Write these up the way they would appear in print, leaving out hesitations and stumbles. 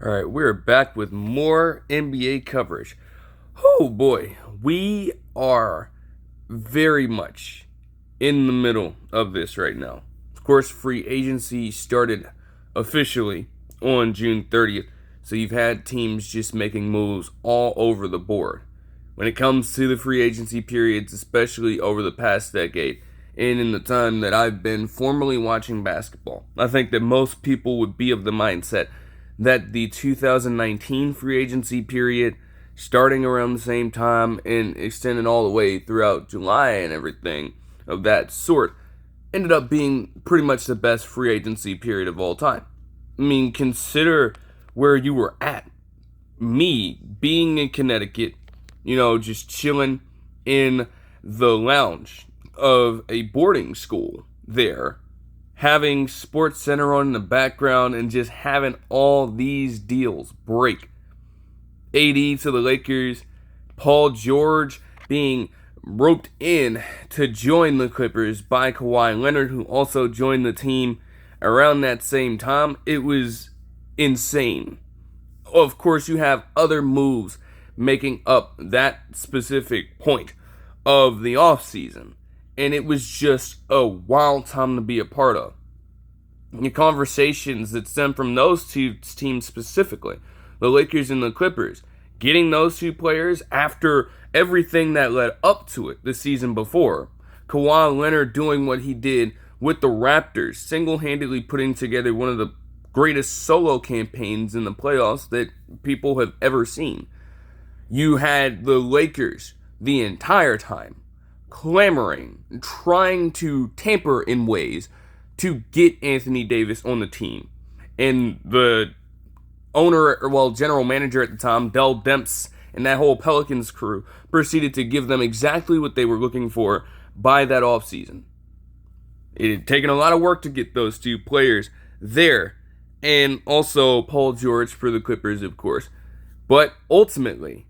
All right, we're back with more NBA coverage. Oh boy, we are very much in the middle of this right now. Of course, free agency started officially on June 30th, so you've had teams just making moves all over the board. When it comes to the free agency periods, especially over the past decade, and in the time that I've been formally watching basketball, I think that most people would be of the mindset that the 2019 free agency period, starting around the same time and extending all the way throughout July and everything of that sort, ended up being pretty much the best free agency period of all time. I mean, consider where you were at. Me being in Connecticut, just chilling in the lounge of a boarding school there, having SportsCenter on in the background and just having all these deals break. AD to the Lakers, Paul George being roped in to join the Clippers by Kawhi Leonard, who also joined the team around that same time. It was insane. Of course, you have other moves making up that specific point of the offseason. And it was just a wild time to be a part of. The conversations that stem from those two teams specifically, the Lakers and the Clippers, getting those two players after everything that led up to it the season before. Kawhi Leonard doing what he did with the Raptors, single-handedly putting together one of the greatest solo campaigns in the playoffs that people have ever seen. You had the Lakers the entire time clamoring, trying to tamper in ways to get Anthony Davis on the team. And the general manager at the time, Dell Demps, and that whole Pelicans crew proceeded to give them exactly what they were looking for by that offseason. It had taken a lot of work to get those two players there, and also Paul George for the Clippers, of course. But ultimately,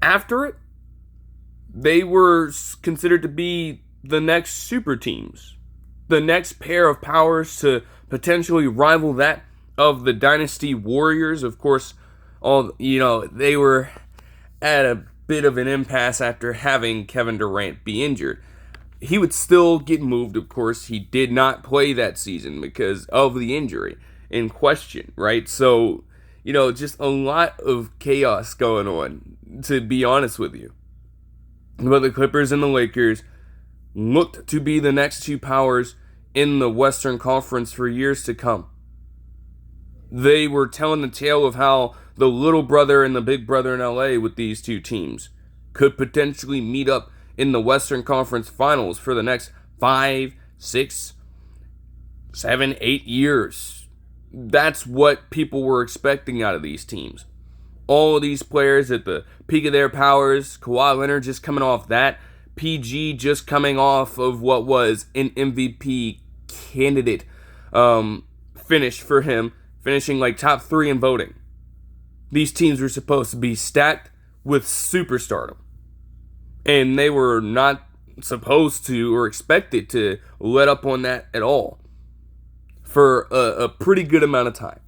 after it, they were considered to be the next super teams, the next pair of powers to potentially rival that of the Dynasty Warriors. Of course, they were at a bit of an impasse after having Kevin Durant be injured. He would still get moved, of course. He did not play that season because of the injury in question, right? So, just a lot of chaos going on, to be honest with you. But the Clippers and the Lakers looked to be the next two powers in the Western Conference for years to come. They were telling the tale of how the little brother and the big brother in LA with these two teams could potentially meet up in the Western Conference Finals for the next 5, 6, 7, 8 years. That's what people were expecting out of these teams. All of these players at the peak of their powers, Kawhi Leonard just coming off that, PG just coming off of what was an MVP candidate finish for him, finishing like top 3 in voting. These teams were supposed to be stacked with superstardom, and they were not supposed to or expected to let up on that at all for a pretty good amount of time.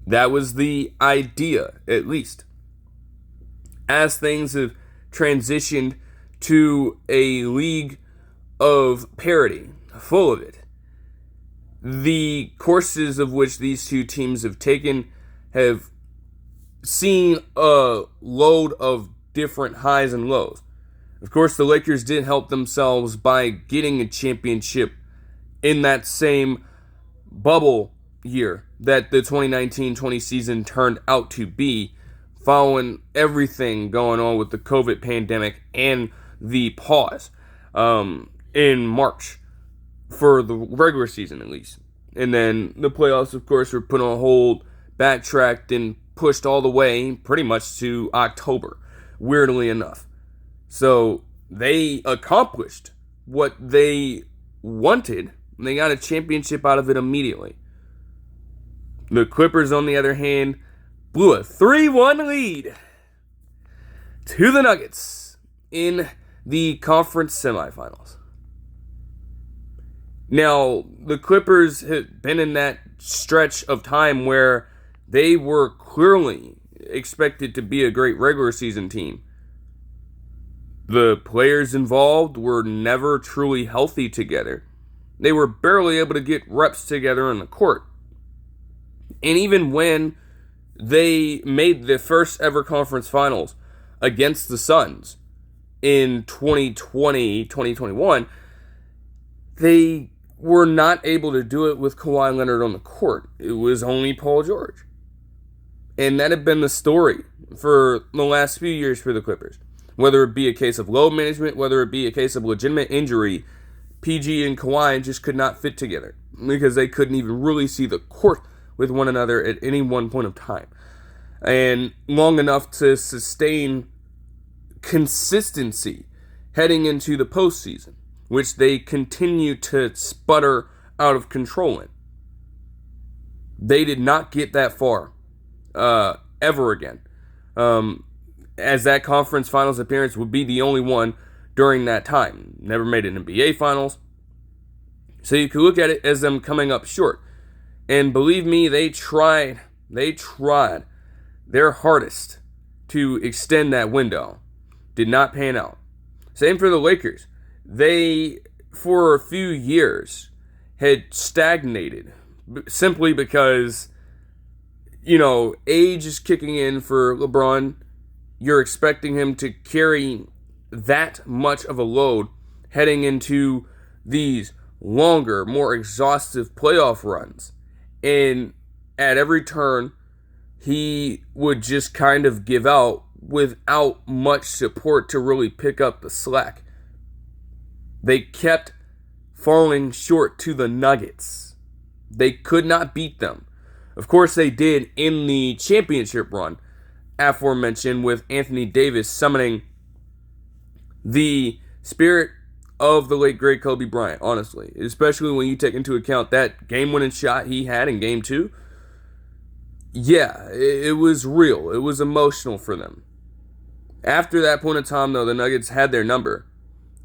That was the idea, at least. As things have transitioned to a league of parity, full of it, the courses of which these two teams have taken have seen a load of different highs and lows. Of course, the Lakers did help themselves by getting a championship in that same bubble year that the 2019-20 season turned out to be, following everything going on with the COVID pandemic and the pause in March for the regular season, at least. And then the playoffs, of course, were put on hold, backtracked, and pushed all the way pretty much to October, weirdly enough. So they accomplished what they wanted, and they got a championship out of it immediately. The Clippers, on the other hand, blew a 3-1 lead to the Nuggets in the conference semifinals. Now, the Clippers had been in that stretch of time where they were clearly expected to be a great regular season team. The players involved were never truly healthy together. They were barely able to get reps together on the court. And even when they made the first ever conference finals against the Suns in 2020, 2021, they were not able to do it with Kawhi Leonard on the court. It was only Paul George. And that had been the story for the last few years for the Clippers. Whether it be a case of load management, whether it be a case of legitimate injury, PG and Kawhi just could not fit together because they couldn't even really see the court with one another at any one point of time. And long enough to sustain consistency heading into the postseason, which they continue to sputter out of control in. They did not get that far ever again. As that conference finals appearance would be the only one during that time. Never made an NBA finals. So you could look at it as them coming up short. And believe me, they tried their hardest to extend that window. Did not pan out. Same for the Lakers. They, for a few years, had stagnated simply because, age is kicking in for LeBron. You're expecting him to carry that much of a load heading into these longer, more exhaustive playoff runs. And at every turn, he would just kind of give out without much support to really pick up the slack. They kept falling short to the Nuggets. They could not beat them. Of course, they did in the championship run, aforementioned, with Anthony Davis summoning the spirit of the late great Kobe Bryant, honestly. Especially when you take into account that game-winning shot he had in Game 2. Yeah, it was real. It was emotional for them. After that point in time, though, the Nuggets had their number.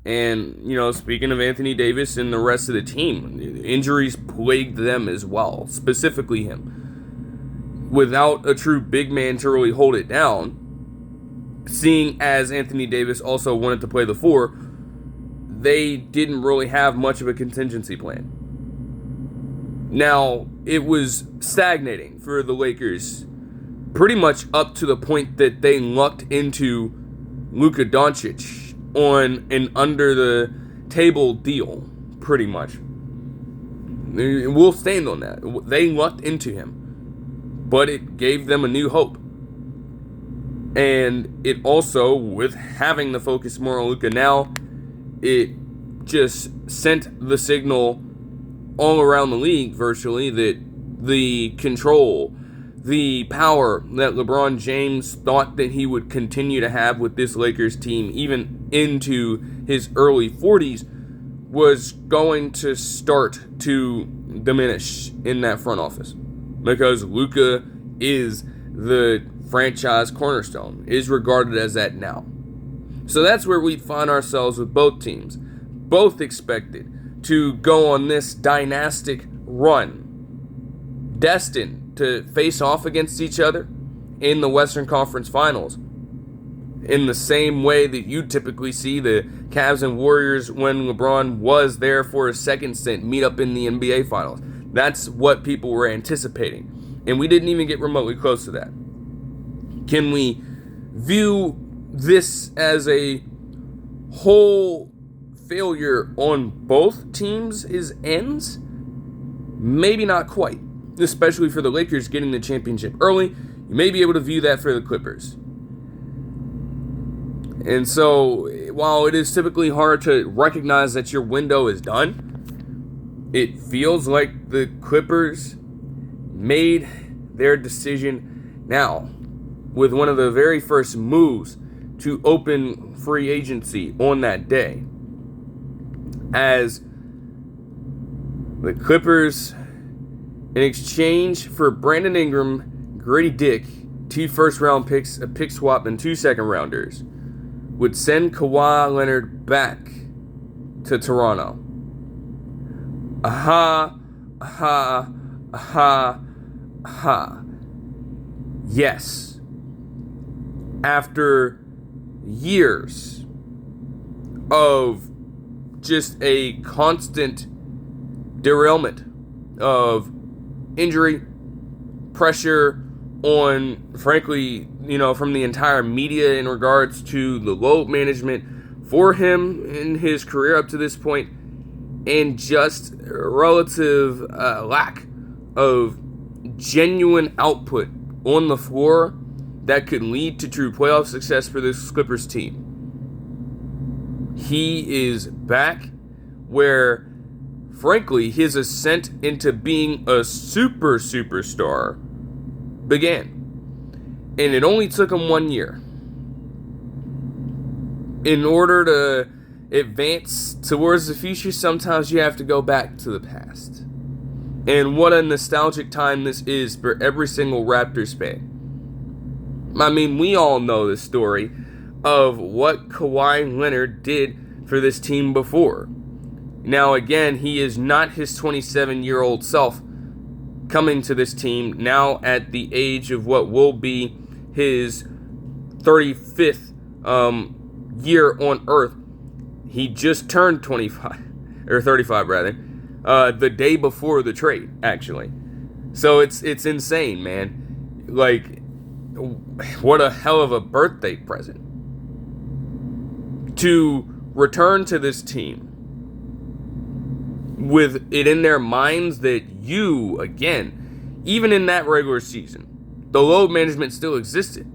And, speaking of Anthony Davis and the rest of the team, injuries plagued them as well, specifically him. Without a true big man to really hold it down, seeing as Anthony Davis also wanted to play the 4, they didn't really have much of a contingency plan. Now, it was stagnating for the Lakers pretty much up to the point that they lucked into Luka Doncic on an under-the-table deal, pretty much. We'll stand on that. They lucked into him, but it gave them a new hope. And it also, with having the focus more on Luka now, it just sent the signal all around the league, virtually, that the control, the power that LeBron James thought that he would continue to have with this Lakers team, even into his early 40s, was going to start to diminish in that front office. Because Luka is the franchise cornerstone, is regarded as that now. So that's where we find ourselves with both teams. Both expected to go on this dynastic run, destined to face off against each other in the Western Conference Finals, in the same way that you typically see the Cavs and Warriors when LeBron was there for a second stint meet up in the NBA Finals. That's what people were anticipating, and we didn't even get remotely close to that. Can we view this as a whole failure on both teams' ends? Maybe not quite. Especially for the Lakers getting the championship early. You may be able to view that for the Clippers. And so, while it is typically hard to recognize that your window is done, it feels like the Clippers made their decision now, with one of the very first moves to open free agency on that day. As the Clippers, in exchange for Brandon Ingram, Gradey Dick, 2 first-round picks, a pick swap, and 2 second-rounders, would send Kawhi Leonard back to Toronto. Aha, aha, aha, aha. Yes. After years of just a constant derailment of injury, pressure on, frankly, from the entire media in regards to the load management for him in his career up to this point, and just relative lack of genuine output on the floor that could lead to true playoff success for this Clippers team. He is back where, frankly, his ascent into being a superstar began. And it only took him 1 year. In order to advance towards the future, sometimes you have to go back to the past. And what a nostalgic time this is for every single Raptors fan. I mean, we all know the story of what Kawhi Leonard did for this team before. Now, again, he is not his 27-year-old self coming to this team now at the age of what will be his 35th year on Earth. He just turned 25, or 35 rather, the day before the trade, actually. So it's insane, man. Like, what a hell of a birthday present. To return to this team with it in their minds that you, again, even in that regular season, the load management still existed,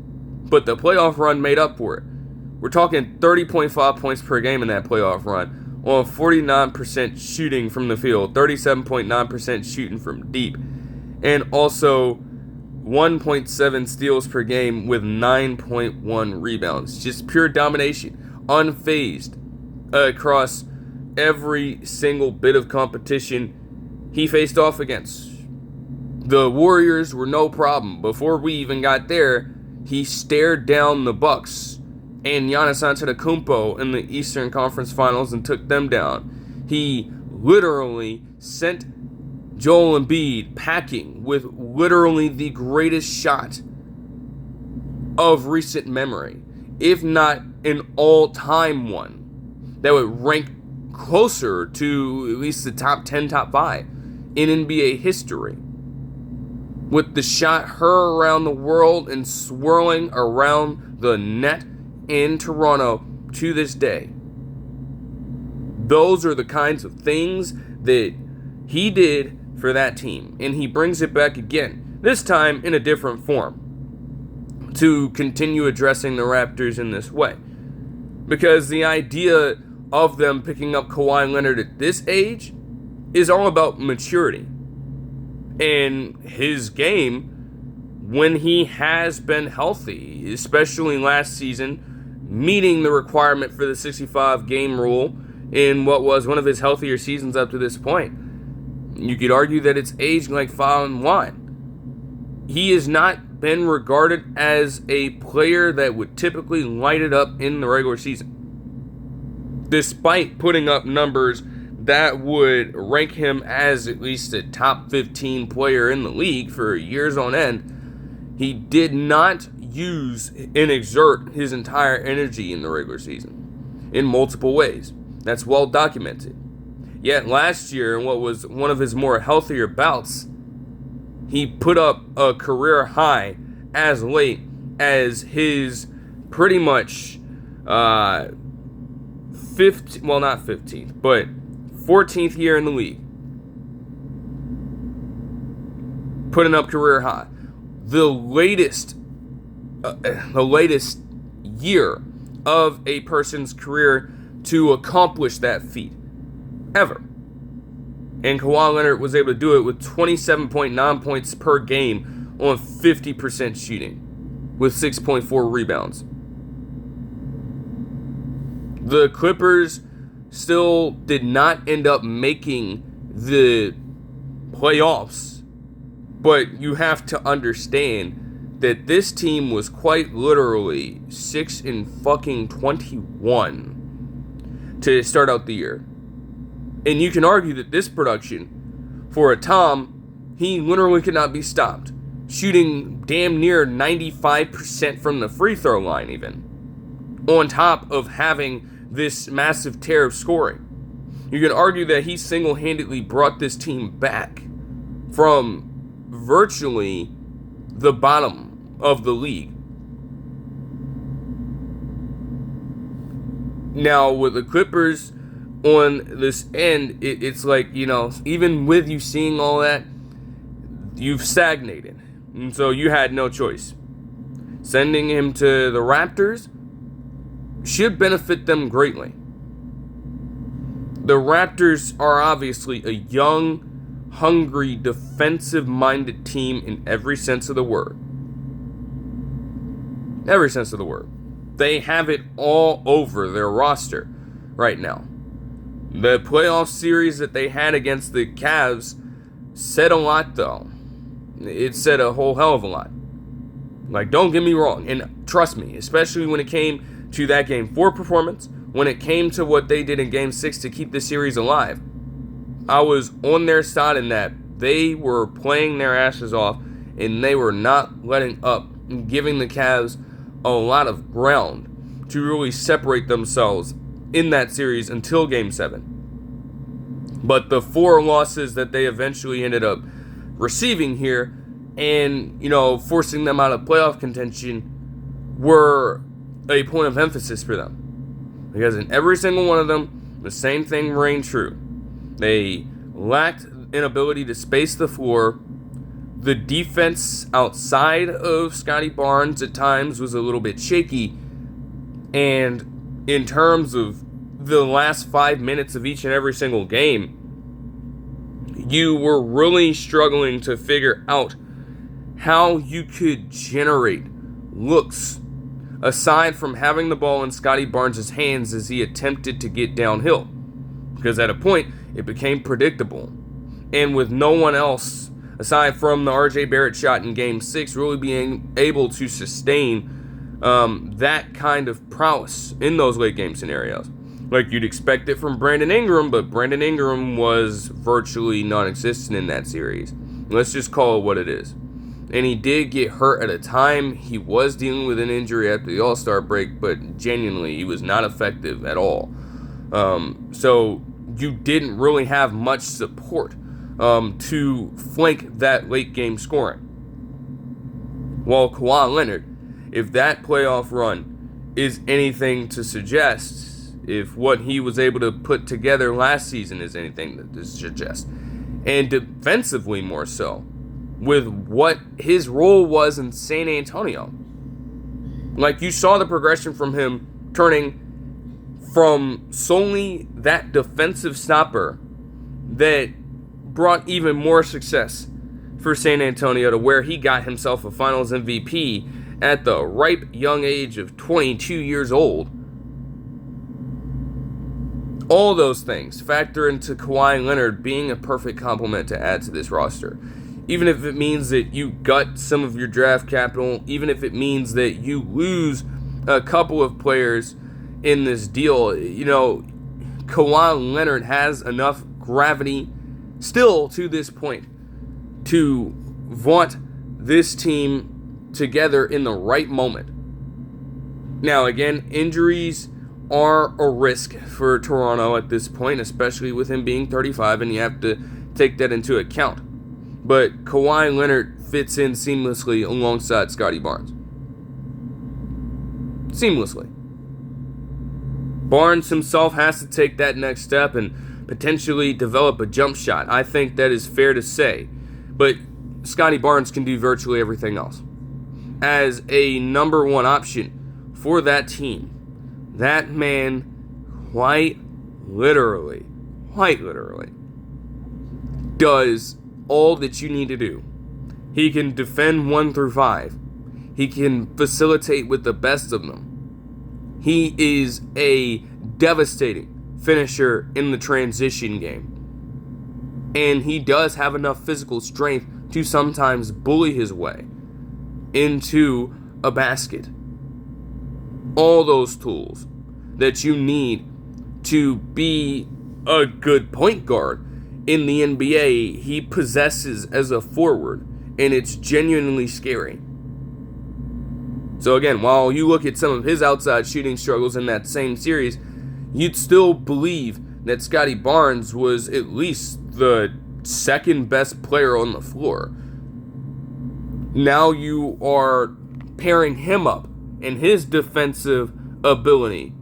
but the playoff run made up for it. We're talking 30.5 points per game in that playoff run, on 49% shooting from the field, 37.9% shooting from deep, and also 1.7 steals per game with 9.1 rebounds. Just pure domination, unfazed across every single bit of competition he faced off against. The Warriors were no problem. Before we even got there, he stared down the Bucks and Giannis Antetokounmpo in the Eastern Conference Finals and took them down. He literally sent Joel Embiid packing with literally the greatest shot of recent memory, if not an all-time one, that would rank closer to at least the top 10, top 5 in NBA history. With the shot heard around the world and swirling around the net in Toronto to this day. Those are the kinds of things that he did for that team, and he brings it back again, this time in a different form, to continue addressing the Raptors in this way. Because the idea of them picking up Kawhi Leonard at this age is all about maturity. And his game, when he has been healthy, especially last season, meeting the requirement for the 65-game rule in what was one of his healthier seasons up to this point, you could argue that it's aged like fine wine. He has not been regarded as a player that would typically light it up in the regular season, despite putting up numbers that would rank him as at least a top 15 player in the league for years on end. He did not use and exert his entire energy in the regular season in multiple ways. That's well documented. Yet last year, in what was one of his more healthier bouts, he put up a career high as late as his pretty much 14th year in the league. Putting up career high. The latest year of a person's career to accomplish that feat ever. And Kawhi Leonard was able to do it with 27.9 points per game on 50% shooting with 6.4 rebounds. The Clippers still did not end up making the playoffs, but you have to understand that this team was quite literally 6-21 to start out the year. And you can argue that this production, for a Tom, he literally could not be stopped. Shooting damn near 95% from the free throw line even. On top of having this massive tear of scoring. You can argue that he single-handedly brought this team back from virtually the bottom of the league. Now, with the Clippers on this end, it's like, even with you seeing all that, you've stagnated. And so you had no choice. Sending him to the Raptors should benefit them greatly. The Raptors are obviously a young, hungry, defensive-minded team in every sense of the word. Every sense of the word. They have it all over their roster right now. The playoff series that they had against the Cavs said a lot, though. It said a whole hell of a lot. Like, don't get me wrong, and trust me, especially when it came to that Game 4 performance, when it came to what they did in Game 6 to keep the series alive, I was on their side in that they were playing their asses off, and they were not letting up and giving the Cavs a lot of ground to really separate themselves in that series until Game 7. But the 4 losses that they eventually ended up receiving here and, forcing them out of playoff contention were a point of emphasis for them. Because in every single one of them, the same thing reigned true. They lacked an ability to space the floor. The defense outside of Scotty Barnes at times was a little bit shaky. And in terms of the last 5 minutes of each and every single game, you were really struggling to figure out how you could generate looks aside from having the ball in Scotty Barnes' hands as he attempted to get downhill. Because at a point, it became predictable. And with no one else, aside from the RJ Barrett shot in Game 6, really being able to sustain that kind of prowess in those late game scenarios. Like you'd expect it from Brandon Ingram, but Brandon Ingram was virtually non-existent in that series. Let's just call it what it is. And he did get hurt at a time. He was dealing with an injury after the All-Star break, but genuinely, he was not effective at all. So you didn't really have much support to flank that late game scoring. While Kawhi Leonard, if that playoff run is anything to suggest, if what he was able to put together last season is anything to suggest, and defensively more so, with what his role was in San Antonio. Like, you saw the progression from him turning from solely that defensive stopper that brought even more success for San Antonio to where he got himself a Finals MVP at the ripe young age of 22 years old. All those things factor into Kawhi Leonard being a perfect complement to add to this roster. Even if it means that you gut some of your draft capital, even if it means that you lose a couple of players in this deal, Kawhi Leonard has enough gravity still to this point to vaunt this team together in the right moment. Now, again, injuries are a risk for Toronto at this point, especially with him being 35, and you have to take that into account. But Kawhi Leonard fits in seamlessly alongside Scotty Barnes. Seamlessly. Barnes himself has to take that next step and potentially develop a jump shot. I think that is fair to say. But Scotty Barnes can do virtually everything else. As a number one option for that team, that man quite literally does all that you need to do. He can defend 1 through 5. He can facilitate with the best of them. He is a devastating finisher in the transition game. And he does have enough physical strength to sometimes bully his way into a basket. All those tools that you need to be a good point guard in the NBA he possesses as a forward, and it's genuinely scary. So again, while you look at some of his outside shooting struggles in that same series, you'd still believe that Scottie Barnes was at least the second best player on the floor. Now you are pairing him up and his defensive ability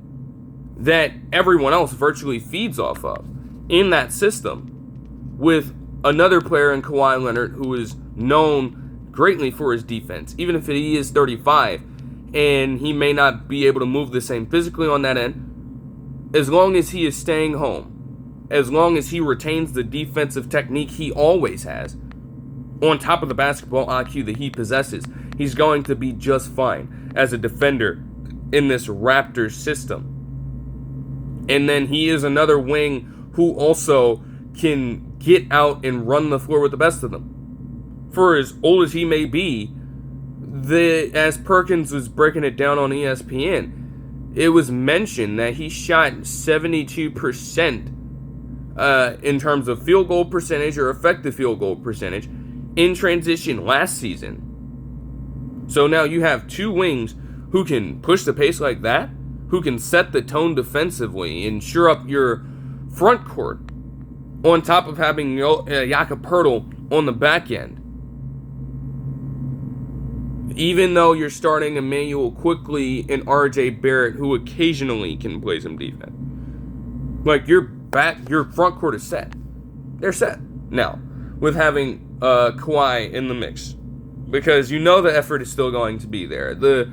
that everyone else virtually feeds off of in that system with another player in Kawhi Leonard who is known greatly for his defense, even if he is 35 and he may not be able to move the same physically on that end. As long as he is staying home, as long as he retains the defensive technique he always has, on top of the basketball IQ that he possesses, he's going to be just fine as a defender in this Raptors system. And then he is another wing who also can get out and run the floor with the best of them. For as old as he may be, as Perkins was breaking it down on ESPN, it was mentioned that he shot 72% in terms of field goal percentage or effective field goal percentage in transition last season. So now you have two wings who can push the pace like that, who can set the tone defensively and shore up your front court, on top of having Jakob Poeltl on the back end. Even though you're starting Emmanuel Quickley and RJ Barrett, who occasionally can play some defense. Like, your front court is set. They're set now with having Kawhi in the mix, because you know the effort is still going to be there. The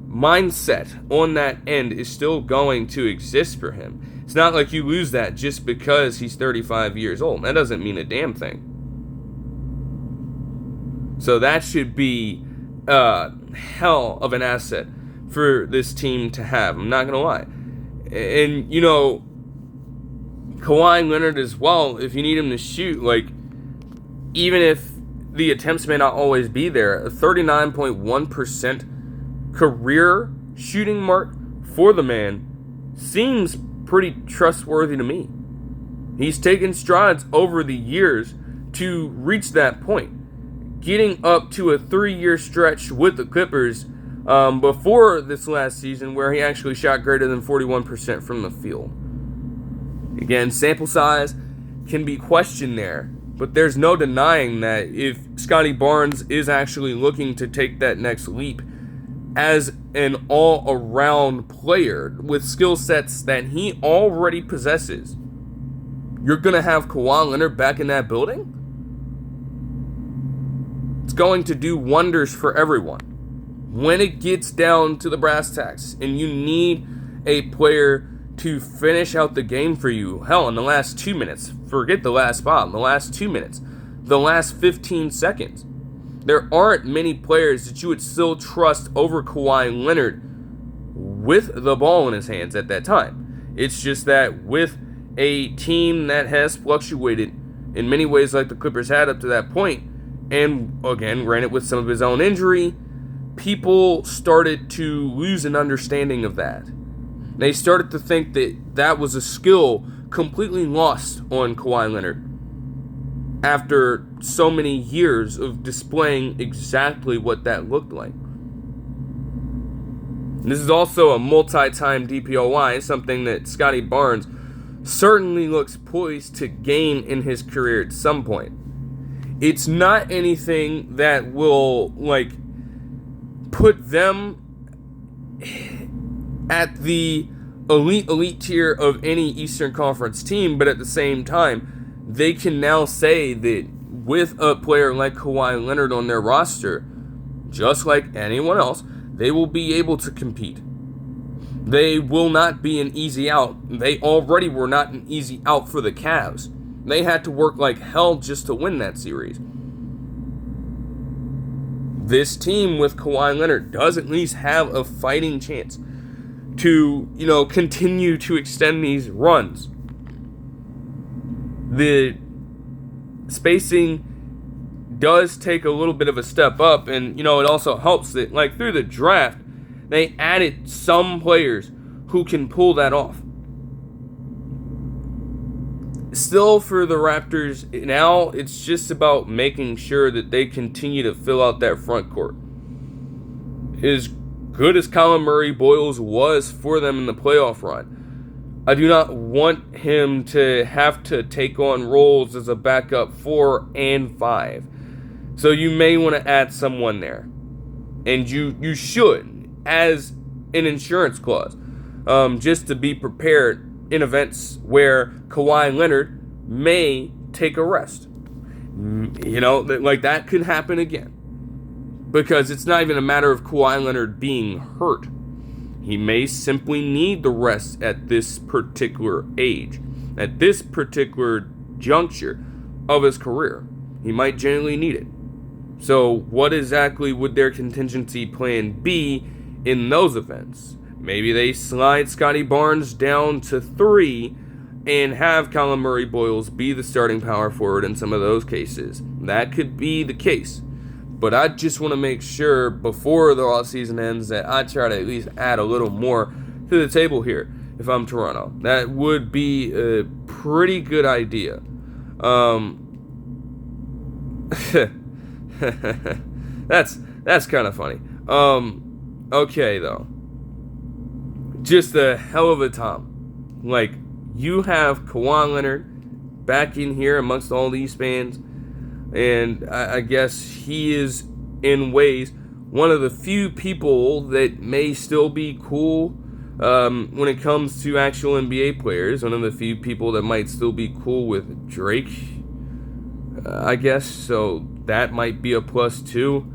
mindset on that end is still going to exist for him. It's not like you lose that just because he's 35 years old. That doesn't mean a damn thing. So that should be hell of an asset for this team to have. I'm not going to lie. And, you know, Kawhi Leonard as well, if you need him to shoot, like, even if the attempts may not always be there, a 39.1% career shooting mark for the man seems pretty trustworthy to me. He's taken strides over the years to reach that point, getting up to a 3-year stretch with the Clippers before this last season where he actually shot greater than 41% from the field. Again, sample size can be questioned there, but there's no denying that if Scottie Barnes is actually looking to take that next leap as an all-around player with skill sets that he already possesses, you're going to have Kawhi Leonard back in that building? It's going to do wonders for everyone. When it gets down to the brass tacks and you need a player to finish out the game for you, hell, in the last 2 minutes, forget the last spot, in the last 2 minutes, the last 15 seconds, there aren't many players that you would still trust over Kawhi Leonard with the ball in his hands at that time. It's just that with a team that has fluctuated in many ways like the Clippers had up to that point, and again, granted with some of his own injury, people started to lose an understanding of that. They started to think that that was a skill completely lost on Kawhi Leonard after so many years of displaying exactly what that looked like. And this is also a multi-time DPOY, something that Scottie Barnes certainly looks poised to gain in his career at some point. It's not anything that will, like, put them at the elite tier of any Eastern Conference team, but at the same time, they can now say that with a player like Kawhi Leonard on their roster, just like anyone else, they will be able to compete. They will not be an easy out. They already were not an easy out for the Cavs. They had to work like hell just to win that series. This team with Kawhi Leonard does at least have a fighting chance to, continue to extend these runs. The spacing does take a little bit of a step up, and, it also helps that, like, through the draft, they added some players who can pull that off. Still, for the Raptors, now it's just about making sure that they continue to fill out that front court. As good as Colin Murray Boyles was for them in the playoff run, I do not want him to have to take on roles as a backup 4 and 5. So you may want to add someone there. And you should, as an insurance clause, just to be prepared in events where Kawhi Leonard may take a rest. Like that could happen again. Because it's not even a matter of Kawhi Leonard being hurt. He may simply need the rest at this particular age. At this particular juncture of his career. He might genuinely need it. So what exactly would their contingency plan be in those events? Maybe they slide Scotty Barnes down to 3 and have Colin Murray Boyles be the starting power forward in some of those cases. That could be the case. But I just want to make sure before the offseason ends that I try to at least add a little more to the table here if I'm Toronto. That would be a pretty good idea. That's kind of funny. Okay, though. Just a hell of a time. Like, you have Kawhi Leonard back in here amongst all these fans, and I guess he is, in ways, one of the few people that may still be cool when it comes to actual NBA players. One of the few people that might still be cool with Drake, I guess. So that might be a plus too.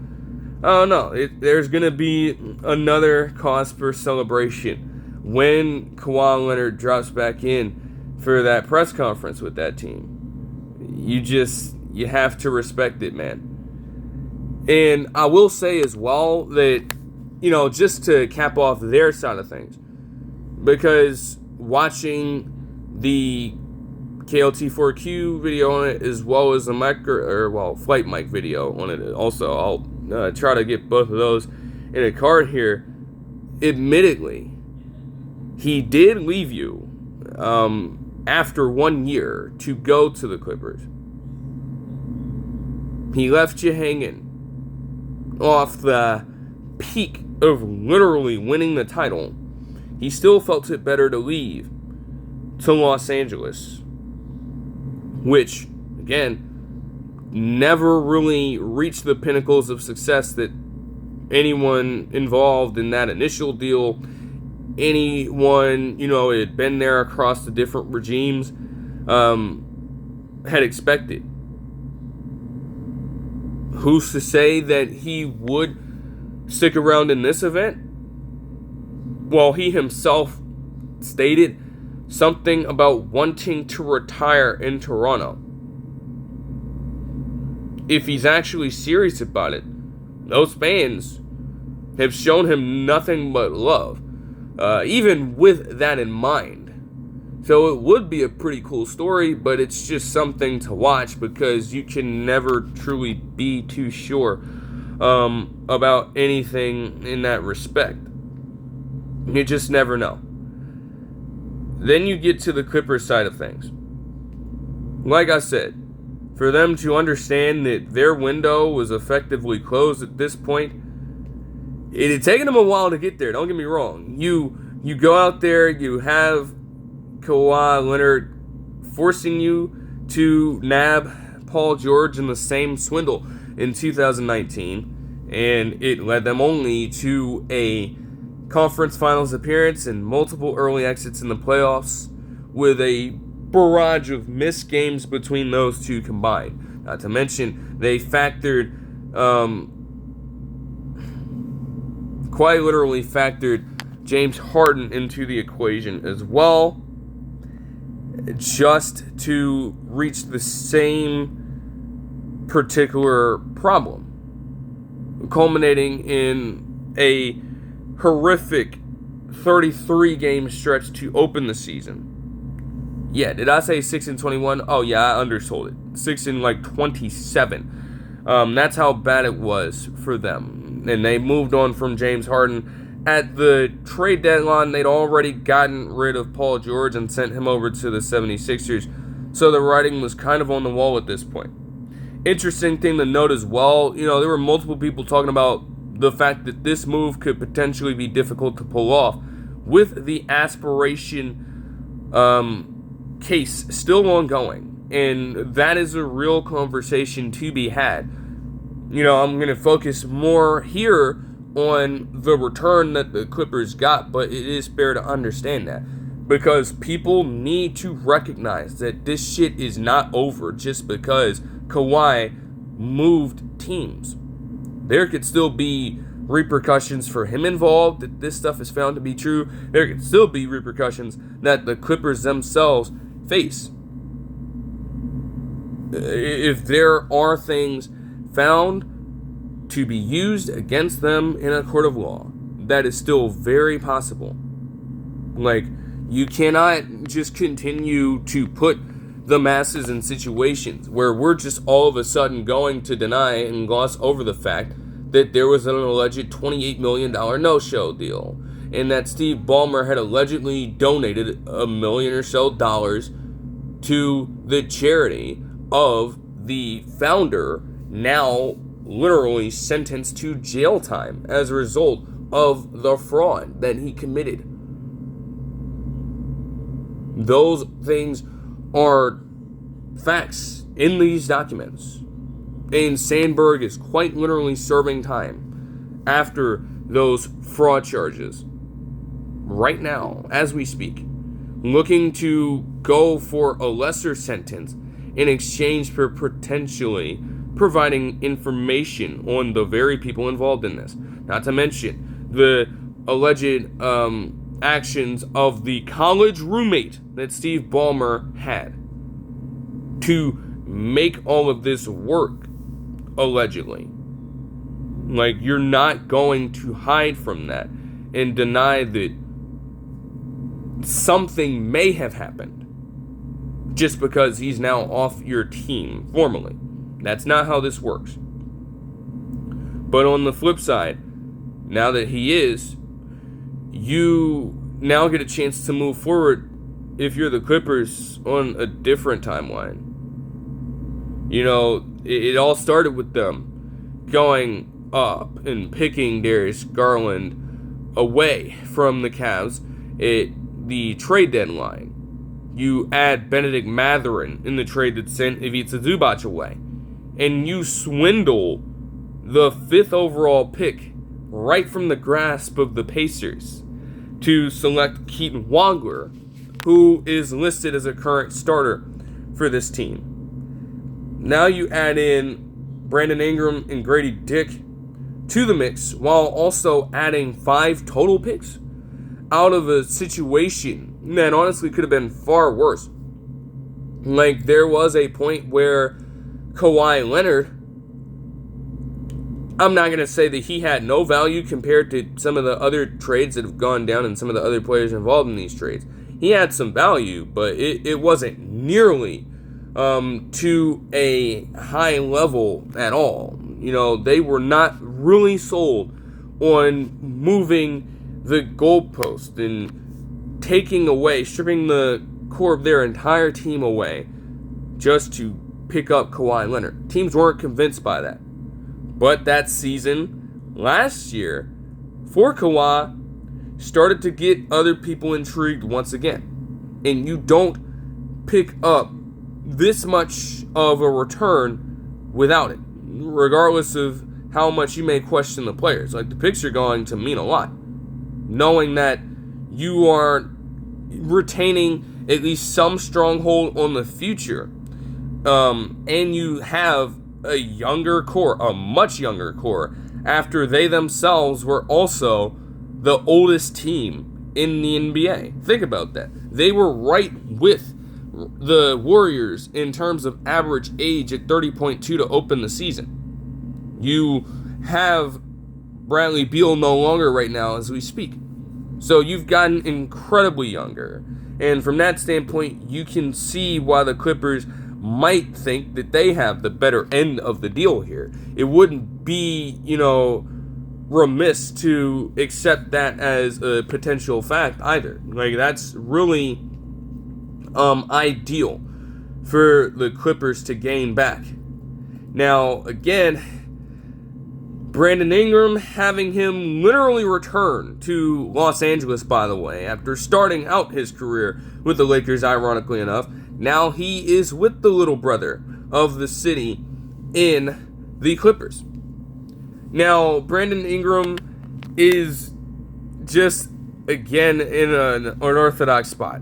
I don't know. There's going to be another cause for celebration when Kawhi Leonard drops back in for that press conference with that team. You have to respect it, man. And I will say as well that, just to cap off their side of things, because watching the KLT4Q video on it as well as the Flight Mic video on it also, I'll try to get both of those in a card here. Admittedly, he did leave you after 1 year to go to the Clippers. He left you hanging off the peak of literally winning the title. He still felt it better to leave to Los Angeles, which, again, never really reached the pinnacles of success that anyone involved in that initial deal, anyone, had been there across the different regimes, had expected. Who's to say that he would stick around in this event? Well, he himself stated something about wanting to retire in Toronto. If he's actually serious about it, those fans have shown him nothing but love, even with that in mind. So it would be a pretty cool story, but it's just something to watch because you can never truly be too sure about anything in that respect. You just never know. Then you get to the Clippers side of things. Like I said, for them to understand that their window was effectively closed at this point, it had taken them a while to get there, don't get me wrong. You go out there, you have Kawhi Leonard forcing you to nab Paul George in the same swindle in 2019, and it led them only to a conference finals appearance and multiple early exits in the playoffs with a barrage of missed games between those two combined. Not to mention, they quite literally factored James Harden into the equation as well, just to reach the same particular problem, culminating in a horrific 33-game stretch to open the season. Yeah, did I say 6-21? Oh yeah, I undersold it. 6-27. That's how bad it was for them. And they moved on from James Harden. At the trade deadline, they'd already gotten rid of Paul George and sent him over to the 76ers So the writing was kind of on the wall at this point. Interesting thing to note as well, there were multiple people talking about the fact that this move could potentially be difficult to pull off with the aspiration case still ongoing. And that is a real conversation to be had. I'm going to focus more here on the return that the Clippers got, but it is fair to understand that. Because people need to recognize that this shit is not over just because Kawhi moved teams. There could still be repercussions for him involved, that this stuff is found to be true. There could still be repercussions that the Clippers themselves face. If there are things found to be used against them in a court of law, that is still very possible. You cannot just continue to put the masses in situations where we're just all of a sudden going to deny and gloss over the fact that there was an alleged $28 million no-show deal, and that Steve Ballmer had allegedly donated $1 million or so to the charity of the founder, now literally sentenced to jail time as a result of the fraud that he committed. Those things are facts in these documents. And Sandberg is quite literally serving time after those fraud charges. Right now, as we speak, looking to go for a lesser sentence in exchange for potentially providing information on the very people involved in this. Not to mention the alleged actions of the college roommate that Steve Ballmer had to make all of this work, allegedly. You're not going to hide from that and deny that something may have happened just because he's now off your team formally. That's not how this works. But on the flip side, now that he is, you now get a chance to move forward if you're the Clippers on a different timeline. It all started with them going up and picking Darius Garland away from the Cavs at the trade deadline. You add Benedict Mathurin in the trade that sent Ivica Zubac away. And you swindle the 5th overall pick right from the grasp of the Pacers to select Keaton Wagler, who is listed as a current starter for this team. Now you add in Brandon Ingram and Gradey Dick to the mix, while also adding 5 total picks out of a situation that honestly could have been far worse. There was a point where Kawhi Leonard, I'm not going to say that he had no value compared to some of the other trades that have gone down and some of the other players involved in these trades. He had some value, but it wasn't nearly to a high level at all. They were not really sold on moving the goalpost and taking away, stripping the core of their entire team away just to pick up Kawhi Leonard. Teams weren't convinced by that. But that season, last year, for Kawhi, started to get other people intrigued once again. And you don't pick up this much of a return without it, regardless of how much you may question the players. The picks are going to mean a lot, knowing that you are retaining at least some stronghold on the future, and you have a younger core, a much younger core, after they themselves were also the oldest team in the NBA. Think about that. They were right with the Warriors in terms of average age at 30.2 to open the season. You have Bradley Beal no longer right now as we speak. So you've gotten incredibly younger. And from that standpoint, you can see why the Clippers might think that they have the better end of the deal here. It wouldn't be, remiss to accept that as a potential fact either. That's really ideal for the Clippers to gain back. Now, again, Brandon Ingram, having him literally return to Los Angeles, by the way, after starting out his career with the Lakers, ironically enough. Now he is with the little brother of the city in the Clippers. Now, Brandon Ingram is just, again, in an unorthodox spot.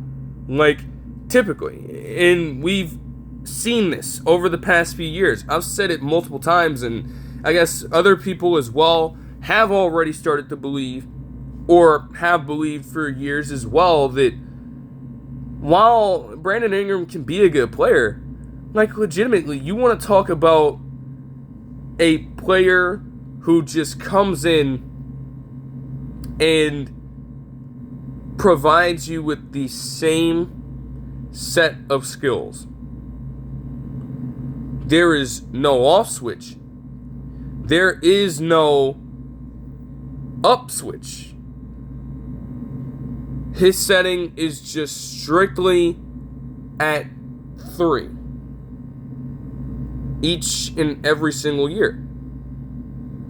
Like, typically. And we've seen this over the past few years. I've said it multiple times, and I guess other people as well have already started to believe, or have believed for years as well, that while Brandon Ingram can be a good player, like, legitimately, you want to talk about a player who just comes in and provides you with the same set of skills. There is no off switch. There is no up switch. His setting is just strictly at 3 each and every single year.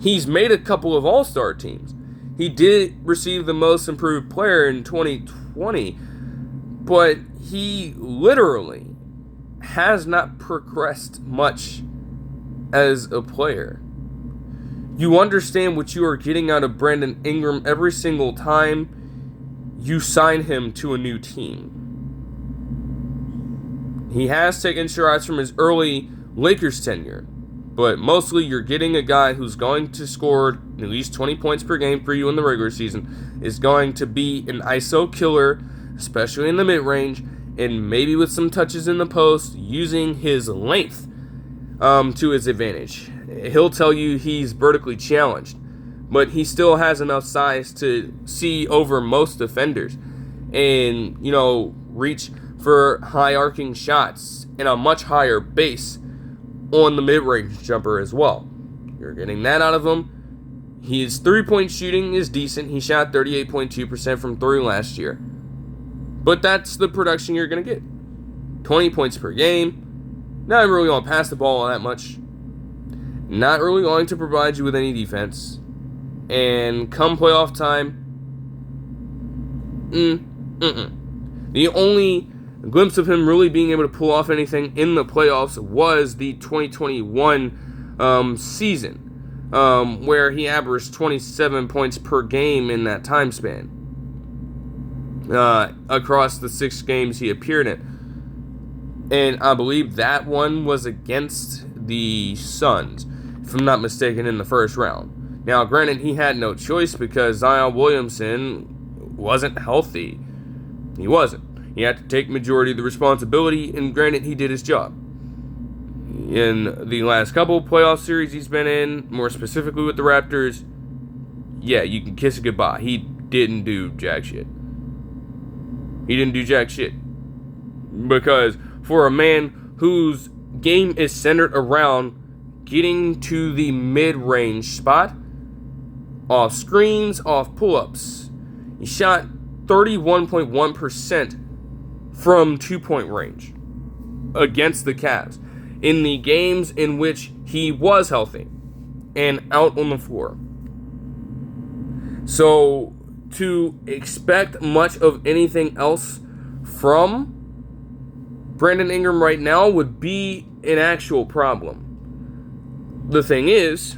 He's made a couple of all-star teams. He did receive the most improved player in 2020, but he literally has not progressed much as a player. You understand what you are getting out of Brandon Ingram every single time you sign him to a new team. He has taken strides from his early Lakers tenure, but mostly you're getting a guy who's going to score at least 20 points per game for you in the regular season, is going to be an ISO killer, especially in the mid-range, and maybe with some touches in the post, using his length to his advantage. He'll tell you he's vertically challenged, but he still has enough size to see over most defenders and, reach for high arcing shots and a much higher base on the mid-range jumper as well. You're getting that out of him. His three-point shooting is decent. He shot 38.2% from 3 last year. But that's the production you're going to get. 20 points per game. Not really going to pass the ball that much. Not really going to provide you with any defense. And come playoff time, the only glimpse of him really being able to pull off anything in the playoffs was the 2021 season, where he averaged 27 points per game in that time span across the 6 games he appeared in. And I believe that one was against the Suns, if I'm not mistaken, in the first round. Now, granted, he had no choice because Zion Williamson wasn't healthy. He wasn't. He had to take majority of the responsibility, and granted, he did his job. In the last couple of playoff series he's been in, more specifically with the Raptors, yeah, you can kiss it goodbye. He didn't do jack shit. He didn't do jack shit. Because for a man whose game is centered around getting to the mid-range spot, off screens, off pull-ups, he shot 31.1% from 2-point range against the Cavs in the games in which he was healthy and out on the floor. So to expect much of anything else from Brandon Ingram right now would be an actual problem. The thing is,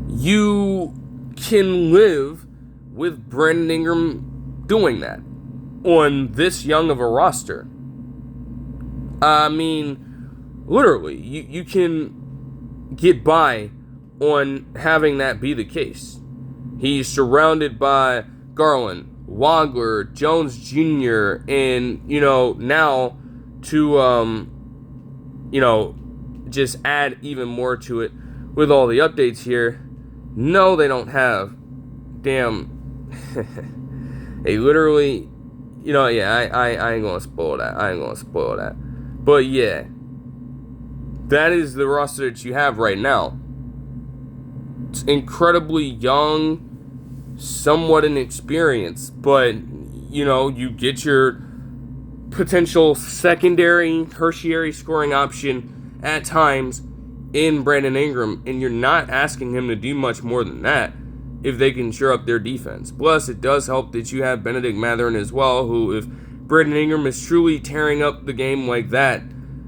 you can live with Brandon Ingram doing that on this young of a roster. I mean, literally, you can get by on having that be the case. He's surrounded by Garland, Wagner, Jones Jr., and, now to, just add even more to it with all the updates here. No, they don't have. Damn. They literally, I ain't gonna spoil that. But yeah, that is the roster that you have right now. It's incredibly young, somewhat inexperienced, but, you get your potential secondary, tertiary scoring option at times in Brandon Ingram, and you're not asking him to do much more than that if they can shore up their defense. Plus, it does help that you have Bennedict Mathurin as well, who, if Brandon Ingram is truly tearing up the game like that,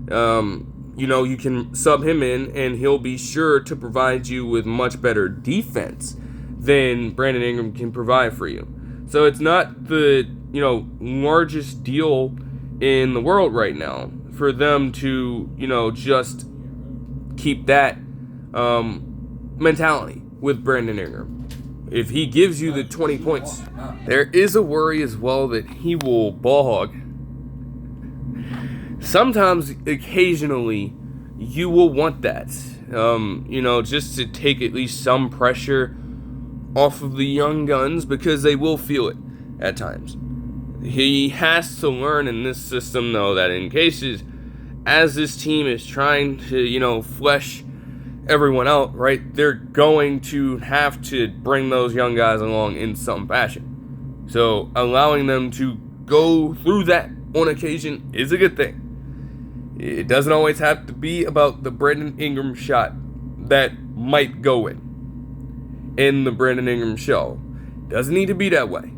you can sub him in, and he'll be sure to provide you with much better defense than Brandon Ingram can provide for you. So it's not the, largest deal in the world right now for them to, just keep that mentality with Brandon Ingram. If he gives you the 20 points, there is a worry as well that he will ball hog. Sometimes, occasionally, you will want that, just to take at least some pressure off of the young guns, because they will feel it at times. He has to learn in this system, though, that in cases as this team is trying to, flesh everyone out, right, they're going to have to bring those young guys along in some fashion. So allowing them to go through that on occasion is a good thing. It doesn't always have to be about the Brandon Ingram shot that might go in the Brandon Ingram show. Doesn't need to be that way.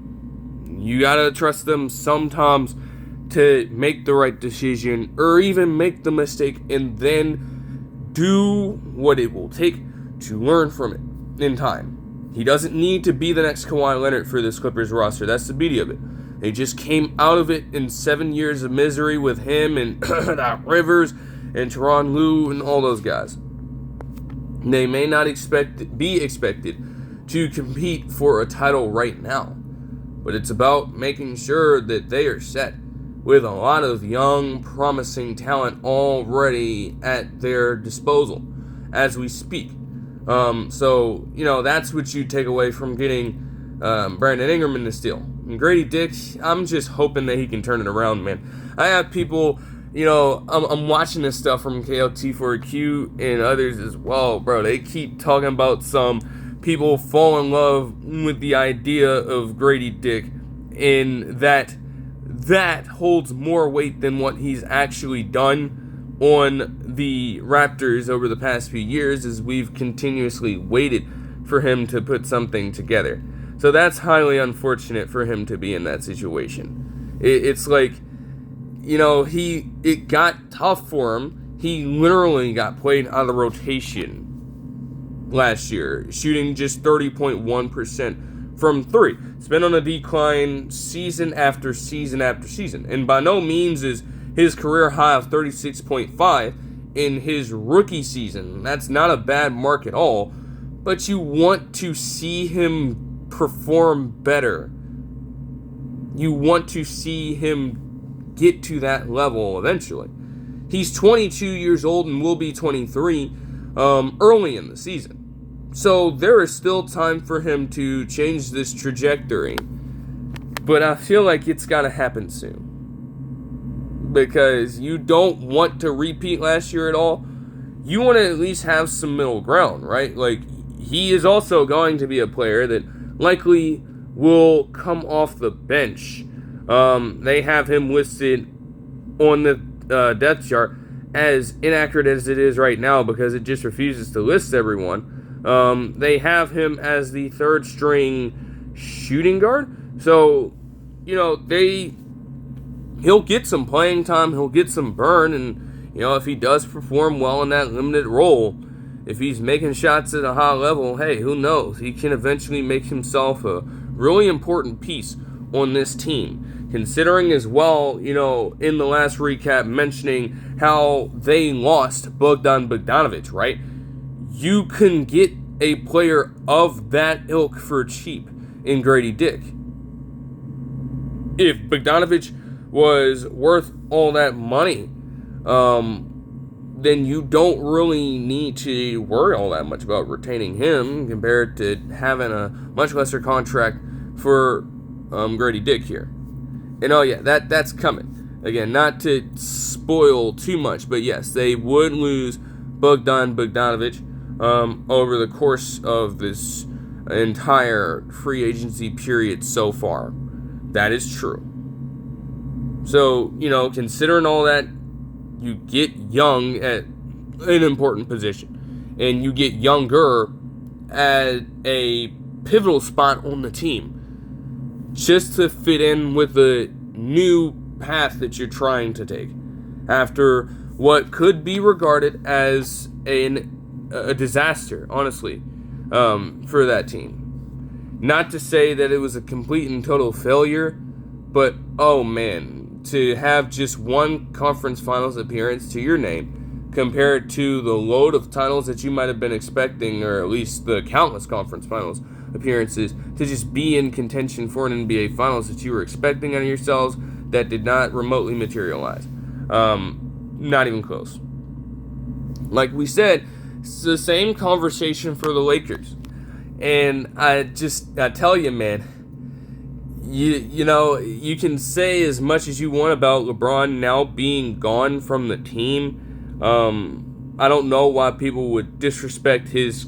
You gotta trust them sometimes to make the right decision, or even make the mistake and then do what it will take to learn from it in time. He doesn't need to be the next Kawhi Leonard for this Clippers roster. That's the beauty of it. They just came out of it in 7 years of misery with him and Doc Rivers and Tyronn Lue and all those guys. They may not be expected to compete for a title right now, but it's about making sure that they are set with a lot of young, promising talent already at their disposal as we speak. So, that's what you take away from getting Brandon Ingram in this deal. And Gradey Dick, I'm just hoping that he can turn it around, man. I have people, I'm watching this stuff from KLT4Q and others as well, bro. They keep talking about some people fall in love with the idea of Gradey Dick, and that holds more weight than what he's actually done on the Raptors over the past few years, as we've continuously waited for him to put something together. So that's highly unfortunate for him to be in that situation. It's like, it got tough for him. He literally got played out of the rotation last year, shooting just 30.1% from three. It's been on a decline season after season after season. And by no means is his career high of 36.5 in his rookie season. That's not a bad mark at all. But you want to see him perform better. You want to see him get to that level eventually. He's 22 years old and will be 23 early in the season. So there is still time for him to change this trajectory. But I feel like it's got to happen soon. Because you don't want to repeat last year at all. You want to at least have some middle ground, right? Like, he is also going to be a player that likely will come off the bench. They have him listed on the depth chart as inaccurate as it is right now, because it just refuses to list everyone. They have him as the third string shooting guard. So, he'll get some playing time, he'll get some burn, and, if he does perform well in that limited role, if he's making shots at a high level, hey, who knows? He can eventually make himself a really important piece on this team. Considering as well, in the last recap, mentioning how they lost Bogdan Bogdanovic, right? You can get a player of that ilk for cheap in Gradey Dick. If Bogdanovic was worth all that money, then you don't really need to worry all that much about retaining him compared to having a much lesser contract for Gradey Dick here. And that's coming. Again, not to spoil too much, but yes, they would lose Bogdan Bogdanovic over the course of this entire free agency period so far. That is true. So, considering all that, you get young at an important position, and you get younger at a pivotal spot on the team, just to fit in with the new path that you're trying to take after what could be regarded as a disaster, honestly, for that team. Not to say that it was a complete and total failure, but oh man, to have just one conference finals appearance to your name compared to the load of titles that you might have been expecting, or at least the countless conference finals appearances, to just be in contention for an NBA Finals that you were expecting out of yourselves that did not remotely materialize. Not even close. Like we said, it's the same conversation for the Lakers. And I tell you, man, you can say as much as you want about LeBron now being gone from the team. I don't know why people would disrespect his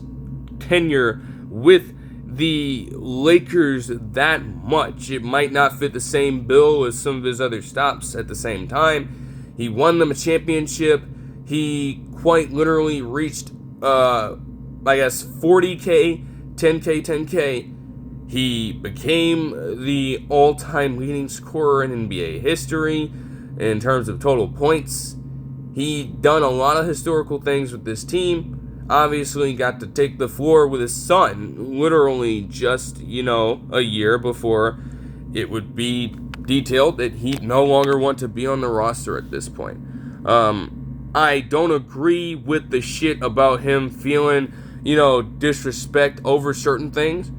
tenure with the Lakers that much. It might not fit the same bill as some of his other stops at the same time. He won them a championship. He quite literally reached, 40K, 10K, 10K. He became the all-time leading scorer in NBA history in terms of total points. He done a lot of historical things with this team. Obviously got to take the floor with his son literally just, a year before it would be detailed that he no longer want to be on the roster at this point. I don't agree with the shit about him feeling, disrespect over certain things.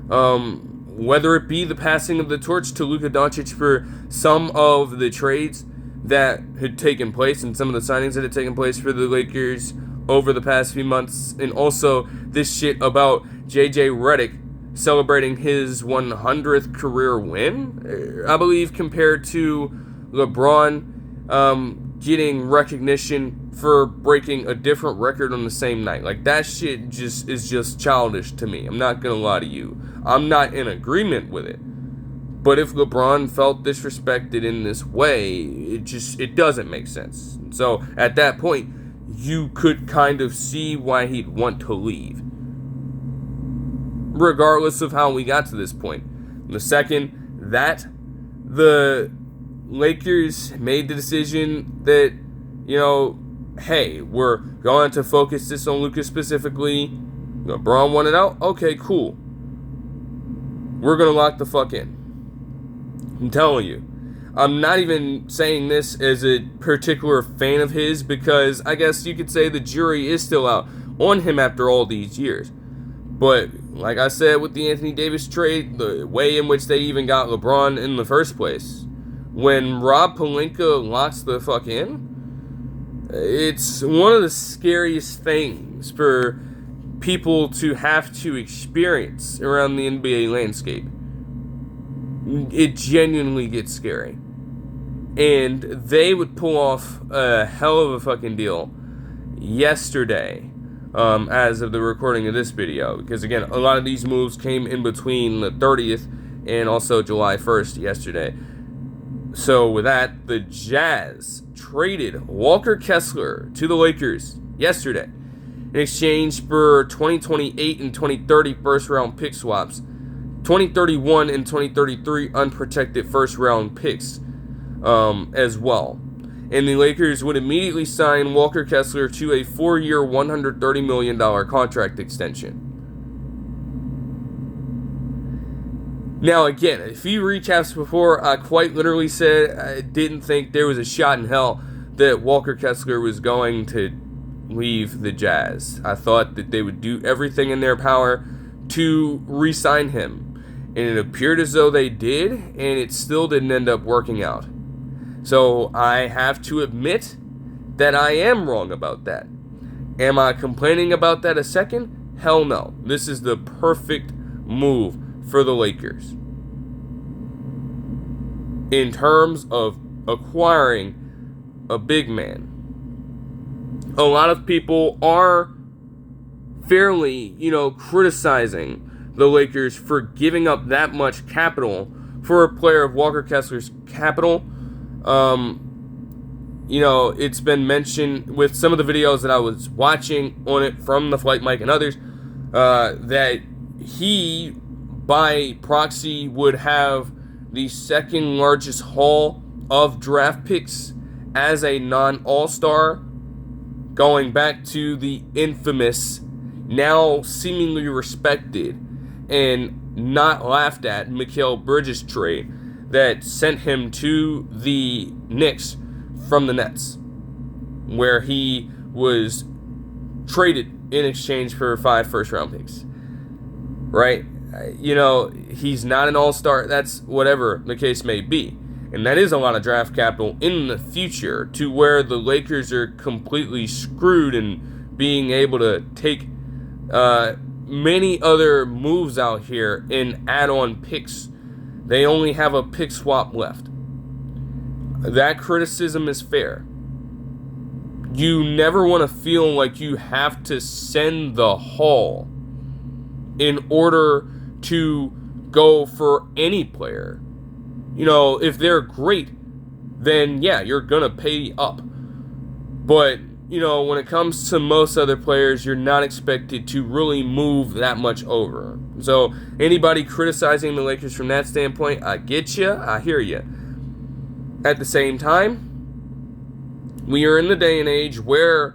Whether it be the passing of the torch to Luka Doncic for some of the trades that had taken place and some of the signings that had taken place for the Lakers over the past few months, and also this shit about JJ Redick celebrating his 100th career win, I believe, compared to LeBron getting recognition for breaking a different record on the same night. Like, that shit is just childish to me. I'm not gonna lie to you. I'm not in agreement with it. But if LeBron felt disrespected in this way, it doesn't make sense. So at that point, you could kind of see why he'd want to leave, regardless of how we got to this point. The second that the Lakers made the decision that, hey, we're going to focus this on Luka specifically, LeBron wanted out, okay, cool. We're going to lock the fuck in. I'm telling you. I'm not even saying this as a particular fan of his, because I guess you could say the jury is still out on him after all these years. But like I said with the Anthony Davis trade, the way in which they even got LeBron in the first place, when Rob Pelinka locks the fuck in, it's one of the scariest things for people to have to experience around the NBA landscape. It genuinely gets scary. And they would pull off a hell of a fucking deal yesterday, as of the recording of this video. Because again, a lot of these moves came in between the 30th and also July 1st yesterday. So with that, the Jazz traded Walker Kessler to the Lakers yesterday in exchange for 2028 and 2030 first round pick swaps, 2031 and 2033 unprotected first round picks as well. And the Lakers would immediately sign Walker Kessler to a 4-year, $130 million contract extension. Now again, a few recaps before, I quite literally said I didn't think there was a shot in hell that Walker Kessler was going to leave the Jazz. I thought that they would do everything in their power to re-sign him. And it appeared as though they did, and it still didn't end up working out. So I have to admit that I am wrong about that. Am I complaining about that a second? Hell no. This is the perfect move for the Lakers in terms of acquiring a big man. A lot of people are fairly, criticizing the Lakers for giving up that much capital for a player of Walker Kessler's capital It's been mentioned with some of the videos that I was watching on it from the Flight Mike and others, that he, by proxy, would have the second largest haul of draft picks as a non-all-star, going back to the infamous, now seemingly respected and not laughed at Mikal Bridges trade that sent him to the Knicks from the Nets, where he was traded in exchange for 5 first-round picks. Right? He's not an all-star. That's whatever the case may be. And that is a lot of draft capital in the future, to where the Lakers are completely screwed and being able to take many other moves out here and add on picks. They only have a pick swap left. That criticism is fair. You never want to feel like you have to send the haul in order to go for any player. If they're great, then yeah, you're going to pay up. But, when it comes to most other players, you're not expected to really move that much over. So, anybody criticizing the Lakers from that standpoint, I get you, I hear you. At the same time, we are in the day and age where,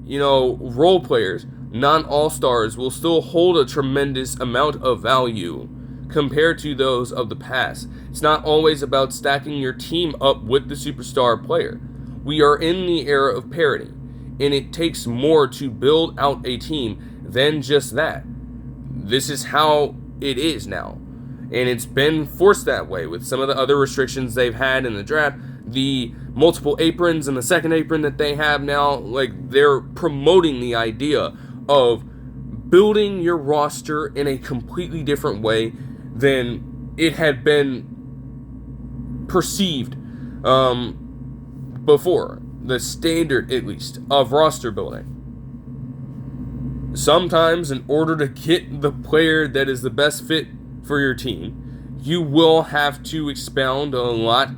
role players, non-all-stars, will still hold a tremendous amount of value compared to those of the past. It's not always about stacking your team up with the superstar player. We are in the era of parity, and it takes more to build out a team than just that. This is how it is now, and it's been forced that way with some of the other restrictions they've had in the draft. The multiple aprons and the second apron that they have now, they're promoting the idea of building your roster in a completely different way than it had been perceived before. The standard, at least, of roster building. Sometimes, in order to get the player that is the best fit for your team, you will have to expound a lot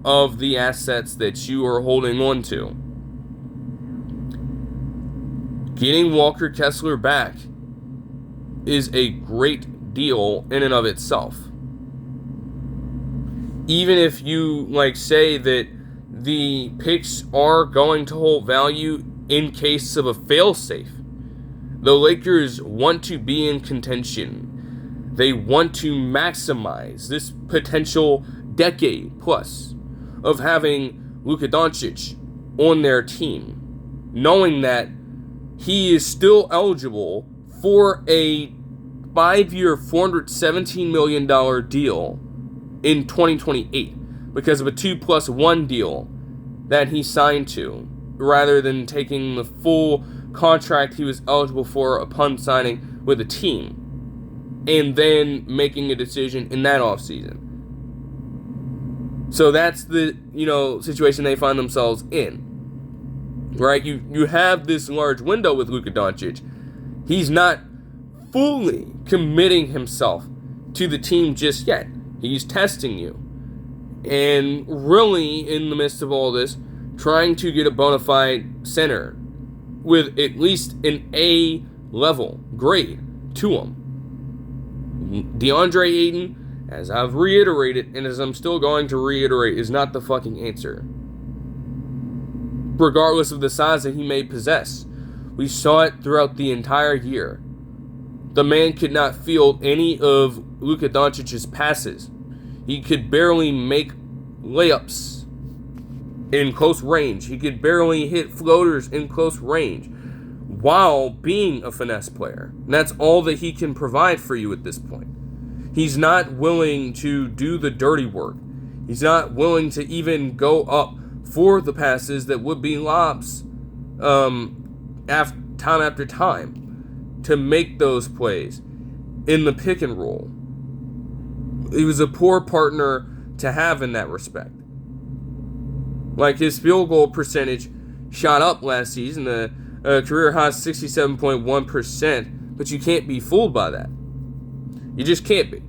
of the assets that you are holding on to. Getting Walker Kessler back is a great deal in and of itself. Even if you say that the picks are going to hold value in case of a failsafe, the Lakers want to be in contention. They want to maximize this potential decade plus of having Luka Doncic on their team, knowing that he is still eligible for a 5-year, $417 million deal in 2028 because of a 2+1 deal that he signed to, rather than taking the full contract he was eligible for upon signing with a team and then making a decision in that offseason. So that's the, situation they find themselves in. Right? You have this large window with Luka Doncic. He's not fully committing himself to the team just yet. He's testing you. And really, in the midst of all this, trying to get a bona fide center with at least an A-level grade to him. DeAndre Ayton, as I've reiterated, and as I'm still going to reiterate, is not the fucking answer. Regardless of the size that he may possess. We saw it throughout the entire year. The man could not field any of Luka Doncic's passes. He could barely make layups in close range. He could barely hit floaters in close range while being a finesse player. And that's all that he can provide for you at this point. He's not willing to do the dirty work. He's not willing to even go up for the passes that would be lobs time after time to make those plays in the pick and roll. He was a poor partner to have in that respect. His field goal percentage shot up last season, a career high 67.1%, but you can't be fooled by that. You just can't be.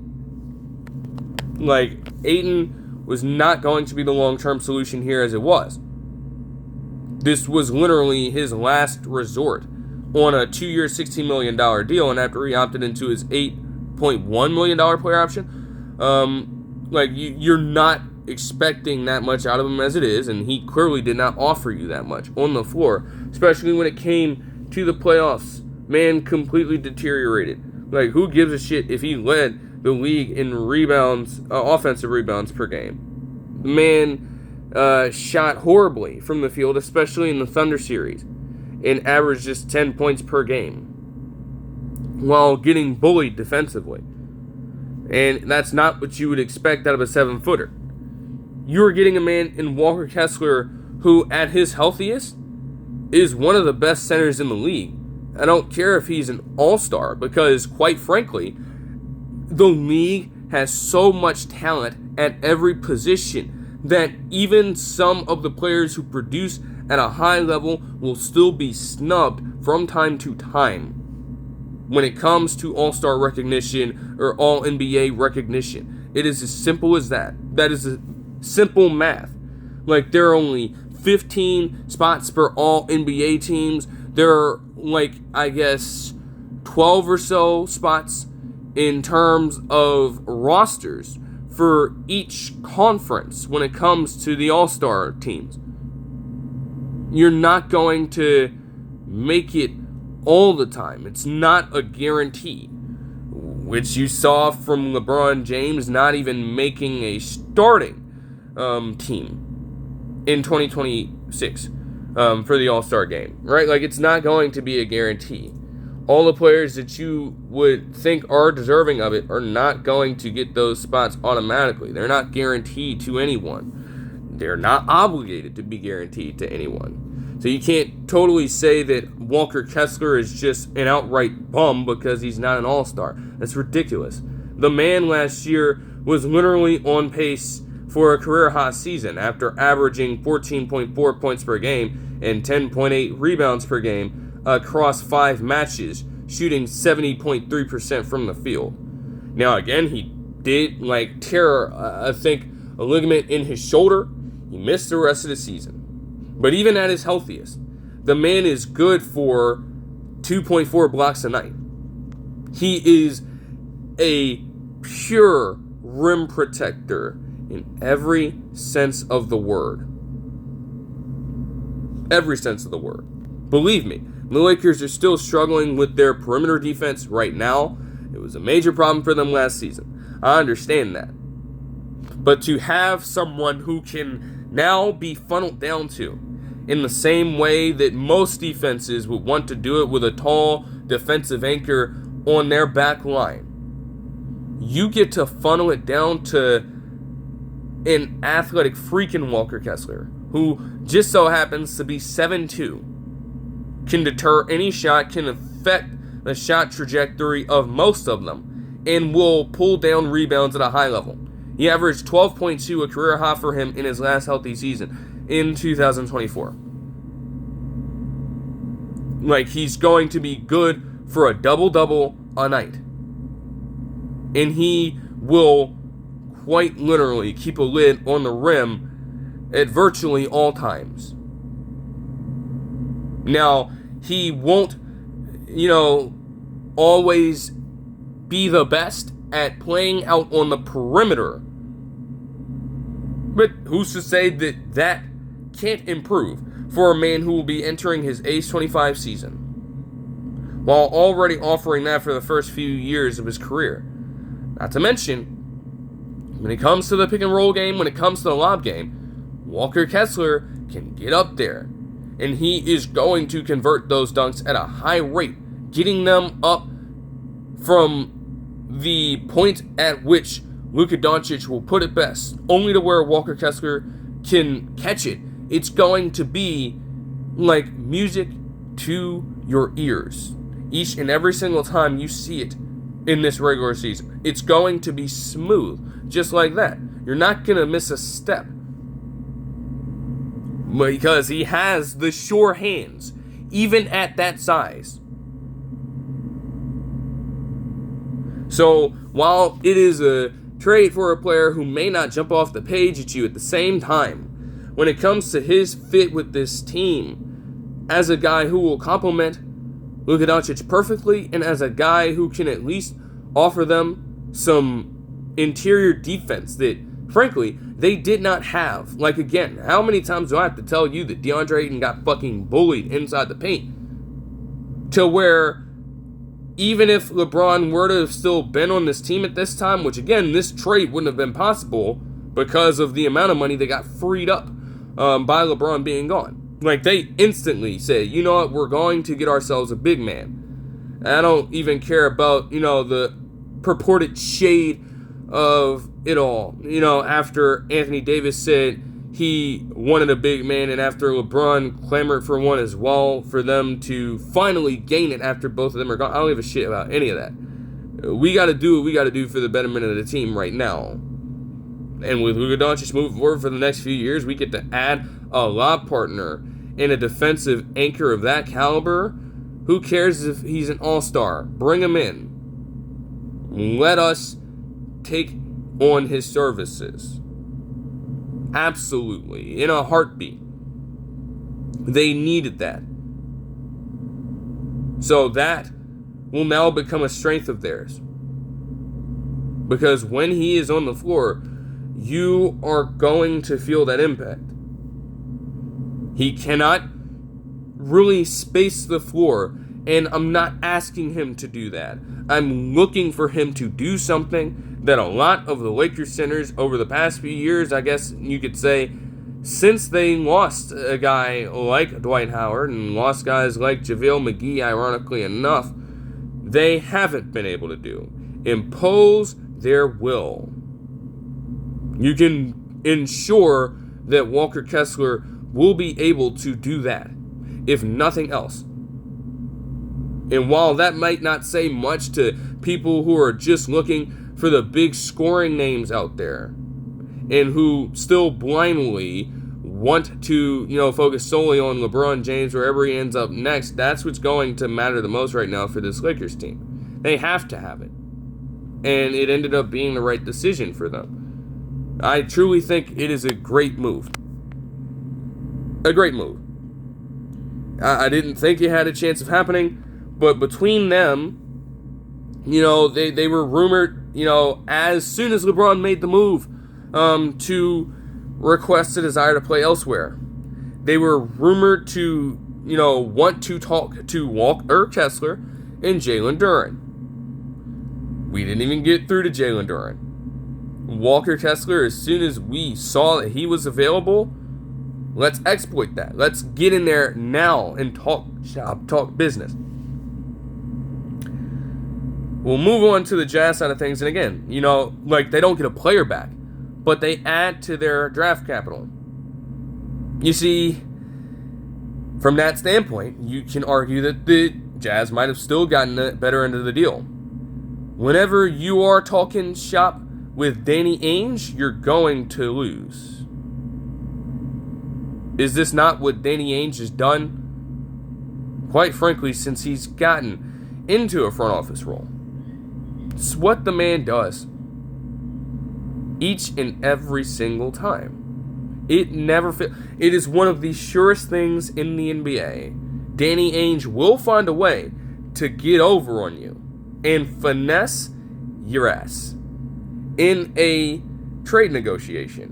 Ayton was not going to be the long-term solution here as it was. This was literally his last resort on a 2-year, $16 million deal, and after he opted into his $8.1 million player option, you're not expecting that much out of him as it is, and he clearly did not offer you that much on the floor, especially when it came to the playoffs. Man completely deteriorated. Like, who gives a shit if he led the league in rebounds, offensive rebounds per game? The man shot horribly from the field, especially in the Thunder series, and averaged just 10 points per game while getting bullied defensively. And that's not what you would expect out of a 7-footer. You're getting a man in Walker Kessler who, at his healthiest, is one of the best centers in the league. I don't care if he's an all-star, because, quite frankly, the league has so much talent at every position that even some of the players who produce at a high level will still be snubbed from time to time when it comes to all-star recognition or all-NBA recognition. It is as simple as that. That is a simple math. Like, there are only 15 spots for all NBA teams. There are, 12 or so spots in terms of rosters for each conference when it comes to the all-star teams. You're not going to make it all the time. It's not a guarantee, which you saw from LeBron James not even making a starting team in 2026 for the All-Star game, right? Like, it's not going to be a guarantee. All the players that you would think are deserving of it are not going to get those spots automatically. They're not guaranteed to anyone. They're not obligated to be guaranteed to anyone. So you can't totally say that Walker Kessler is just an outright bum because he's not an all-star. That's ridiculous. The man last year was literally on pace for a career-high season after averaging 14.4 points per game and 10.8 rebounds per game across 5 matches, shooting 70.3% from the field. Now, again, he did tear, a ligament in his shoulder. He missed the rest of the season. But even at his healthiest, the man is good for 2.4 blocks a night. He is a pure rim protector in every sense of the word. Every sense of the word. Believe me, the Lakers are still struggling with their perimeter defense right now. It was a major problem for them last season. I understand that. But to have someone who can now be funneled down to in the same way that most defenses would want to do it, with a tall defensive anchor on their back line, you get to funnel it down to an athletic freaking Walker Kessler, who just so happens to be 7'2", can deter any shot, can affect the shot trajectory of most of them, and will pull down rebounds at a high level. He averaged 12.2, a career high for him in his last healthy season in 2024. He's going to be good for a double-double a night. And he will quite literally keep a lid on the rim at virtually all times. Now, he won't, always be the best at playing out on the perimeter. But who's to say that that can't improve for a man who will be entering his age 25 season, while already offering that for the first few years of his career? Not to mention, when it comes to the pick and roll game, when it comes to the lob game, Walker Kessler can get up there, and he is going to convert those dunks at a high rate, getting them up from the point at which Luka Doncic will put it best, only to where Walker Kessler can catch it. It's going to be like music to your ears each and every single time you see it in this regular season. It's going to be smooth, just like that. You're not going to miss a step, because he has the sure hands, even at that size. So, while it is a trade for a player who may not jump off the page at you at the same time. When it comes to his fit with this team, as a guy who will complement Luka Doncic perfectly, and as a guy who can at least offer them some interior defense that, frankly, they did not have. Like, again, how many times do I have to tell you that DeAndre Ayton got fucking bullied inside the paint? To where, even if LeBron were to have still been on this team at this time, which, again, this trade wouldn't have been possible because of the amount of money that got freed up by LeBron being gone. Like, they instantly say, you know what, we're going to get ourselves a big man. I don't even care about, the purported shade of it all. After Anthony Davis said he wanted a big man, and after LeBron clamored for one as well, for them to finally gain it after both of them are gone. I don't give a shit about any of that. We got to do what we got to do for the betterment of the team right now. And with Luka Doncic moving forward for the next few years, we get to add a lob partner and a defensive anchor of that caliber. Who cares if he's an all-star? Bring him in. Let us take on his services. Absolutely. In a heartbeat. They needed that. So that will now become a strength of theirs. Because when he is on the floor, you are going to feel that impact. He cannot really space the floor, and I'm not asking him to do that. I'm looking for him to do something that a lot of the Lakers centers over the past few years, I guess you could say, since they lost a guy like Dwight Howard and lost guys like JaVale McGee, ironically enough, they haven't been able to do. Impose their will. You can ensure that Walker Kessler will be able to do that, if nothing else. And while that might not say much to people who are just looking for the big scoring names out there, and who still blindly want to, focus solely on LeBron James wherever he ends up next, that's what's going to matter the most right now for this Lakers team. They have to have it. And it ended up being the right decision for them. I truly think it is a great move. A great move. I didn't think it had a chance of happening, but between them, they were rumored, as soon as LeBron made the move to request a desire to play elsewhere, they were rumored to, want to talk to Walker Kessler and Jalen Duren. We didn't even get through to Jalen Duren. Walker Kessler, as soon as we saw that he was available, let's exploit that. Let's get in there now and talk shop, talk business. We'll move on to the Jazz side of things. And again, they don't get a player back, but they add to their draft capital. You see, from that standpoint, you can argue that the Jazz might have still gotten the better end of the deal. Whenever you are talking shop with Danny Ainge, you're going to lose. Is this not what Danny Ainge has done? Quite frankly, since he's gotten into a front office role. It's what the man does. Each and every single time. It never It is one of the surest things in the NBA. Danny Ainge will find a way to get over on you and finesse your ass in a trade negotiation.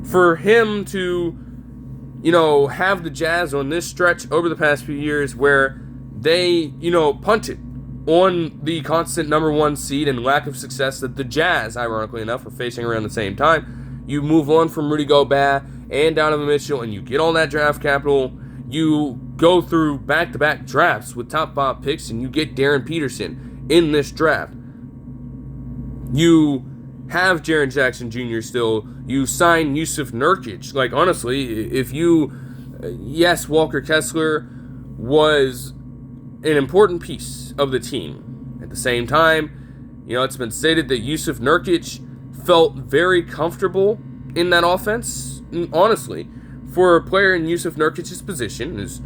For him to, have the Jazz on this stretch over the past few years where they, punted on the constant number one seed and lack of success that the Jazz, ironically enough, are facing around the same time. You move on from Rudy Gobert and Donovan Mitchell, and you get all that draft capital. You go through back-to-back drafts with top 5 picks, and you get Darren Peterson in this draft. You have Jaren Jackson Jr. still. You sign Jusuf Nurkic. Like, honestly, if you... Yes, Walker Kessler was an important piece of the team. At the same time, it's been stated that Jusuf Nurkic felt very comfortable in that offense. And honestly, for a player in Jusuf Nurkic's position, is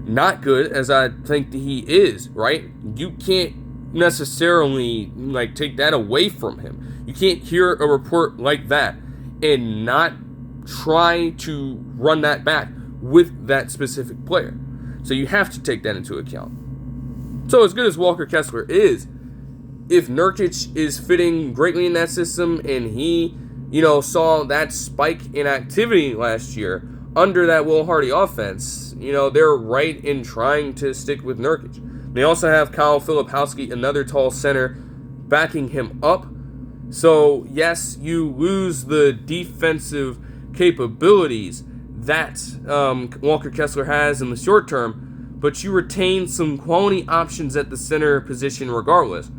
not good as I think that he is, right? You can't necessarily take that away from him. You can't hear a report like that and not try to run that back with that specific player. So you have to take that into account. So as good as Walker Kessler is, if Nurkic is fitting greatly in that system and he, saw that spike in activity last year under that Will Hardy offense, they're right in trying to stick with Nurkic. They also have Kyle Filipowski, another tall center, backing him up. So, yes, you lose the defensive capabilities that Walker Kessler has in the short term, but you retain some quality options at the center position regardless,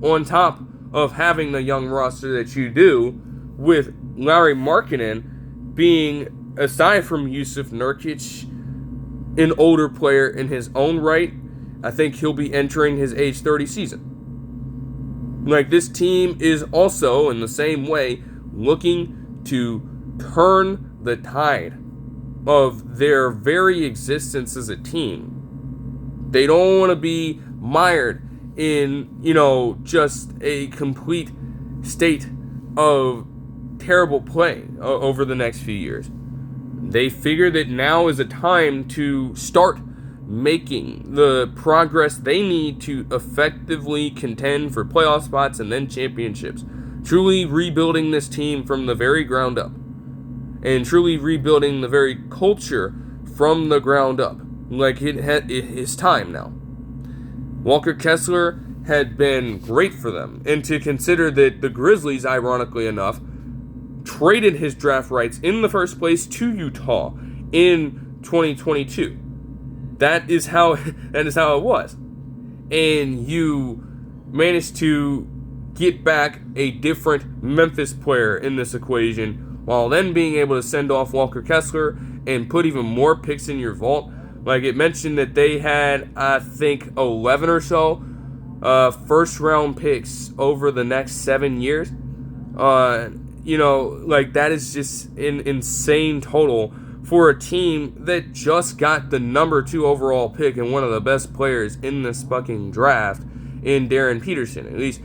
on top of having the young roster that you do, with Lauri Markkanen being, aside from Jusuf Nurkic, an older player in his own right. I think he'll be entering his age 30 season. This team is also, in the same way, looking to turn the tide of their very existence as a team. They don't want to be mired in, just a complete state of terrible play over the next few years. They figure that now is a time to start making the progress they need to effectively contend for playoff spots and then championships. Truly rebuilding this team from the very ground up. And truly rebuilding the very culture from the ground up. It is time now. Walker Kessler had been great for them. And to consider that the Grizzlies, ironically enough, traded his draft rights in the first place to Utah in 2022. That is how it was. And you managed to get back a different Memphis player in this equation, while then being able to send off Walker Kessler and put even more picks in your vault. It mentioned that they had, I think, 11 or so first-round picks over the next 7 years. That is just an insane total for a team that just got the number 2 overall pick and one of the best players in this fucking draft in Darren Peterson. At least,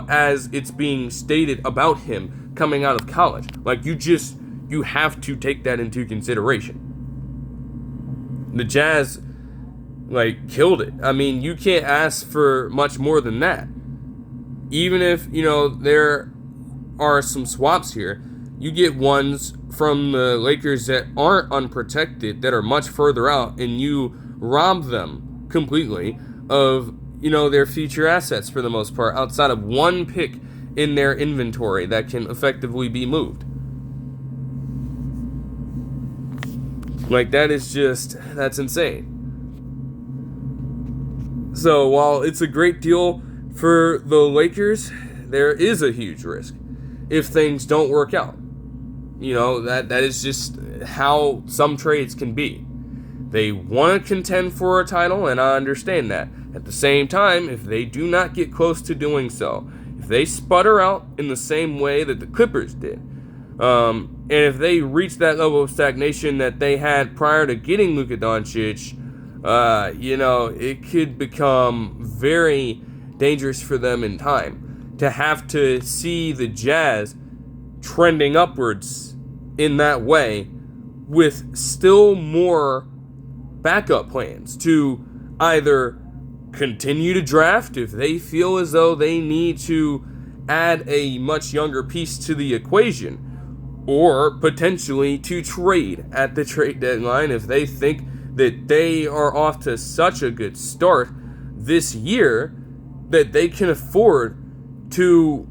as it's being stated about him coming out of college. You have to take that into consideration. The Jazz, killed it. I mean, you can't ask for much more than that. Even if, there are some swaps here, you get ones from the Lakers that aren't unprotected, that are much further out, and you rob them completely of, their future assets for the most part, outside of one pick in their inventory that can effectively be moved. That's insane. So while it's a great deal for the Lakers, there is a huge risk if things don't work out. That is just how some trades can be. They want to contend for a title, and I understand that. At the same time, if they do not get close to doing so, if they sputter out in the same way that the Clippers did, and if they reach that level of stagnation that they had prior to getting Luka Doncic, it could become very dangerous for them in time to have to see the Jazz trending upwards in that way with still more backup plans to either continue to draft if they feel as though they need to add a much younger piece to the equation, or potentially to trade at the trade deadline if they think that they are off to such a good start this year that they can afford to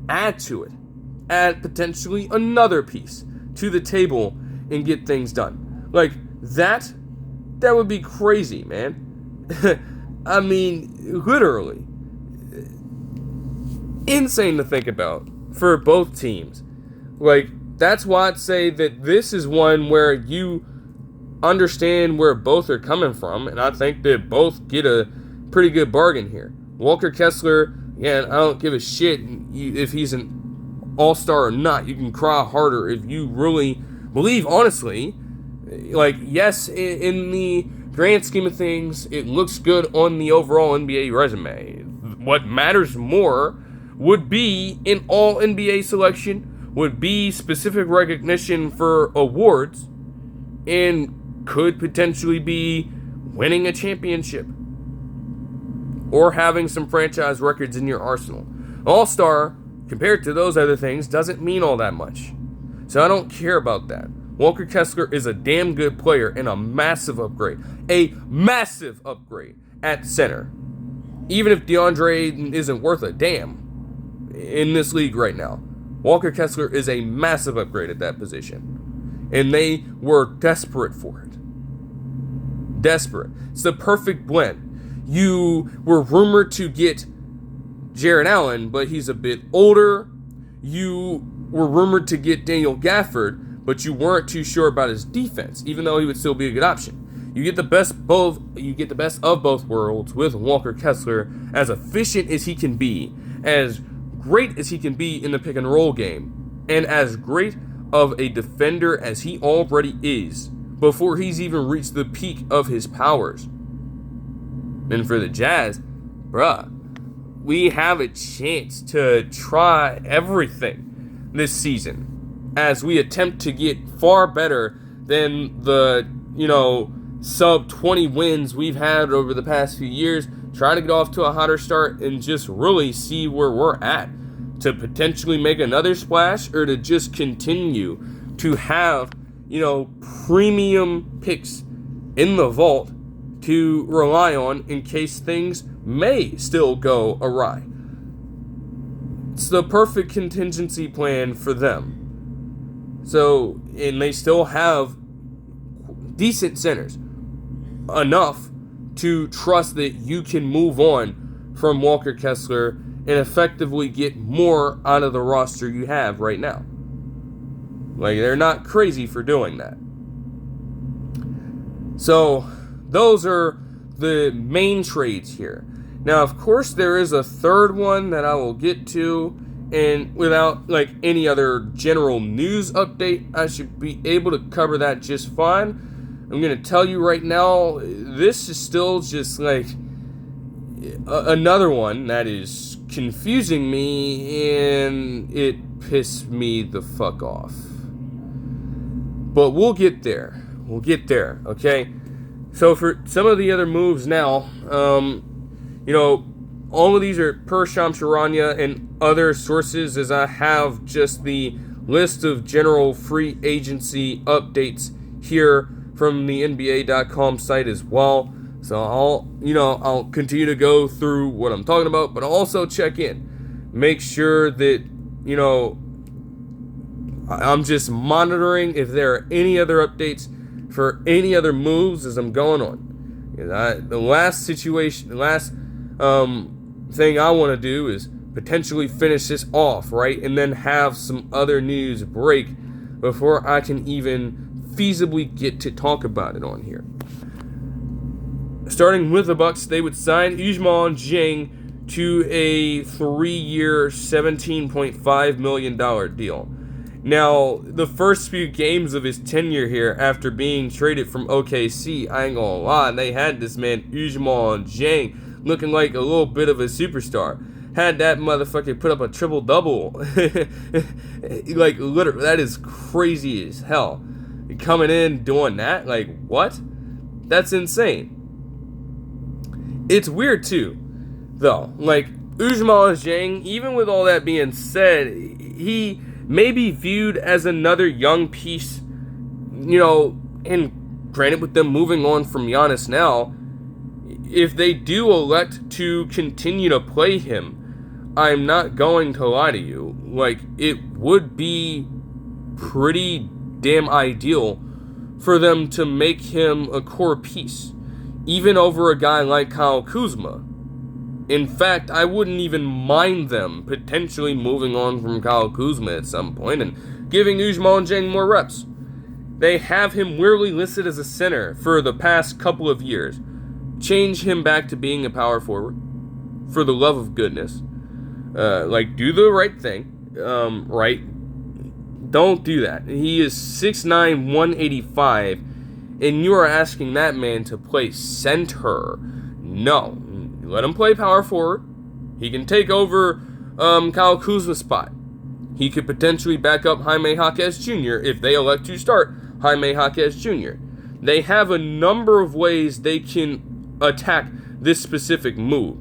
add to it, add potentially another piece to the table and get things done. That would be crazy, man. I mean, literally insane to think about for both teams. That's why I'd say that this is one where you understand where both are coming from, and I think that both get a pretty good bargain here. Walker Kessler, I don't give a shit if he's an all-star or not. You can cry harder if you really believe, honestly. Yes, in the grand scheme of things, it looks good on the overall NBA resume. what matters more would be an all-NBA selection, would be specific recognition for awards, and could potentially be winning a championship or having some franchise records in your arsenal. All-star, compared to those other things, doesn't mean all that much. So I don't care about that. Walker Kessler is a damn good player and a massive upgrade. A massive upgrade at center. Even if DeAndre isn't worth a damn in this league right now, Walker Kessler is a massive upgrade at that position. And they were desperate for it. Desperate. It's the perfect blend. You were rumored to get Jarrett Allen, but he's a bit older. You were rumored to get Daniel Gafford, but you weren't too sure about his defense, even though he would still be a good option. You get the best of both worlds with Walker Kessler, as efficient as he can be, as great as he can be in the pick and roll game, and as great of a defender as he already is before he's even reached the peak of his powers. And for the Jazz, we have a chance to try everything this season as we attempt to get far better than the, sub 20 wins we've had over the past few years, trying to get off to a hotter start and just really see where we're at to potentially make another splash, or to just continue to have, premium picks in the vault to rely on in case things may still go awry. It's the perfect contingency plan for them. So, and they still have decent centers. Enough to trust that you can move on from Walker Kessler and effectively get more out of the roster you have right now. Like, they're not crazy for doing that. So, those are the main trades here. Now, of course, there is a third one that I will get to, and without any other general news update, I should be able to cover that just fine. I'm going to tell you right now, this is still just another one that is confusing me, and it pissed me the fuck off. But we'll get there. Okay? So for some of the other moves now, all of these are per Shams Charania and other sources, as I have just the list of general free agency updates here from the NBA.com site as well. So I'll continue to go through what I'm talking about, but I'll also check in. Make sure that, I'm just monitoring if there are any other updates for any other moves as I'm going on. The last thing I want to do is potentially finish this off, right? And then have some other news break before I can even feasibly get to talk about it on here. Starting with the Bucks, they would sign Ousmane Dieng to a 3-year, $17.5 million deal. Now, the first few games of his tenure here, after being traded from OKC, I ain't gonna lie, they had this man Ousmane Dieng looking like a little bit of a superstar. Had that motherfucker put up a triple-double. Literally, that is crazy as hell. Coming in doing that, what? That's insane. It's weird too, though. Ousmane Dieng, even with all that being said, he may be viewed as another young piece, and granted, with them moving on from Giannis now, if they do elect to continue to play him, I'm not going to lie to you, it would be pretty damn ideal for them to make him a core piece, even over a guy like Kyle Kuzma. In fact, I wouldn't even mind them potentially moving on from Kyle Kuzma at some point and giving Ousmane Dieng more reps. They have him weirdly listed as a center for the past couple of years. Change him back to being a power forward, for the love of goodness. Do the right thing, right? Don't do that. He is 6'9", 185, and you are asking that man to play center. No. Let him play power forward. He can take over Kyle Kuzma's spot. He could potentially back up Jaime Jaquez Jr. if they elect to start Jaime Jaquez Jr. They have a number of ways they can attack this specific move.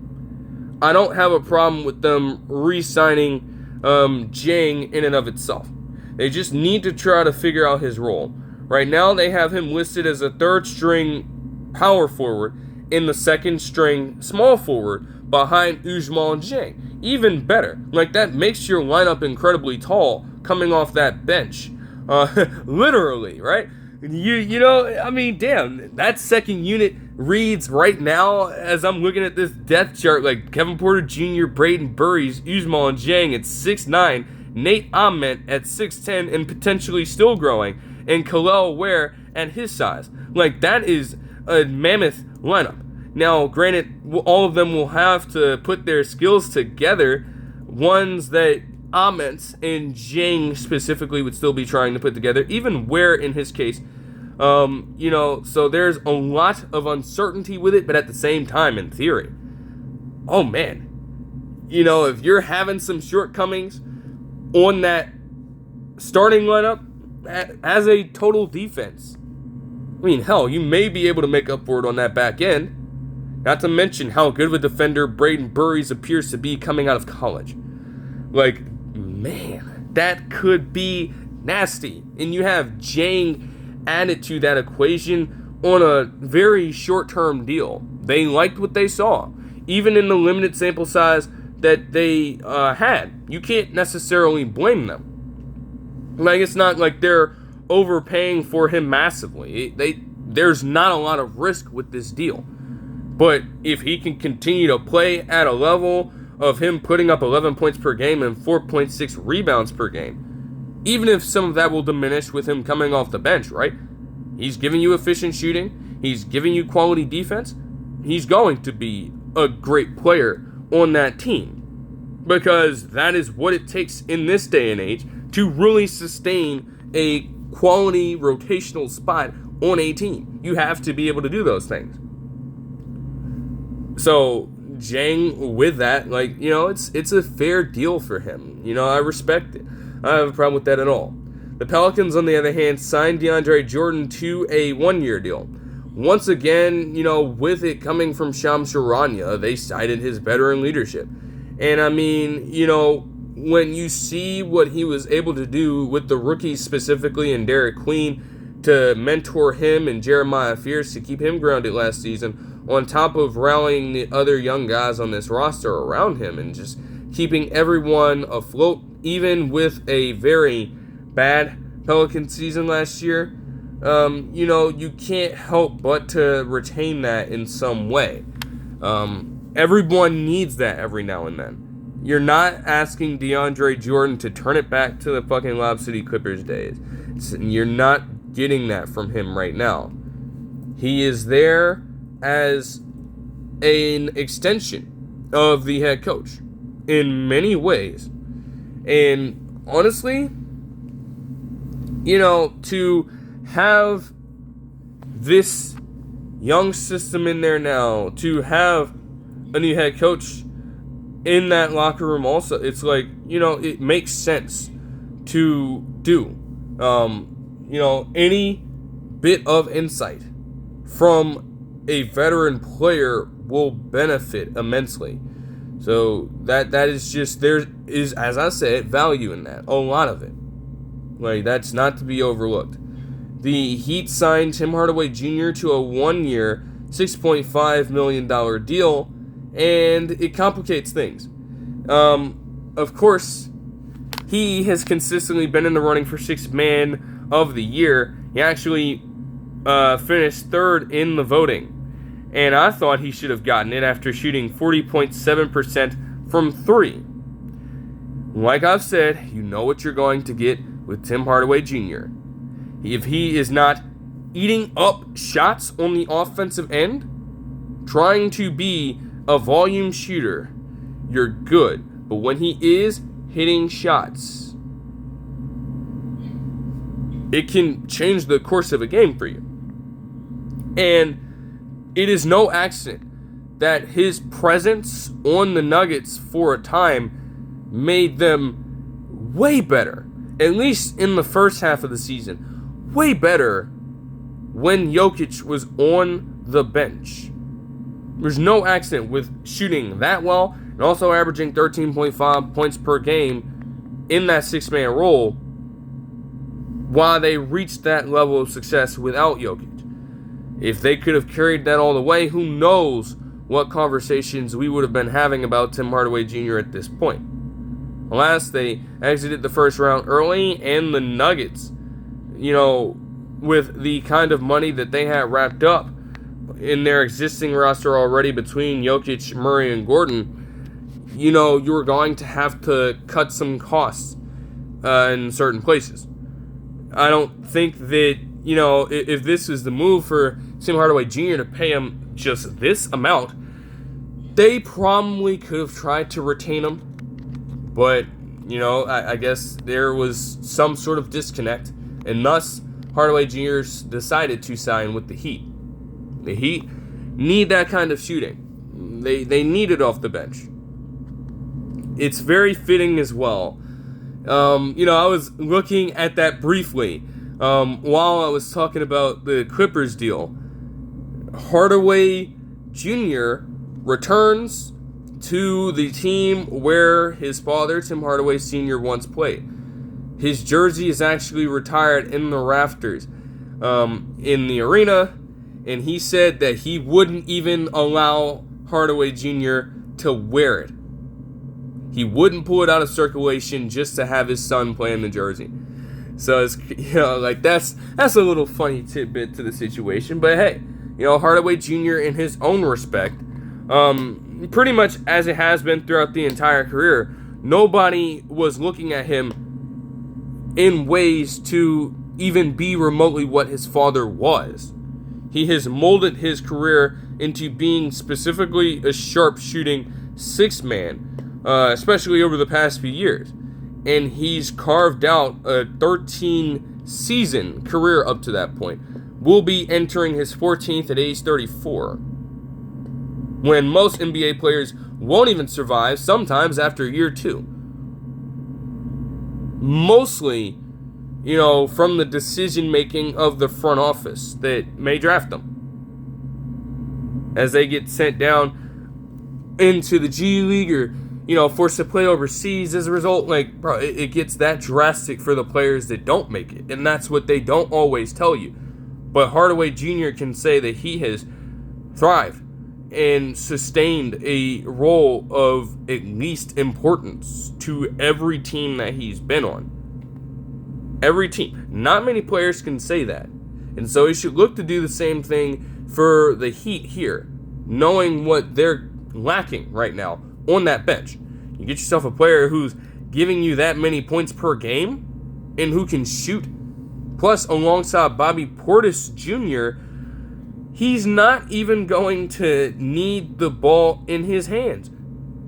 I don't have a problem with them re-signing Dieng in and of itself. They just need to try to figure out his role. Right now, they have him listed as a third-string power forward in the second-string small forward behind Ousmane Dieng. Even better. Like, that makes your lineup incredibly tall coming off that bench. Literally, right? You know, I mean, damn, that second unit reads right now, as I'm looking at this depth chart, like Kevin Porter Jr., Braden Burries, Ousmane Dieng at 6'9", Nate Ahmed at 6'10", and potentially still growing, and Kelly Oubre at his size. Like, that is a mammoth lineup. Now, granted, all of them will have to put their skills together. Ones that Ahmed and Dieng specifically would still be trying to put together, even Ware in his case. You know, so there's a lot of uncertainty with it, but at the same time, in theory, oh man, you know, if you're having some shortcomings on that starting lineup as a total defense, I mean, hell, you may be able to make up for it on that back end. Not to mention how good of a defender Braden Burries appears to be coming out of college. Like, man, that could be nasty. And you have Dieng added to that equation on a very short-term deal. They liked what they saw, even in the limited sample size that they had. You can't necessarily blame them. Like, it's not like they're overpaying for him massively. There's not a lot of risk with this deal. But if he can continue to play at a level of him putting up 11 points per game and 4.6 rebounds per game, even if some of that will diminish with him coming off the bench, right? He's giving you efficient shooting. He's giving you quality defense. He's going to be a great player on that team, because that is what it takes in this day and age to really sustain a quality rotational spot on a team. You have to be able to do those things. So Dieng, with that, like, you know, it's a fair deal for him. You know, I respect it. I don't have a problem with that at all. The Pelicans, on the other hand, signed DeAndre Jordan to a one-year deal. Once again, you know, with it coming from Shams Charania, they cited his veteran leadership. And I mean, you know, when you see what he was able to do with the rookies specifically and Derek Queen to mentor him and Jeremiah Fierce to keep him grounded last season, on top of rallying the other young guys on this roster around him and just keeping everyone afloat, even with a very bad Pelican season last year, you know, you can't help but to retain that in some way. Everyone needs that every now and then. You're not asking DeAndre Jordan to turn it back to the fucking Lob City Clippers days. You're not getting that from him right now. He is there as an extension of the head coach in many ways. And honestly, you know, to have this young system in there now, to have a new head coach in that locker room also, it's like, you know, it makes sense to do. You know, any bit of insight from a veteran player will benefit immensely. So that is just, there is, as I said, value in that. A lot of it. Like, that's not to be overlooked. The Heat signed Tim Hardaway Jr. to a one-year, $6.5 million deal, and it complicates things. Of course, he has consistently been in the running for Sixth Man of the Year. He actually finished third in the voting. And I thought he should have gotten it after shooting 40.7% from three. Like I've said, you know what you're going to get with Tim Hardaway Jr. If he is not eating up shots on the offensive end, trying to be a volume shooter, you're good. But when he is hitting shots, it can change the course of a game for you. And it is no accident that his presence on the Nuggets for a time made them way better, at least in the first half of the season, way better when Jokic was on the bench. There's no accident with shooting that well and also averaging 13.5 points per game in that six-man role while they reached that level of success without Jokic. If they could have carried that all the way, who knows what conversations we would have been having about Tim Hardaway Jr. at this point. Alas, they exited the first round early, and the Nuggets, with the kind of money that they had wrapped up in their existing roster already between Jokic, Murray, and Gordon, you were going to have to cut some costs in certain places. I don't think that, if this is the move for Tim Hardaway Jr. to pay him just this amount, they probably could have tried to retain him. But, I guess there was some sort of disconnect, and thus Hardaway Jr. decided to sign with the Heat. The Heat need that kind of shooting. They need it off the bench. It's very fitting as well. I was looking at that briefly while I was talking about the Clippers deal. Hardaway Jr. returns to the team where his father, Tim Hardaway Sr., once played. His jersey is actually retired in the rafters in the arena, and he said that he wouldn't even allow Hardaway Jr. to wear it. He wouldn't pull it out of circulation just to have his son play in the jersey. So it's that's a little funny tidbit to the situation. But hey, Hardaway Jr. in his own respect, pretty much as it has been throughout the entire career, nobody was looking at him in ways to even be remotely what his father was. He has molded his career into being specifically a sharp-shooting six-man, especially over the past few years. And he's carved out a 13-season career up to that point. Will be entering his 14th at age 34. When most NBA players won't even survive, sometimes after year 2. Mostly, from the decision-making of the front office that may draft them. As they get sent down into the G League or, forced to play overseas as a result, it gets that drastic for the players that don't make it. And that's what they don't always tell you. But Hardaway Jr. can say that he has thrived and sustained a role of at least importance to every team that he's been on. Every team. Not many players can say that. And so he should look to do the same thing for the Heat here, knowing what they're lacking right now on that bench. You get yourself a player who's giving you that many points per game and who can shoot. Plus, alongside Bobby Portis Jr., he's not even going to need the ball in his hands.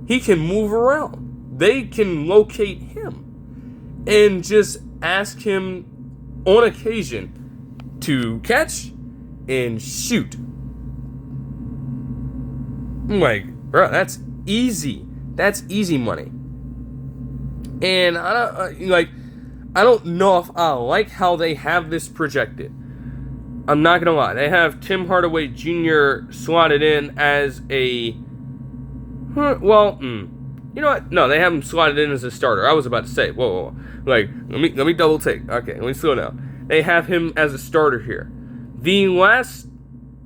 He can move around. They can locate him and just ask him on occasion to catch and shoot. Bro, that's easy. That's easy money. And I don't know if I like how they have this projected. I'm not going to lie. They have Tim Hardaway Jr. slotted in as a... You know what? No, they have him slotted in as a starter. I was about to say, whoa. Let me double take. Okay, let me slow down. They have him as a starter here. The last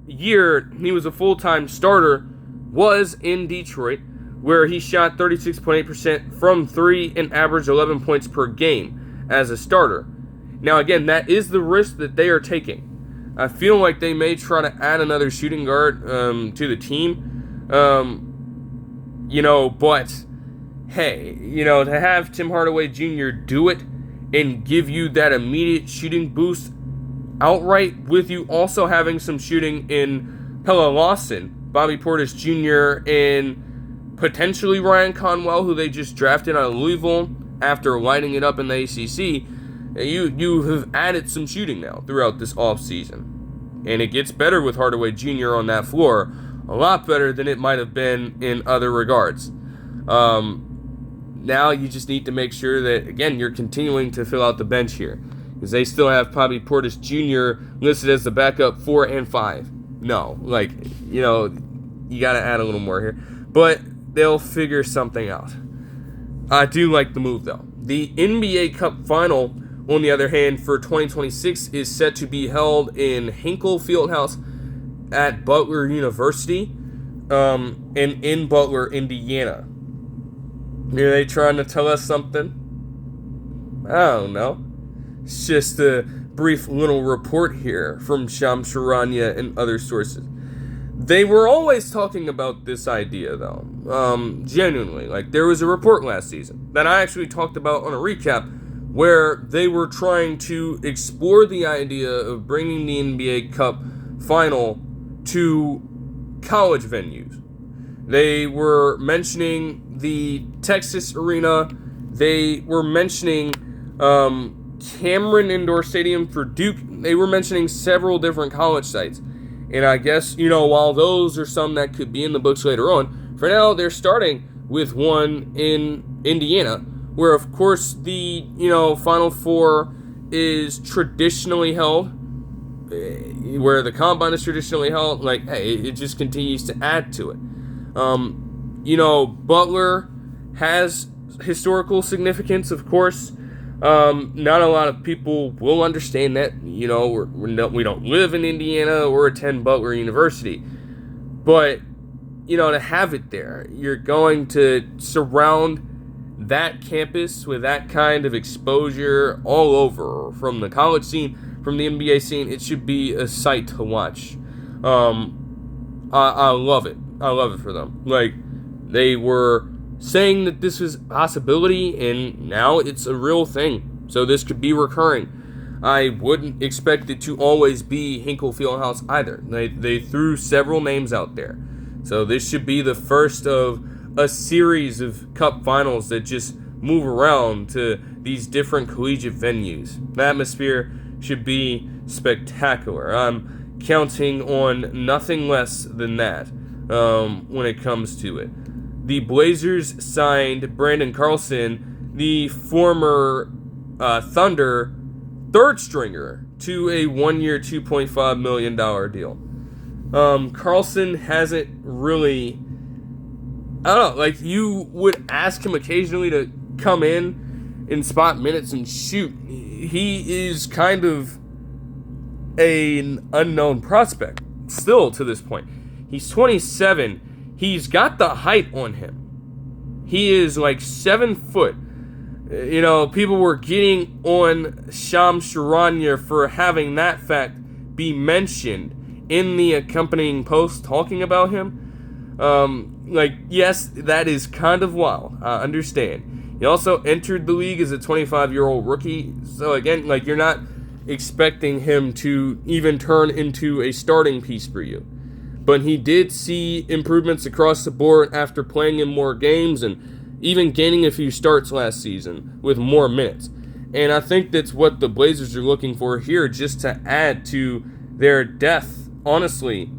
year he was a full-time starter was in Detroit, where he shot 36.8% from 3 and averaged 11 points per game as a starter. Now, again, that is the risk that they are taking. I feel like they may try to add another shooting guard to the team. But, hey, to have Tim Hardaway Jr. do it and give you that immediate shooting boost outright, with you also having some shooting in Pelle Lawson, Bobby Portis Jr., and potentially Ryan Conwell, who they just drafted out of Louisville after lighting it up in the ACC, you have added some shooting now throughout this offseason. And it gets better with Hardaway Jr. on that floor, a lot better than it might have been in other regards. Now you just need to make sure that, again, you're continuing to fill out the bench here. Because they still have probably Portis Jr. listed as the backup 4 and 5. No, you got to add a little more here. But they'll figure something out. I do like the move, though. The NBA Cup Final, on the other hand, for 2026 is set to be held in Hinkle Fieldhouse at Butler University and in Butler, Indiana. Are they trying to tell us something? I don't know. It's just a brief little report here from Shams Charania and other sources. They were always talking about this idea, though. Genuinely. There was a report last season that I actually talked about on a recap where they were trying to explore the idea of bringing the NBA Cup Final to college venues. They were mentioning the Texas Arena. They were mentioning Cameron Indoor Stadium for Duke. They were mentioning several different college sites. And I guess, while those are some that could be in the books later on, for now they're starting with one in Indiana, where of course the, Final Four is traditionally held, where the Combine is traditionally held. It just continues to add to it. Butler has historical significance, of course. Not a lot of people will understand that. We don't live in Indiana or attend Butler University. But, to have it there, you're going to surround that campus with that kind of exposure all over, from the college scene, from the NBA scene. It should be a sight to watch. I love it. I love it for them. They were saying that this was a possibility, and now it's a real thing. So this could be recurring. I wouldn't expect it to always be Hinkle Fieldhouse either. They threw several names out there. So this should be the first of a series of Cup Finals that just move around to these different collegiate venues. The atmosphere should be spectacular. I'm counting on nothing less than that when it comes to it. The Blazers signed Branden Carlson, the former Thunder third stringer, to a 1-year, $2.5 million deal. Carlson hasn't really, I don't know, you would ask him occasionally to come in spot minutes and shoot. He is kind of an unknown prospect still to this point. He's 27. He's got the height on him. He is 7 foot. People were getting on Shams Charania for having that fact be mentioned in the accompanying post talking about him. Yes, that is kind of wild. I understand. He also entered the league as a 25-year-old rookie. So again, you're not expecting him to even turn into a starting piece for you. But he did see improvements across the board after playing in more games and even gaining a few starts last season with more minutes. And I think that's what the Blazers are looking for here, just to add to their depth, honestly,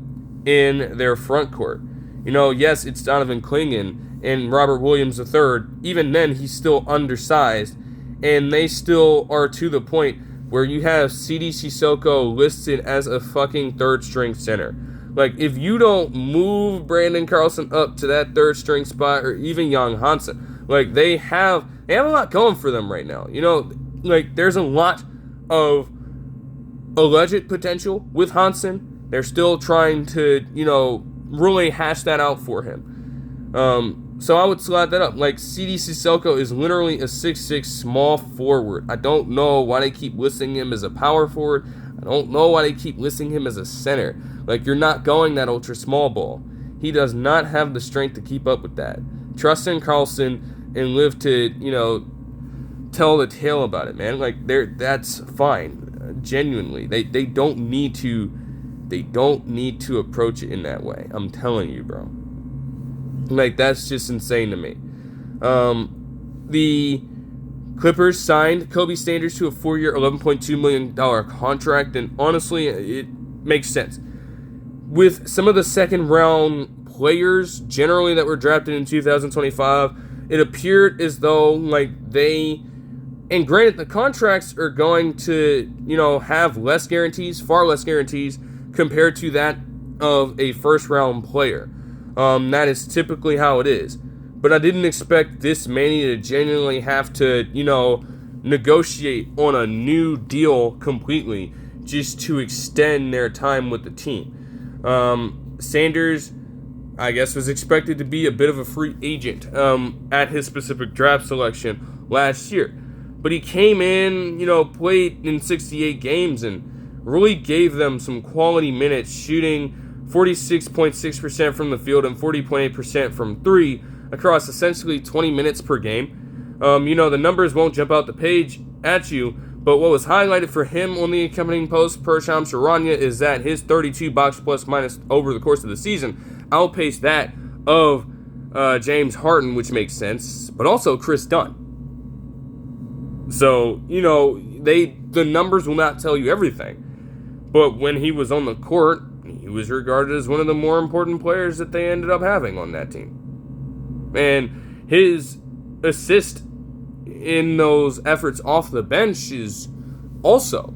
in their front court. Yes, it's Donovan Clingan and Robert Williams III. Even then, he's still undersized. And they still are to the point where you have C.D. Sissoko listed as a fucking third-string center. If you don't move Branden Carlson up to that third-string spot, or even Young Hansen, they have a lot going for them right now. There's a lot of alleged potential with Hansen. They're still trying to, really hash that out for him. So I would slot that up. C.D. Sissoko is literally a 6'6" small forward. I don't know why they keep listing him as a power forward. I don't know why they keep listing him as a center. You're not going that ultra small ball. He does not have the strength to keep up with that. Trust in Carlson and live to, tell the tale about it, man. That's fine. Genuinely. They don't need to approach it in that way. I'm telling you, bro. That's just insane to me. The Clippers signed Kobe Sanders to a 4-year, $11.2 million contract, and honestly, it makes sense. with some of the second round players generally that were drafted in 2025, it appeared as though like and granted the contracts are going to, have less guarantees, far less guarantees compared to that of a first round player. That is typically how it is. But I didn't expect this many to genuinely have to, negotiate on a new deal completely just to extend their time with the team. Sanders, I guess, was expected to be a bit of a free agent at his specific draft selection last year. But he came in, played in 68 games and really gave them some quality minutes, shooting 46.6% from the field and 40.8% from three across essentially 20 minutes per game. The numbers won't jump out the page at you, but what was highlighted for him on the accompanying post per Shams Charania is that his 32 box plus minus over the course of the season outpaced that of James Harden, which makes sense, but also Chris Dunn. So, the numbers will not tell you everything. But when he was on the court, he was regarded as one of the more important players that they ended up having on that team. And his assist in those efforts off the bench is also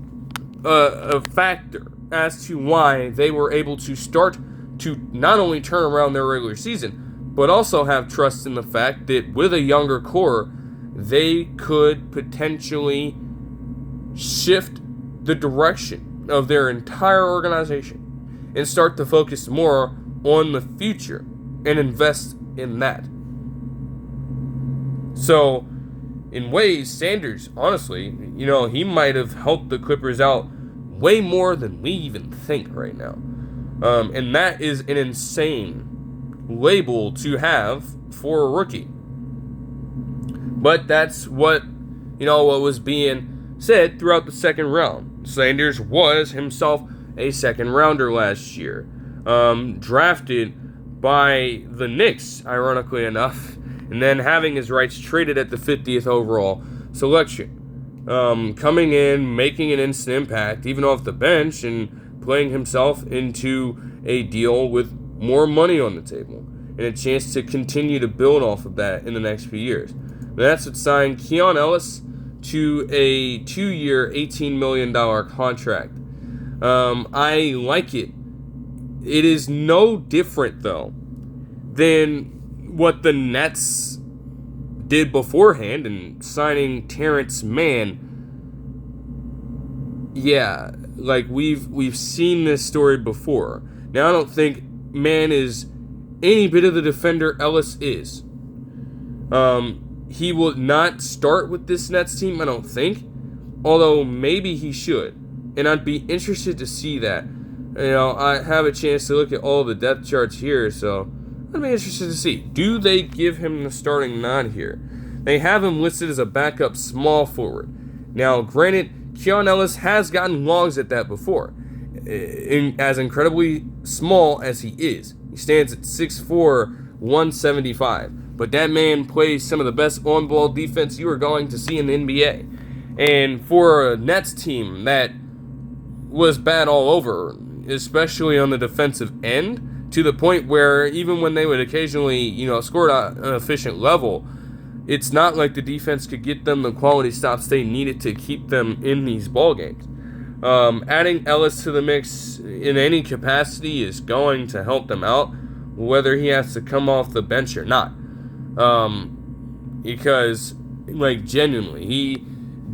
a factor as to why they were able to start to not only turn around their regular season, but also have trust in the fact that with a younger core, they could potentially shift the direction of their entire organization and start to focus more on the future and invest in that. So, in ways, Sanders, honestly, he might have helped the Clippers out way more than we even think right now. And that is an insane label to have for a rookie. But that's what was being said throughout the second round. Sanders was himself a second rounder last year, drafted by the Knicks, ironically enough, and then having his rights traded at the 50th overall selection. Coming in, making an instant impact, even off the bench, and playing himself into a deal with more money on the table, and a chance to continue to build off of that in the next few years. That's what signed Keon Ellis to a 2-year, $18 million contract. I like it. It is no different, though, than what the Nets did beforehand in signing Terrence Mann. Yeah, like we've seen this story before. Now, I don't think Mann is any bit of the defender Ellis is. He will not start with this Nets team, I don't think. Although, maybe he should. And I'd be interested to see that. I have a chance to look at all the depth charts here, so I'd be interested to see. Do they give him the starting nod here? They have him listed as a backup small forward. Now, granted, Keon Ellis has gotten logs at that before. As incredibly small as he is. He stands at 6'4", 175. But that man plays some of the best on-ball defense you are going to see in the NBA. And for a Nets team that was bad all over, especially on the defensive end, to the point where even when they would occasionally, score at an efficient level, it's not like the defense could get them the quality stops they needed to keep them in these ball games. Adding Ellis to the mix in any capacity is going to help them out, whether he has to come off the bench or not. Because, genuinely, he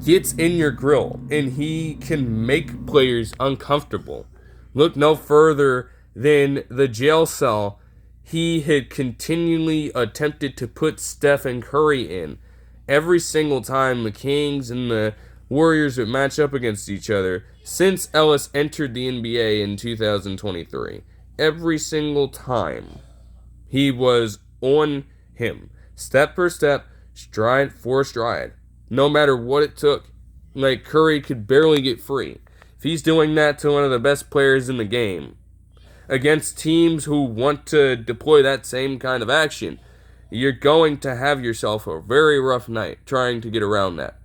gets in your grill and he can make players uncomfortable. Look no further than the jail cell he had continually attempted to put Stephen Curry in every single time the Kings and the Warriors would match up against each other since Ellis entered the NBA in 2023. Every single time he was on him, step for step, stride for stride, no matter what it took. Curry could barely get free. If he's doing that to one of the best players in the game, against teams who want to deploy that same kind of action, you're going to have yourself a very rough night trying to get around that.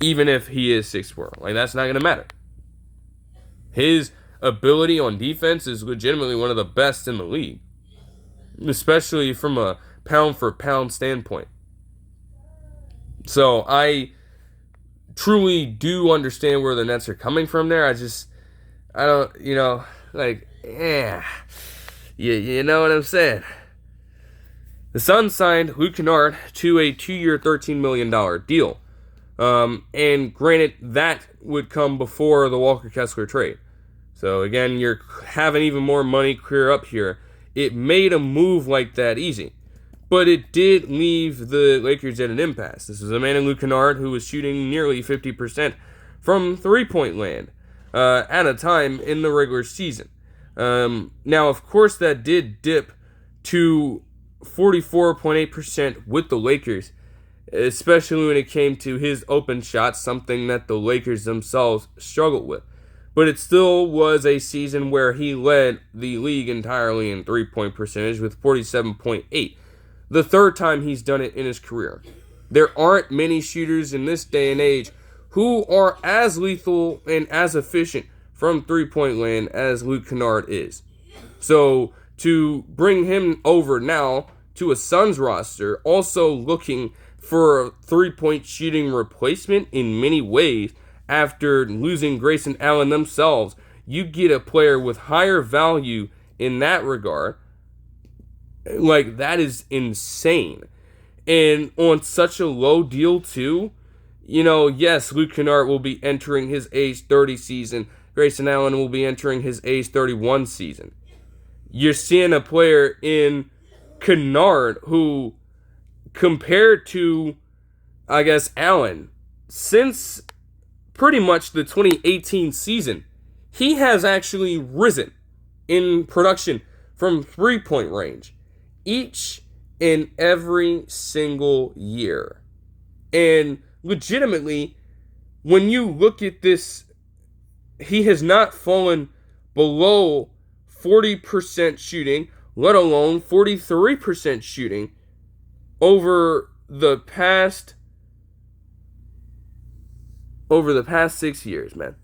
Even if he is 6'4", that's not going to matter. His ability on defense is legitimately one of the best in the league, especially from a pound-for-pound standpoint. So I truly do understand where the Nets are coming from there. I don't, you know what I'm saying. The Suns signed Luke Kennard to a 2-year, $13 million deal. And granted, that would come before the Walker Kessler trade. So again, you're having even more money clear up here. It made a move like that easy. But it did leave the Lakers at an impasse. This is a man in Luke Kennard who was shooting nearly 50% from three-point land at a time in the regular season. Now, of course, that did dip to 44.8% with the Lakers, especially when it came to his open shots, something that the Lakers themselves struggled with. But it still was a season where he led the league entirely in three-point percentage with 47.8%. The third time he's done it in his career. There aren't many shooters in this day and age who are as lethal and as efficient from three-point land as Luke Kennard is. So to bring him over now to a Suns roster, also looking for a three-point shooting replacement in many ways after losing Grayson Allen themselves, you get a player with higher value in that regard. Like, that is insane. And on such a low deal, too, you know, yes, Luke Kennard will be entering his age 30 season. Grayson Allen will be entering his age 31 season. You're seeing a player in Kennard who, compared to, I guess, Allen, since pretty much the 2018 season, he has actually risen in production from three-point range each and every single year. And legitimately, when you look at this, he has not fallen below 40% shooting, let alone 43% shooting over the past 6 years, man.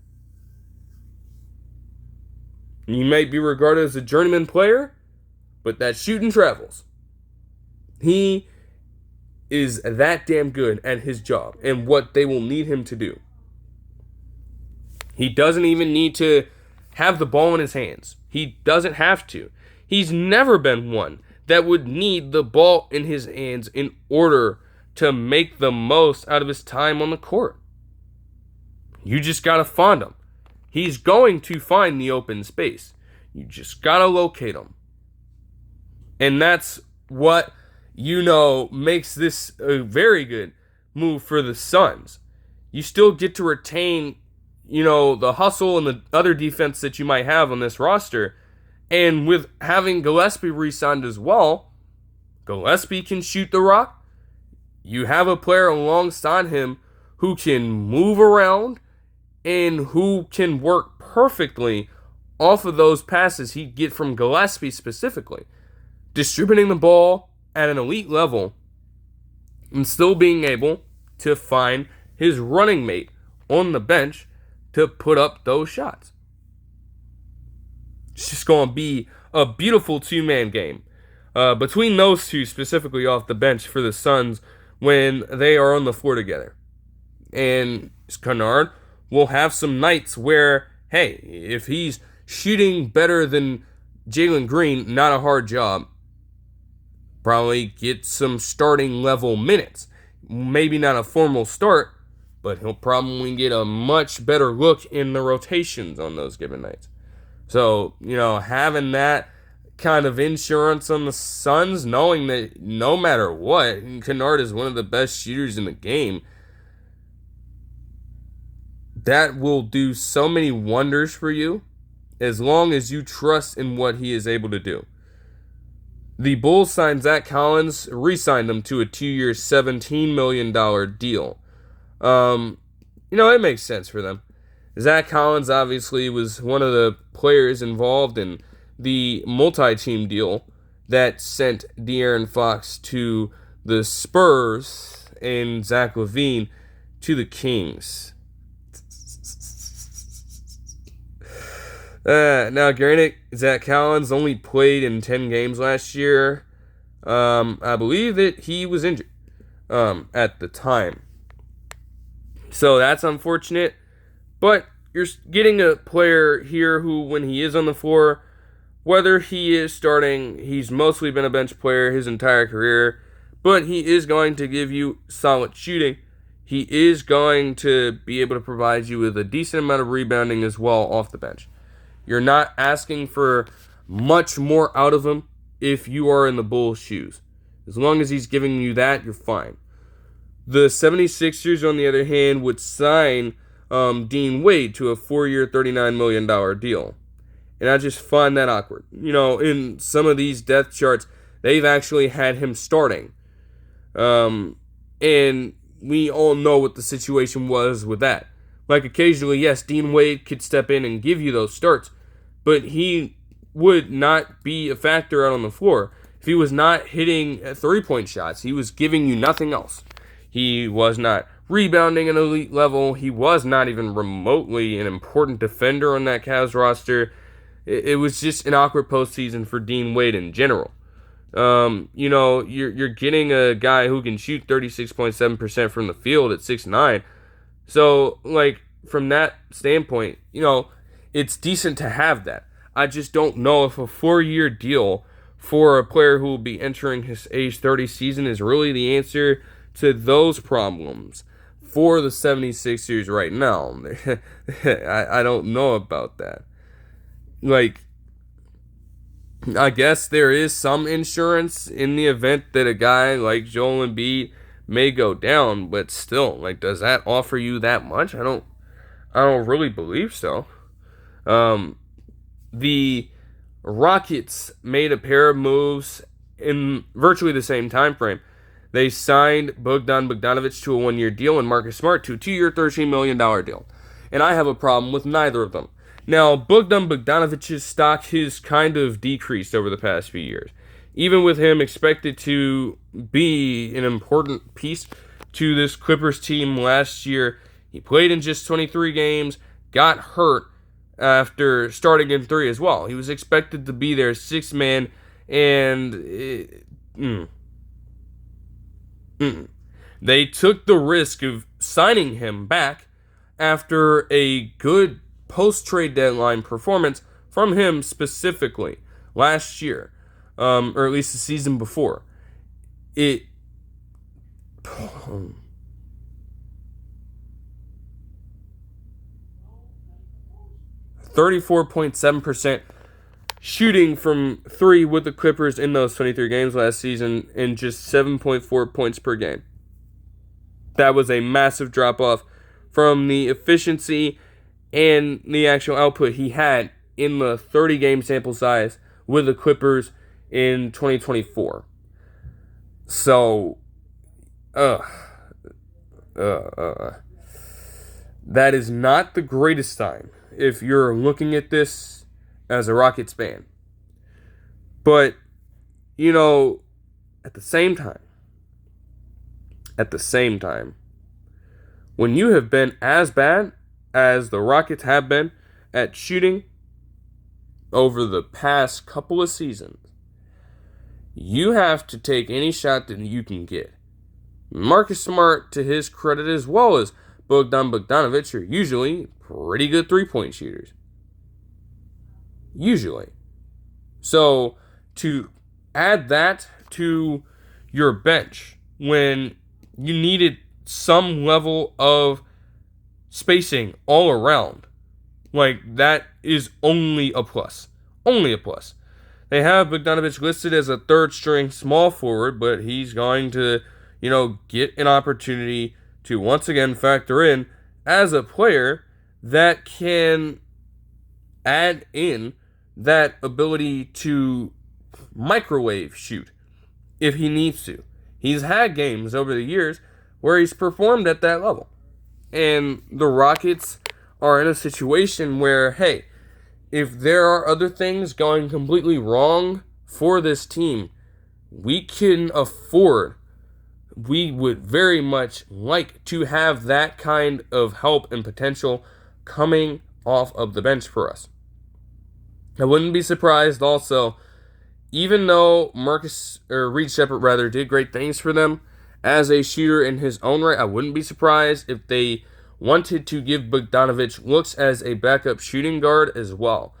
You may be regarded as a journeyman player, but that shooting travels. He is that damn good at his job and what they will need him to do. He doesn't even need to have the ball in his hands. He doesn't have to. He's never been one that would need the ball in his hands in order to make the most out of his time on the court. You just gotta find him. He's going to find the open space. You just gotta locate him. And that's what, you know, makes this a very good move for the Suns. You still get to retain, you know, the hustle and the other defense that you might have on this roster. And with having Gillespie re-signed as well, Gillespie can shoot the rock. You have a player alongside him who can move around and who can work perfectly off of those passes he'd get from Gillespie specifically. Distributing the ball at an elite level and still being able to find his running mate on the bench to put up those shots. It's just going to be a beautiful two-man game between those two, specifically off the bench for the Suns when they are on the floor together. And Kennard will have some nights where, hey, if he's shooting better than Jalen Green, not a hard job, probably get some starting level minutes. Maybe not a formal start, but he'll probably get a much better look in the rotations on those given nights. So, you know, having that kind of insurance on the Suns, knowing that no matter what, Kennard is one of the best shooters in the game, that will do so many wonders for you as long as you trust in what he is able to do. The Bulls signed Zach Collins, re-signed him to a 2-year, $17 million deal. You know, it makes sense for them. Zach Collins obviously was one of the players involved in the multi-team deal that sent De'Aaron Fox to the Spurs and Zach LaVine to the Kings. Now, granted, Zach Collins only played in 10 games last year. I believe that he was injured at the time. So that's unfortunate. But you're getting a player here who, when he is on the floor, whether he is starting, he's mostly been a bench player his entire career, but he is going to give you solid shooting. He is going to be able to provide you with a decent amount of rebounding as well off the bench. You're not asking for much more out of him if you are in the Bulls' shoes. As long as he's giving you that, you're fine. The 76ers, on the other hand, would sign Dean Wade to a 4-year, $39 million deal. And I just find that awkward. You know, in some of these depth charts, they've actually had him starting. And we all know what the situation was with that. Like, occasionally, yes, Dean Wade could step in and give you those starts, but he would not be a factor out on the floor. If he was not hitting three-point shots, he was giving you nothing else. He was not rebounding at an elite level. He was not even remotely an important defender on that Cavs roster. It was just an awkward postseason for Dean Wade in general. You know, you're getting a guy who can shoot 36.7% from the field at 6'9". So, like, from that standpoint, you know, it's decent to have that. I just don't know if a 4-year deal for a player who will be entering his age 30 season is really the answer to those problems for the 76ers right now. I don't know about that. Like, I guess there is some insurance in the event that a guy like Joel Embiid may go down, but still, like, does that offer you that much? I don't really believe so. The Rockets made a pair of moves in virtually the same time frame. They signed Bogdan Bogdanovic to a 1-year deal and Marcus Smart to a 2-year, $13 million deal. And I have a problem with neither of them. Now, Bogdan Bogdanovic's stock has kind of decreased over the past few years. Even with him expected to be an important piece to this Clippers team last year, he played in just 23 games, got hurt after starting in 3 as well. He was expected to be their 6th man, and they took the risk of signing him back after a good post-trade deadline performance from him specifically last year, or at least the season before. 34.7% shooting from 3 with the Clippers in those 23 games last season, and just 7.4 points per game. That was a massive drop-off from the efficiency and the actual output he had in the 30-game sample size with the Clippers in 2024. So, that is not the greatest time if you're looking at this as a Rockets fan. But, you know, at the same time, when you have been as bad as the Rockets have been at shooting over the past couple of seasons, you have to take any shot that you can get. Marcus Smart, to his credit, as well as Bogdan Bogdanovic, are usually pretty good three-point shooters. Usually. So, to add that to your bench when you needed some level of spacing all around, like, that is only a plus. Only a plus. They have Bogdanovic listed as a third-string small forward, but he's going to, you know, get an opportunity to once again factor in as a player that can add in that ability to microwave shoot if he needs to. He's had games over the years where he's performed at that level. And the Rockets are in a situation where, hey, if there are other things going completely wrong for this team, we would very much like to have that kind of help and potential coming off of the bench for us. I wouldn't be surprised also, even though Reed Sheppard did great things for them as a shooter in his own right, I wouldn't be surprised if they wanted to give Bogdanovic looks as a backup shooting guard as well,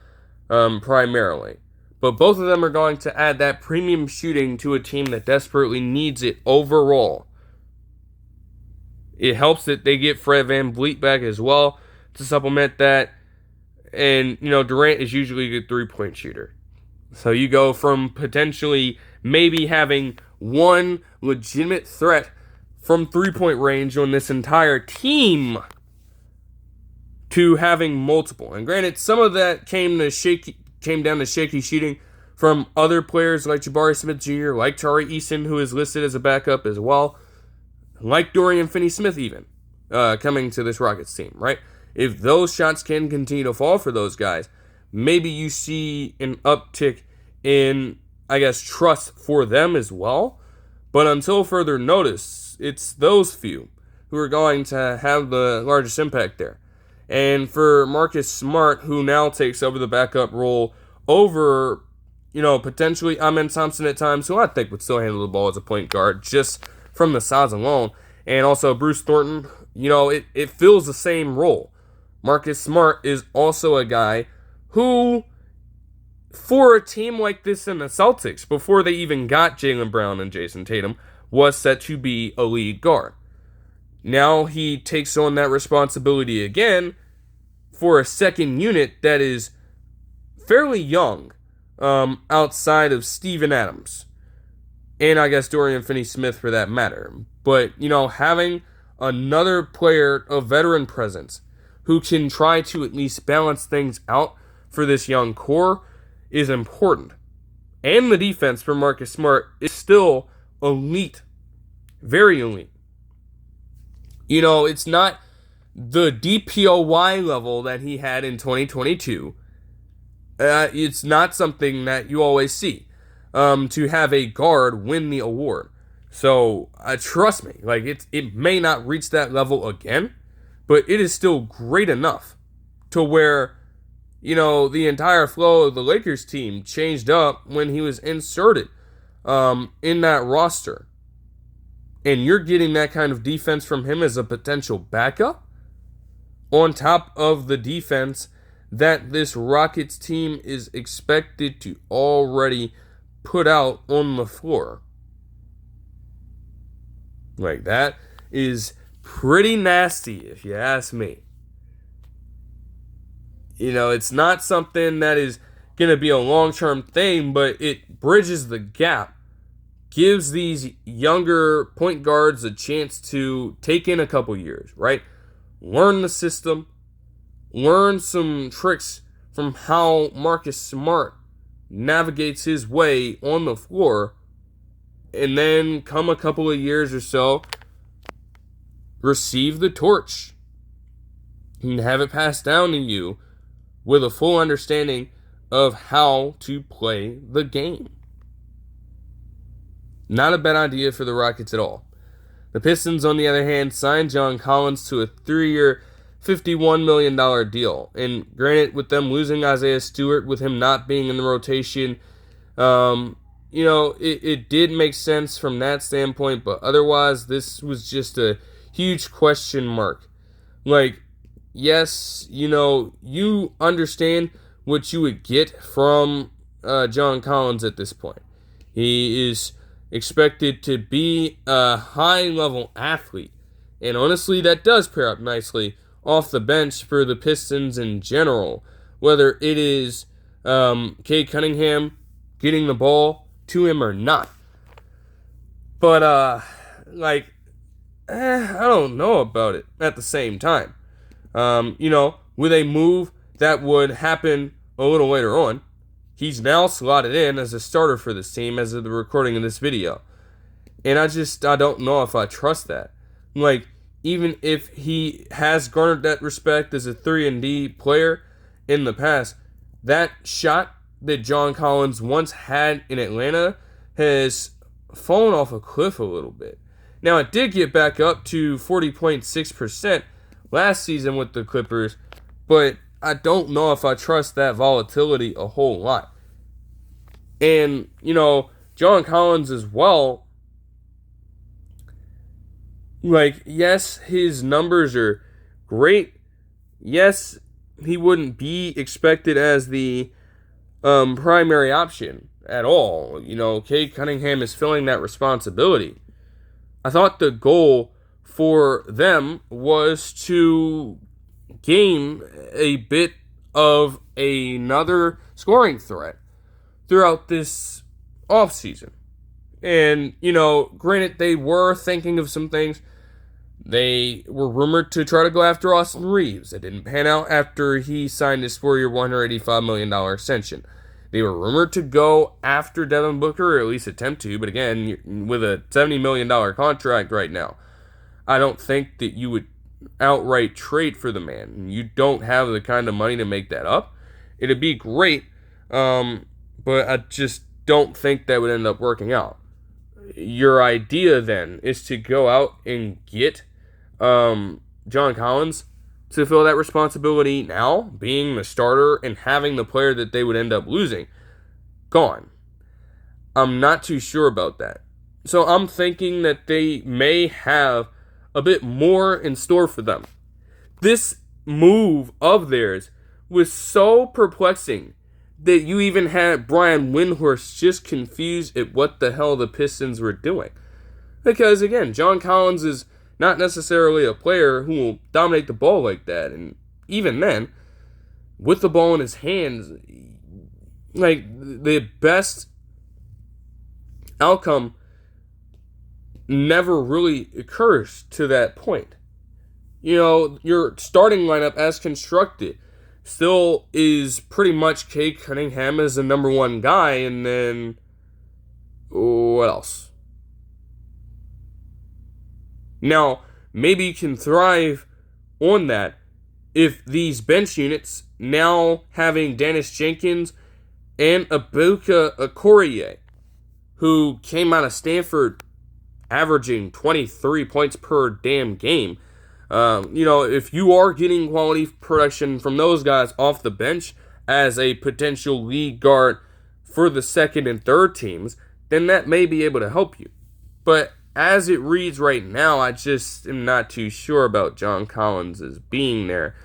primarily. But both of them are going to add that premium shooting to a team that desperately needs it overall. It helps that they get Fred VanVleet back as well to supplement that. And, Durant is usually a good three-point shooter. So you go from potentially maybe having one legitimate threat from three-point range on this entire team to having multiple. And granted, some of that came down to shaky shooting from other players like Jabari Smith Jr., like Tari Eason, who is listed as a backup as well, like Dorian Finney-Smith even, coming to this Rockets team, right? If those shots can continue to fall for those guys, maybe you see an uptick in, trust for them as well. But until further notice, it's those few who are going to have the largest impact there. And for Marcus Smart, who now takes over the backup role over, potentially Amen Thompson at times, who I think would still handle the ball as a point guard just from the size alone. And also Bruce Thornton, it fills the same role. Marcus Smart is also a guy who, for a team like this in the Celtics, before they even got Jaylen Brown and Jason Tatum, was set to be a lead guard. Now he takes on that responsibility again for a second unit that is fairly young, outside of Steven Adams. And Dorian Finney-Smith for that matter. But, having another player of veteran presence who can try to at least balance things out for this young core is important. And the defense for Marcus Smart is still elite. Very elite. It's not the DPOY level that he had in 2022. It's not something that you always see, to have a guard win the award. So, trust me, it may not reach that level again, but it is still great enough to where, the entire flow of the Lakers team changed up when he was inserted in that roster. And you're getting that kind of defense from him as a potential backup on top of the defense that this Rockets team is expected to already put out on the floor. That is pretty nasty, if you ask me. It's not something that is going to be a long-term thing, but it bridges the gap. Gives these younger point guards a chance to take in a couple years, right? Learn the system. Learn some tricks from how Marcus Smart navigates his way on the floor. And then come a couple of years or so, receive the torch. And have it passed down to you with a full understanding of how to play the game. Not a bad idea for the Rockets at all. The Pistons, on the other hand, signed John Collins to a 3-year, $51 million deal. And granted, with them losing Isaiah Stewart, with him not being in the rotation, it did make sense from that standpoint, but otherwise, this was just a huge question mark. Yes, you understand what you would get from John Collins at this point. He is expected to be a high-level athlete. And honestly, that does pair up nicely off the bench for the Pistons in general. Whether it is Cade Cunningham getting the ball to him or not. But, I don't know about it at the same time. With a move that would happen a little later on, he's now slotted in as a starter for this team as of the recording of this video. And I don't know if I trust that. Even if he has garnered that respect as a 3-and-D player in the past, that shot that John Collins once had in Atlanta has fallen off a cliff a little bit. Now, it did get back up to 40.6% last season with the Clippers, but I don't know if I trust that volatility a whole lot. And, John Collins as well, yes, his numbers are great. Yes, he wouldn't be expected as the primary option at all. Cade Cunningham is filling that responsibility. I thought the goal for them was to gain a bit of another scoring threat throughout this offseason. And, granted, they were thinking of some things. They were rumored to try to go after Austin Reeves. It didn't pan out after he signed his 4-year, $185 million extension. They were rumored to go after Devin Booker, or at least attempt to, but again, with a $70 million contract right now, I don't think that you would outright trade for the man. You don't have the kind of money to make that up. It'd be great, but I just don't think that would end up working out. Your idea then is to go out and get John Collins to fill that responsibility now, being the starter and having the player that they would end up losing gone. I'm not too sure about that. So I'm thinking that they may have a bit more in store for them. This move of theirs was so perplexing that you even had Brian Windhorst just confused at what the hell the Pistons were doing. Because again, John Collins is not necessarily a player who will dominate the ball like that. And even then, with the ball in his hands, the best outcome never really occurs to that point. Your starting lineup as constructed still is pretty much Cade Cunningham as the number one guy, and then what else? Now, maybe you can thrive on that if these bench units, now having Dennis Jenkins and Ibuka Okorie, who came out of Stanford averaging 23 points per damn game. If you are getting quality production from those guys off the bench as a potential lead guard for the second and third teams, then that may be able to help you. But as it reads right now, I just am not too sure about John Collins as being there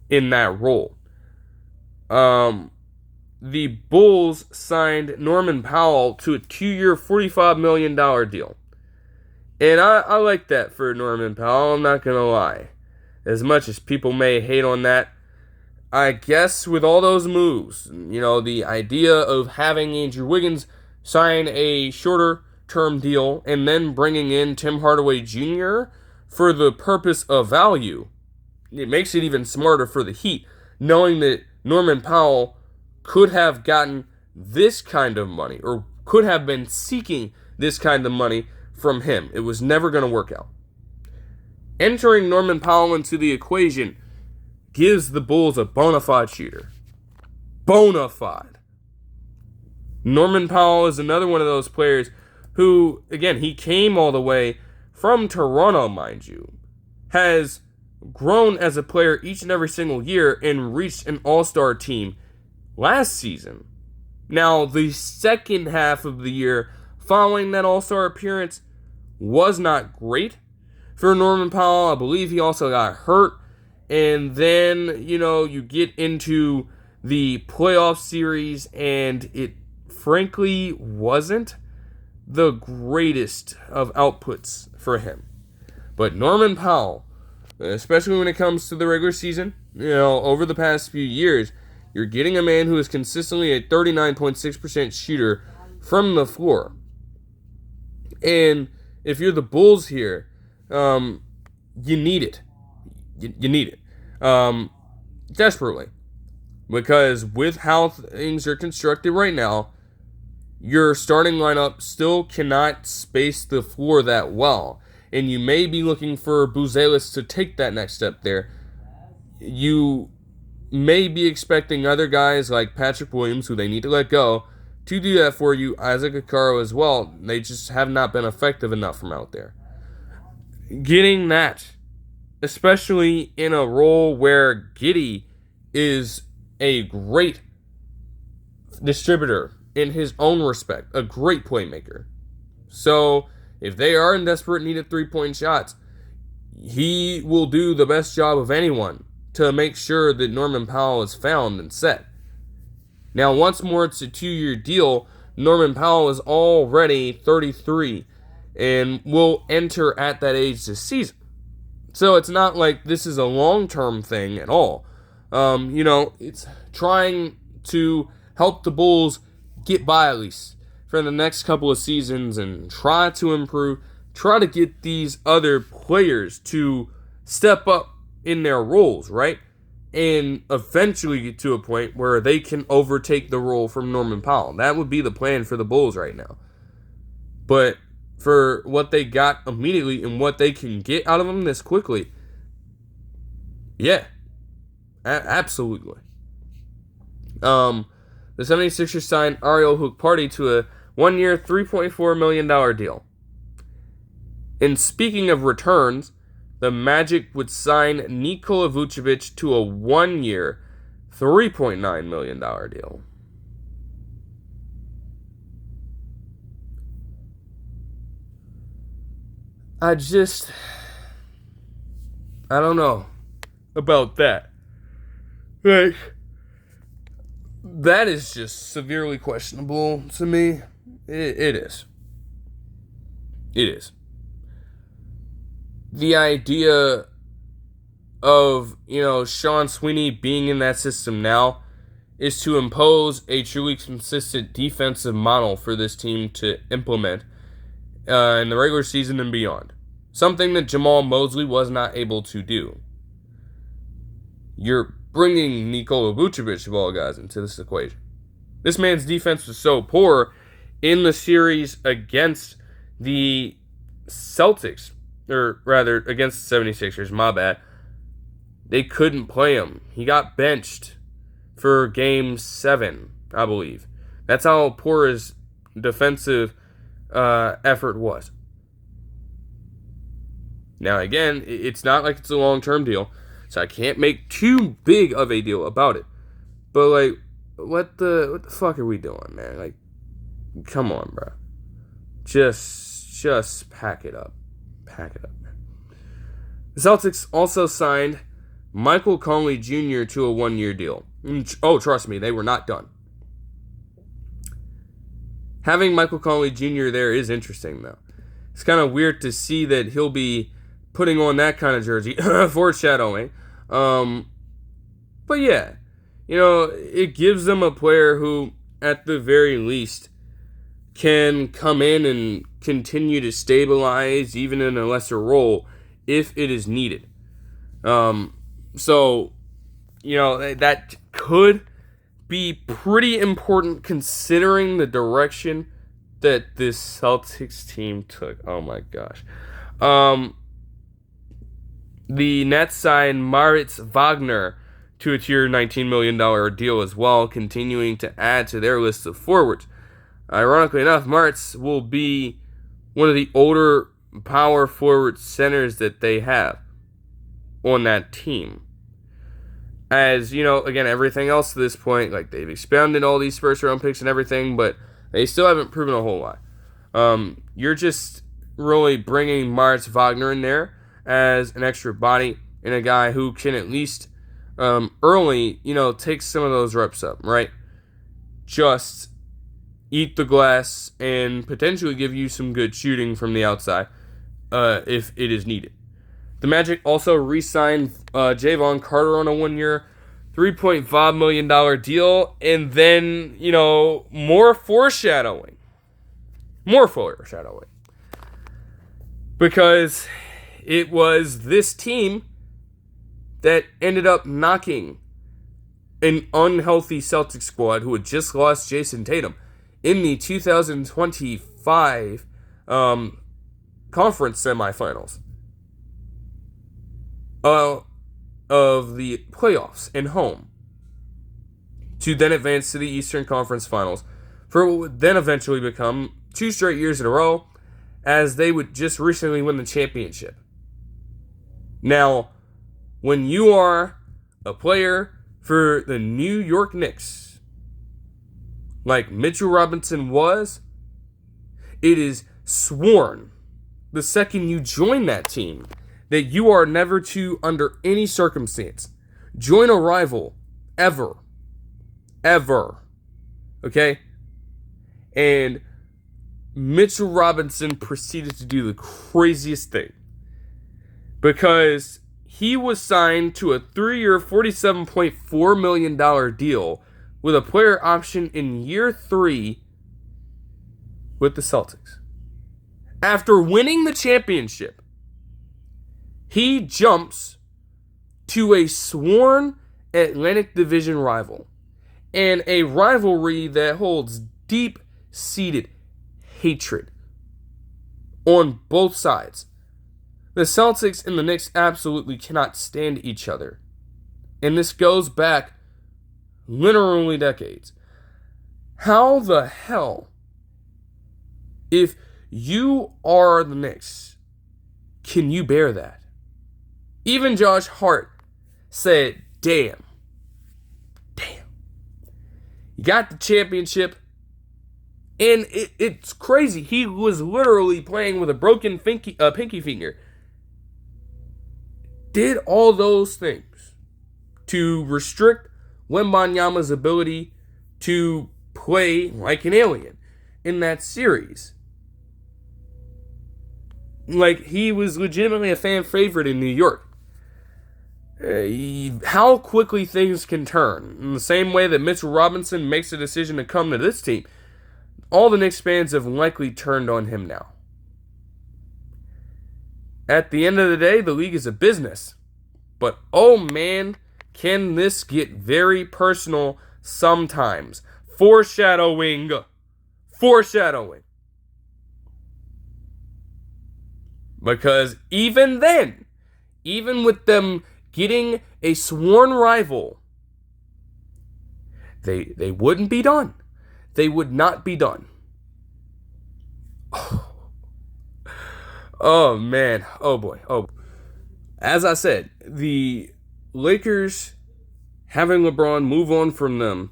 in that role. The Bulls signed Norman Powell to a 2-year, $45 million deal. And I like that for Norman Powell, I'm not going to lie. As much as people may hate on that, I guess with all those moves, the idea of having Andrew Wiggins sign a shorter term deal and then bringing in Tim Hardaway Jr. for the purpose of value, it makes it even smarter for the Heat, knowing that Norman Powell could have gotten this kind of money, or could have been seeking this kind of money from him. It was never going to work out. Entering Norman Powell into the equation gives the Bulls a bona fide shooter. Bona fide. Norman Powell is another one of those players who, again, he came all the way from Toronto, mind you, has grown as a player each and every single year and reached an all-star team last season. Now, the second half of the year following that all-star appearance was not great for Norman Powell. I believe he also got hurt. And then, you get into the playoff series, and it frankly wasn't the greatest of outputs for him. But Norman Powell, especially when it comes to the regular season, over the past few years, you're getting a man who is consistently a 39.6% shooter from the floor. And if you're the Bulls here, you need it. You need it. Desperately. Because with how things are constructed right now, your starting lineup still cannot space the floor that well. And you may be looking for Buzelis to take that next step there. You may be expecting other guys like Patrick Williams, who they need to let go, to do that for you. Isaac Okoro as well. They just have not been effective enough from out there. Getting that, especially in a role where Giddey is a great distributor in his own respect, a great playmaker. So if they are in desperate need of 3-point shots, he will do the best job of anyone to make sure that Norman Powell is found and set. Now, once more, it's a 2-year deal. Norman Powell is already 33 and will enter at that age this season. So it's not like this is a long-term thing at all. It's trying to help the Bulls get by at least for the next couple of seasons and try to improve, try to get these other players to step up in their roles, right? And eventually get to a point where they can overtake the role from Norman Powell. That would be the plan for the Bulls right now. But for what they got immediately and what they can get out of him this quickly, yeah, absolutely. The 76ers signed Ariel Hukporti to a 1-year, $3.4 million deal. And speaking of returns, the Magic would sign Nikola Vucevic to a 1-year, $3.9 million deal. I don't know about that. Like, that is just severely questionable to me. It is. It is. The idea of, Sean Sweeney being in that system now is to impose a truly consistent defensive model for this team to implement in the regular season and beyond. Something that Jamal Mosley was not able to do. You're bringing Nikola Vucevic of all guys into this equation. This man's defense was so poor in the series against the Celtics, or rather against the 76ers, my bad. They couldn't play him. He got benched for game 7, I believe. That's how poor his defensive effort was. Now again, it's not like it's a long-term deal, so I can't make too big of a deal about it. But what the fuck are we doing, man? Like, come on, bro. Just pack it up. Pack it up, man. The Celtics also signed Michael Conley Jr. to a 1-year deal. Oh, trust me, they were not done. Having Michael Conley Jr. there is interesting, though. It's kind of weird to see that he'll be putting on that kind of jersey. Foreshadowing. But yeah, it gives them a player who, at the very least, can come in and continue to stabilize, even in a lesser role, if it is needed. So, that could be pretty important considering the direction that this Celtics team took. Oh my gosh. The Nets signed Moritz Wagner to a tier $19 million deal as well, continuing to add to their list of forwards. Ironically enough, Moritz will be one of the older power forward centers that they have on that team. As, again, everything else to this point, like they've expanded all these first round picks and everything, but they still haven't proven a whole lot. You're just really bringing Moritz Wagner in there as an extra body and a guy who can at least early, take some of those reps up, right? Just eat the glass and potentially give you some good shooting from the outside if it is needed. The Magic also re-signed Jevon Carter on a 1-year, $3.5 million deal, and then, more foreshadowing. Because it was this team that ended up knocking an unhealthy Celtics squad who had just lost Jason Tatum in the 2025 conference semifinals of the playoffs and home to then advance to the Eastern Conference Finals for what would then eventually become 2 straight years in a row, as they would just recently win the championship. Now, when you are a player for the New York Knicks, like Mitchell Robinson was, it is sworn the second you join that team that you are never to, under any circumstance, join a rival ever. Ever. Okay? And Mitchell Robinson proceeded to do the craziest thing, because he was signed to a 3-year, $47.4 million deal with a player option in year 3 with the Celtics. After winning the championship, he jumps to a sworn Atlantic Division rival, and a rivalry that holds deep-seated hatred on both sides. The Celtics and the Knicks absolutely cannot stand each other, and this goes back literally decades. How the hell, if you are the Knicks, can you bear that? Even Josh Hart said, damn. You got the championship, and it's crazy. He was literally playing with a broken pinky finger. Did all those things to restrict Wembanyama's ability to play like an alien in that series. Like, he was legitimately a fan favorite in New York. How quickly things can turn. In the same way that Mitchell Robinson makes a decision to come to this team, all the Knicks fans have likely turned on him now. At the end of the day, the league is a business. But oh man, can this get very personal sometimes. Foreshadowing. Because even then, even with them getting a sworn rival, they wouldn't be done. They would not be done. Oh man. Oh boy. As I said, the Lakers, having LeBron move on from them,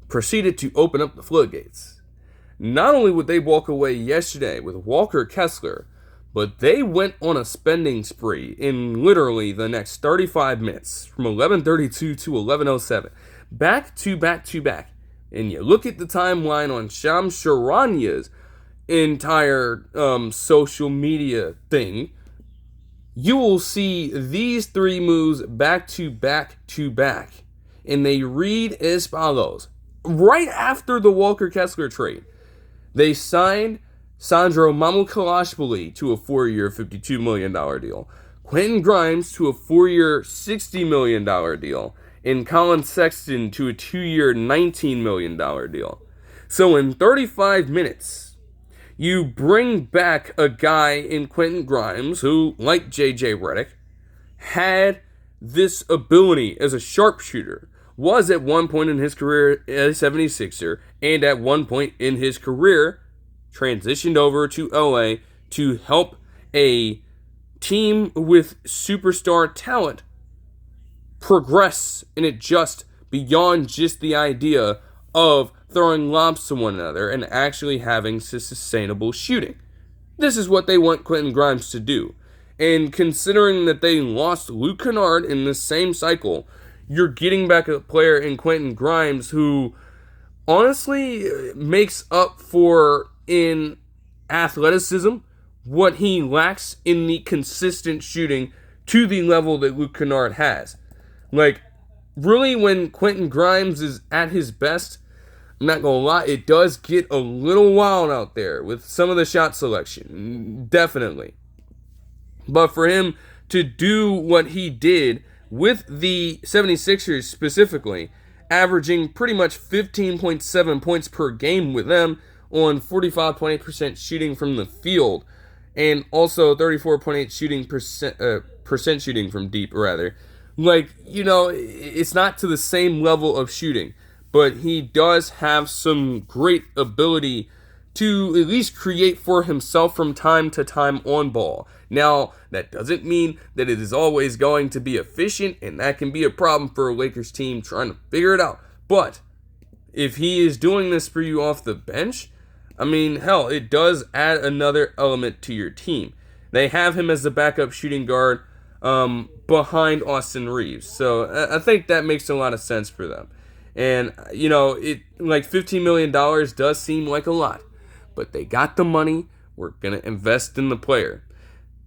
proceeded to open up the floodgates. Not only would they walk away yesterday with Walker Kessler, but they went on a spending spree in literally the next 35 minutes, from 11:32 to 11:07, back to back. And you look at the timeline on Shams Charanya's entire social media thing, you will see these 3 moves back to back. And they read as follows. Right after the Walker Kessler trade, they signed Sandro Mamukelashvili to a 4-year, $52 million deal. Quentin Grimes to a 4-year, $60 million deal. And Collin Sexton to a 2-year, $19 million deal. So in 35 minutes, you bring back a guy in Quentin Grimes who, like J.J. Redick, had this ability as a sharpshooter, was at one point in his career a 76er, and at one point in his career transitioned over to LA to help a team with superstar talent progress and adjust beyond just the idea of throwing lobs to one another and actually having sustainable shooting. This is what they want Quentin Grimes to do. And considering that they lost Luke Kennard in the same cycle, you're getting back a player in Quentin Grimes who honestly makes up for, in athleticism, what he lacks in the consistent shooting to the level that Luke Kennard has. Like, really, when Quentin Grimes is at his best, I'm not going to lie, it does get a little wild out there with some of the shot selection. Definitely. But for him to do what he did with the 76ers specifically, averaging pretty much 15.7 points per game with them on 45.8% shooting from the field, and also 34.8% percent shooting from deep, rather. Like, you know, it's not to the same level of shooting, but he does have some great ability to at least create for himself from time to time on ball. Now, that doesn't mean that it is always going to be efficient, and that can be a problem for a Lakers team trying to figure it out. But if he is doing this for you off the bench, I mean, hell, it does add another element to your team. They have him as the backup shooting guard behind Austin Reeves. So I think that makes a lot of sense for them. And, it like $15 million does seem like a lot. But they got the money. We're going to invest in the player.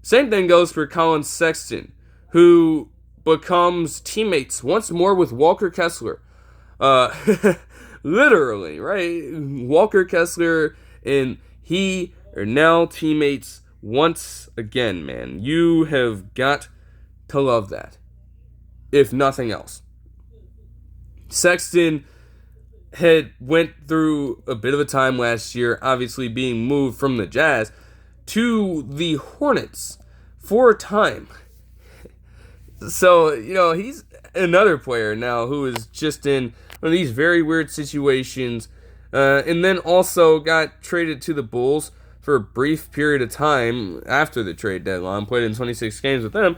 Same thing goes for Collin Sexton, who becomes teammates once more with Walker Kessler. Literally, right? Walker Kessler and he are now teammates once again, man. You have got to love that, if nothing else. Sexton went through a bit of a time last year, obviously being moved from the Jazz to the Hornets for a time. So, he's another player now who is just in one of these very weird situations, and then also got traded to the Bulls for a brief period of time after the trade deadline, played in 26 games with them,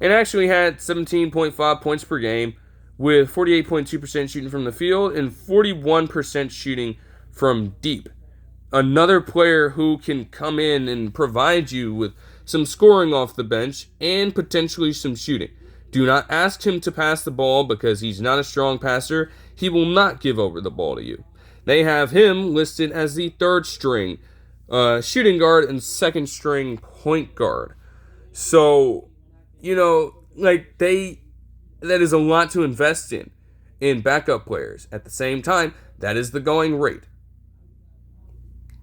and actually had 17.5 points per game with 48.2% shooting from the field and 41% shooting from deep. Another player who can come in and provide you with some scoring off the bench and potentially some shooting. Do not ask him to pass the ball because he's not a strong passer. He will not give over the ball to you. They have him listed as the third string shooting guard and second string point guard. So, that is a lot to invest in backup players. At the same time, that is the going rate.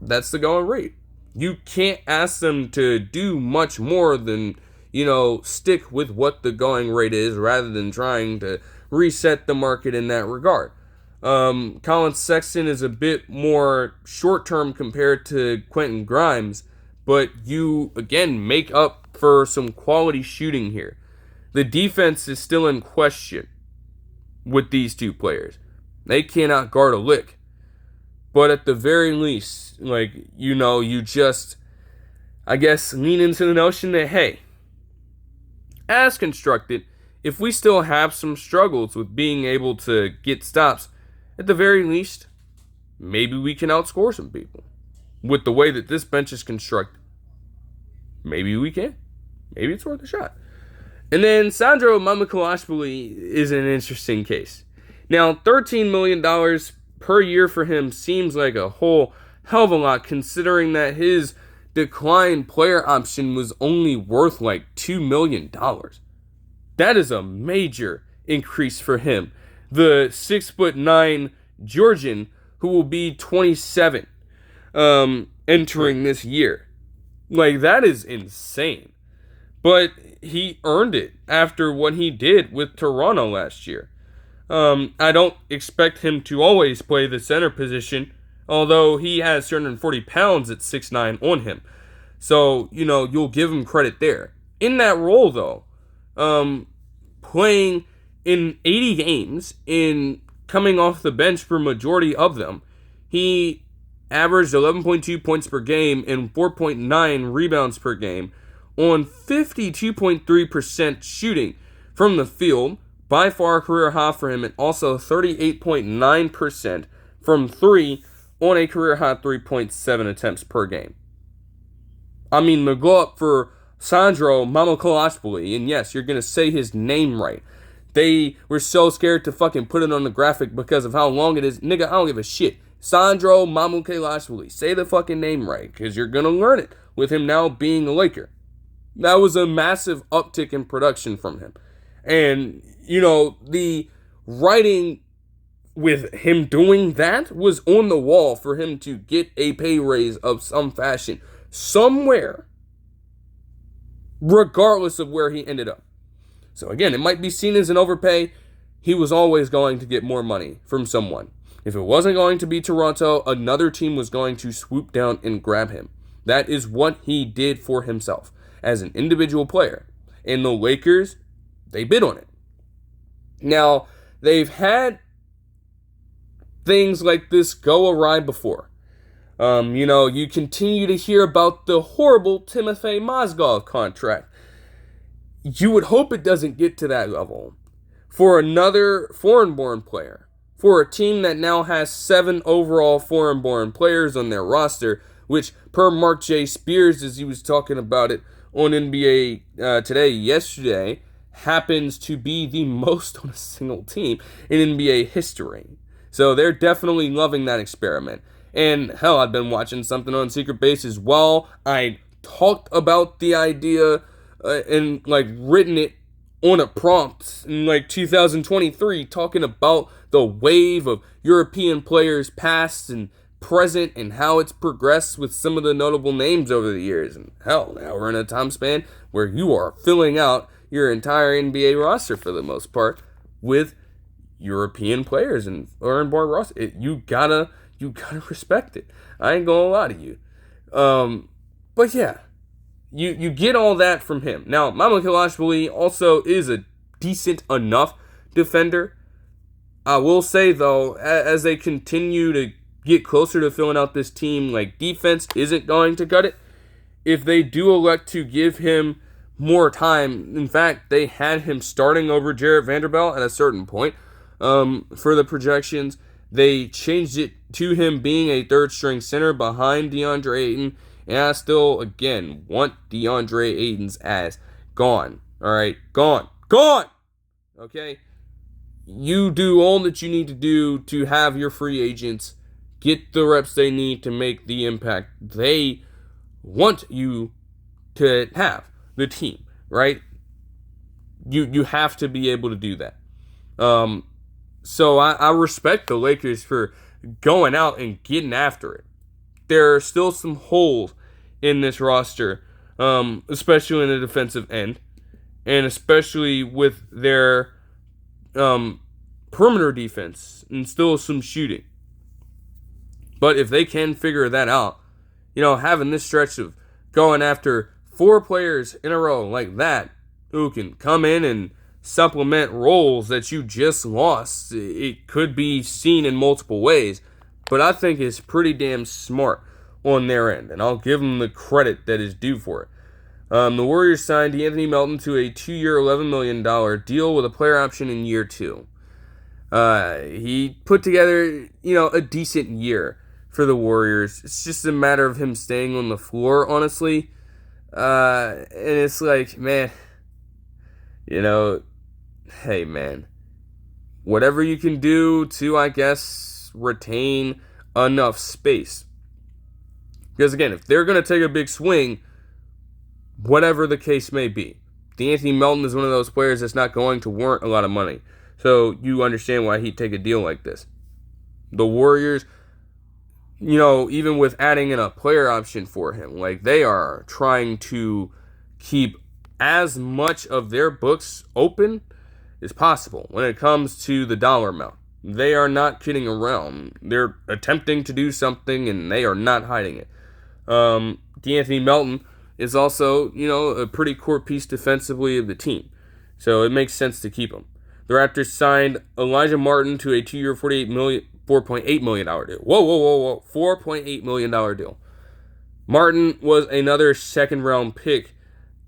That's the going rate. You can't ask them to do much more than, stick with what the going rate is rather than trying to reset the market in that regard. Collin Sexton is a bit more short-term compared to Quentin Grimes, but you, again, make up for some quality shooting here. The defense is still in question with these two players. They cannot guard a lick. But at the very least, you just, I guess, lean into the notion that, hey, as constructed, if we still have some struggles with being able to get stops, at the very least, maybe we can outscore some people. With the way that this bench is constructed, maybe we can. Maybe it's worth a shot. And then Sandro Mamukelashvili is an interesting case. Now, $13 million per year for him seems like a whole hell of a lot, considering that his declined player option was only worth like $2 million. That is a major increase for him. The 6'9" Georgian, who will be 27 entering this year. That is insane. But he earned it after what he did with Toronto last year. I don't expect him to always play the center position, although he has 240 pounds at 6'9" on him. So, you'll give him credit there. In that role, though, playing in 80 games, in coming off the bench for majority of them, he averaged 11.2 points per game and 4.9 rebounds per game on 52.3% shooting from the field, by far a career high for him, and also 38.9% from three on a career high 3.7 attempts per game. I mean, the go up for Sandro Mamukelashvili, and yes, you're going to say his name right. They were so scared to fucking put it on the graphic because of how long it is. Nigga, I don't give a shit. Sandro Mamukelashvili. Say the fucking name right, because you're going to learn it with him now being a Laker. That was a massive uptick in production from him. And, the writing with him doing that was on the wall for him to get a pay raise of some fashion somewhere, regardless of where he ended up. So again, it might be seen as an overpay. He was always going to get more money from someone. If it wasn't going to be Toronto, another team was going to swoop down and grab him. That is what he did for himself as an individual player. And the Lakers, they bid on it. Now, they've had things like this go awry before. You continue to hear about the horrible Timofey Mozgov contract. You would hope it doesn't get to that level. For another foreign-born player, for a team that now has 7 overall foreign-born players on their roster, which per Mark J. Spears, as he was talking about it on NBA Today yesterday, happens to be the most on a single team in NBA history. So they're definitely loving that experiment. And hell, I've been watching something on Secret Base as well. I talked about the idea and written it on a prompt in 2023, talking about the wave of European players past and present and how it's progressed with some of the notable names over the years. And hell, now we're in a time span where you are filling out your entire NBA roster for the most part with European players and foreign-born roster. You gotta respect it. I ain't gonna lie to you. But yeah, you get all that from him. Now, Mamukelashvili also is a decent enough defender. I will say, though, as they continue to get closer to filling out this team, defense isn't going to cut it. If they do elect to give him more time, in fact, they had him starting over Jarrett Vanderbilt at a certain point for the projections. They changed it to him being a third-string center behind DeAndre Ayton, and I still, again, want DeAndre Ayton's ass gone. All right? Gone. Okay? You do all that you need to do to have your free agents get the reps they need to make the impact they want you to have, the team, right? You have to be able to do that. So I respect the Lakers for going out and getting after it. There are still some holes in this roster, especially in the defensive end, and especially with their perimeter defense, and still some shooting. But if they can figure that out, having this stretch of going after 4 players in a row like that, who can come in and supplement roles that you just lost, it could be seen in multiple ways, but I think it's pretty damn smart on their end, and I'll give them the credit that is due for it. The Warriors signed De'Anthony Melton to a 2-year, $11 million deal with a player option in year 2. He put together, a decent year for the Warriors. It's just a matter of him staying on the floor, honestly. And it's man, hey, man, whatever you can do to, I guess, retain enough space. Because, again, if they're going to take a big swing, whatever the case may be, De'Anthony Melton is one of those players that's not going to warrant a lot of money. So you understand why he'd take a deal like this. The Warriors, even with adding in a player option for him, they are trying to keep as much of their books open as possible when it comes to the dollar amount. They are not kidding around. They're attempting to do something, and they are not hiding it. De'Anthony Melton is also, a pretty core piece defensively of the team. So it makes sense to keep him. The Raptors signed Alijah Martin to a 2-year, $4.8 million deal. Whoa. $4.8 million deal. Martin was another second-round pick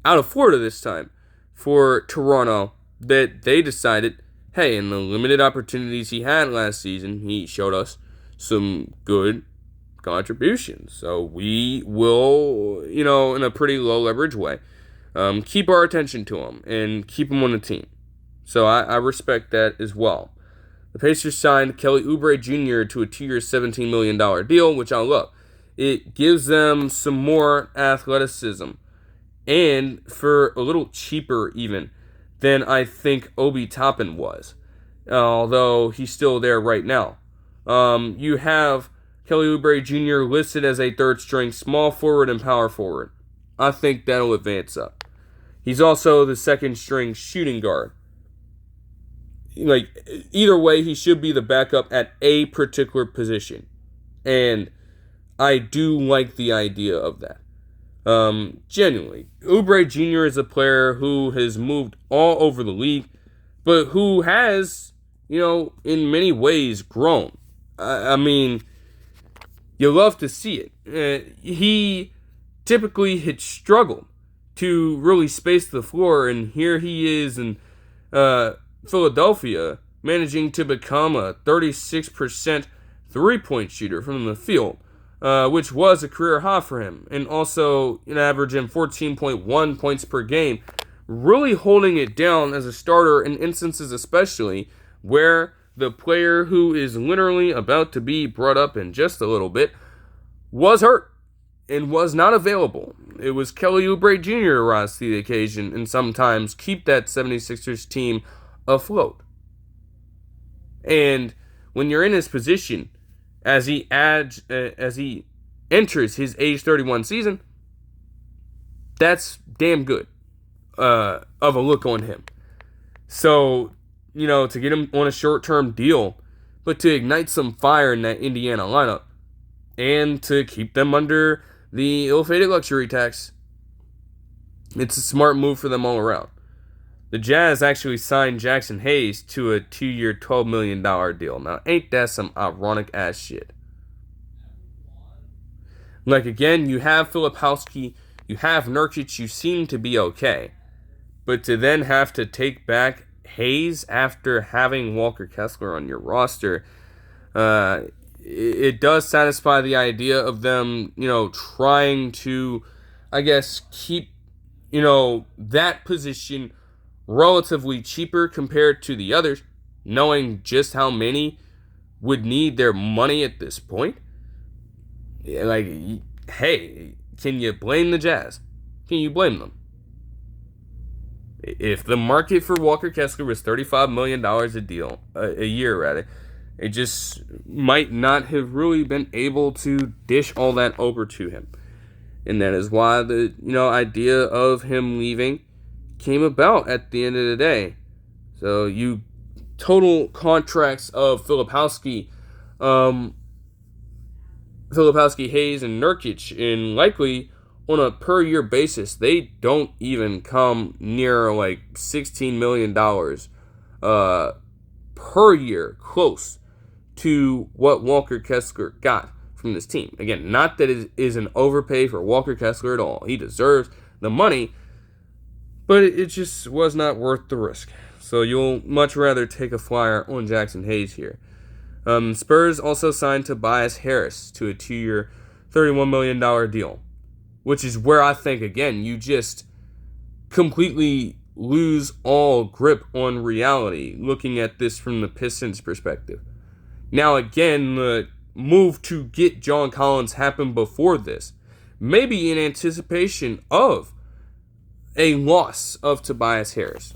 out of Florida this time for Toronto that they decided, hey, in the limited opportunities he had last season, he showed us some good contributions. So we will, in a pretty low leverage way, keep our attention to him and keep him on the team. So I respect that as well. The Pacers signed Kelly Oubre Jr. to a 2-year, $17 million deal, which I love. It gives them some more athleticism, and for a little cheaper even than I think Obi Toppin was, although he's still there right now. You have Kelly Oubre Jr. listed as a third-string small forward and power forward. I think that'll advance up. He's also the second-string shooting guard. Either way, he should be the backup at a particular position. And I do like the idea of that. Genuinely. Oubre Jr. is a player who has moved all over the league, but who has, in many ways grown. I mean, You love to see it. He typically had struggled to really space the floor, and here he is in Philadelphia, managing to become a 36% three-point shooter from the field, which was a career high for him, and also averaging 14.1 points per game, really holding it down as a starter in instances especially where the player who is literally about to be brought up in just a little bit was hurt and was not available. It was Kelly Oubre Jr. rise to the occasion and sometimes keep that 76ers team afloat. And when you're in this position, as he enters his age 31 season, that's damn good of a look on him. So, to get him on a short-term deal, but to ignite some fire in that Indiana lineup, and to keep them under the ill-fated luxury tax, it's a smart move for them all around. The Jazz actually signed Jaxson Hayes to a 2-year, $12 million deal. Now, ain't that some ironic-ass shit? Like, again, you have Filipowski, you have Nurkic, you seem to be okay. But to then have to take back Hayes after having Walker Kessler on your roster, it does satisfy the idea of them, trying to, I guess, keep, that position relatively cheaper compared to the others, knowing just how many would need their money at this point. Like, hey, can you blame the Jazz? Can you blame them? If the market for Walker Kessler was $35 million a year, it just might not have really been able to dish all that over to him. And that is why the idea of him leaving came about at the end of the day. So you total contracts of Filipowski, Hayes, and Nurkic, and likely on a per year basis, they don't even come near like $16 million per year, close to what Walker Kessler got from this team. Again, not that it is an overpay for Walker Kessler at all. He deserves the money, but it just was not worth the risk. So you'll much rather take a flyer on Jaxson Hayes here. Spurs also signed Tobias Harris to a 2-year, $31 million deal, which is where I think, again, you just completely lose all grip on reality looking at this from the Pistons' perspective. Now, again, the move to get John Collins happened before this, maybe in anticipation of a loss of Tobias Harris.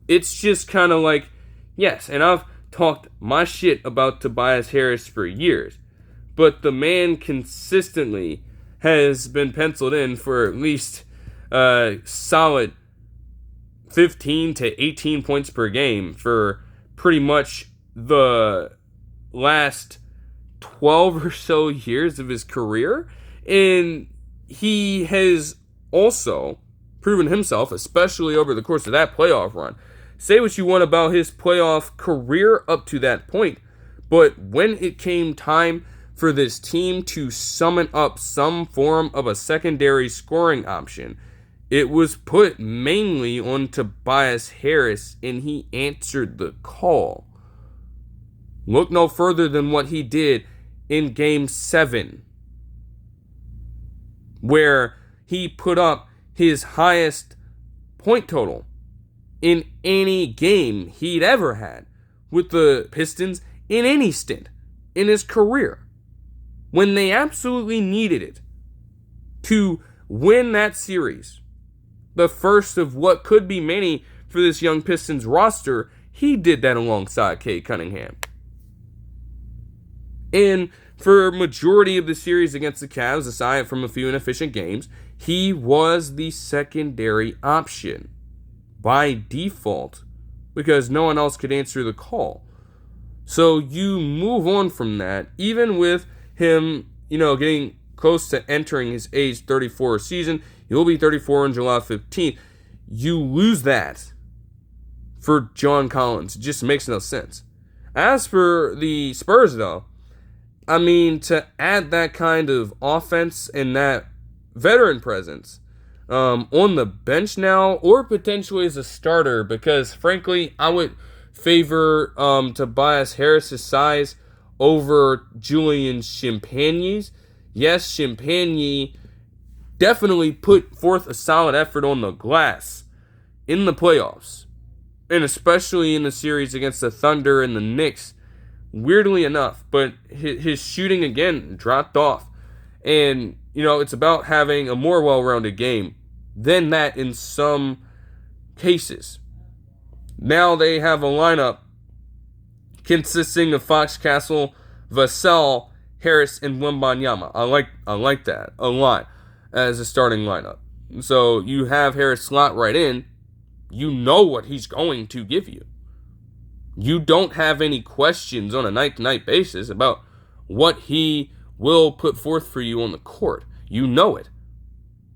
It's just kind of like, yes, and I've talked my shit about Tobias Harris for years, but the man consistently has been penciled in for at least solid 15 to 18 points per game for pretty much the last 12 or so years of his career. And he has also proven himself, especially over the course of that playoff run. Say what you want about his playoff career up to that point, but when it came time for this team to summon up some form of a secondary scoring option, it was put mainly on Tobias Harris, and he answered the call. Look no further than what he did in Game 7, where he put up his highest point total in any game he'd ever had with the Pistons in any stint in his career, when they absolutely needed it to win that series. The first of what could be many for this young Pistons roster, he did that alongside Cade Cunningham. And for a majority of the series against the Cavs, aside from a few inefficient games, he was the secondary option by default because no one else could answer the call. So you move on from that, even with him, getting close to entering his age 34 season. He'll be 34 on July 15th. You lose that for John Collins. It just makes no sense. As for the Spurs, though, I mean, to add that kind of offense and that veteran presence on the bench now, or potentially as a starter, because frankly, I would favor Tobias Harris's size over Julian Champagne's. Yes, Champagne definitely put forth a solid effort on the glass in the playoffs, and especially in the series against the Thunder and the Knicks, weirdly enough, but his shooting again dropped off. And, it's about having a more well-rounded game than that in some cases. Now they have a lineup consisting of Fox-Castle, Vassell, Harris, and Wembanyama. I like that a lot as a starting lineup. So you have Harris slot right in. You know what he's going to give you. You don't have any questions on a night-to-night basis about what he will put forth for you on the court. You know it.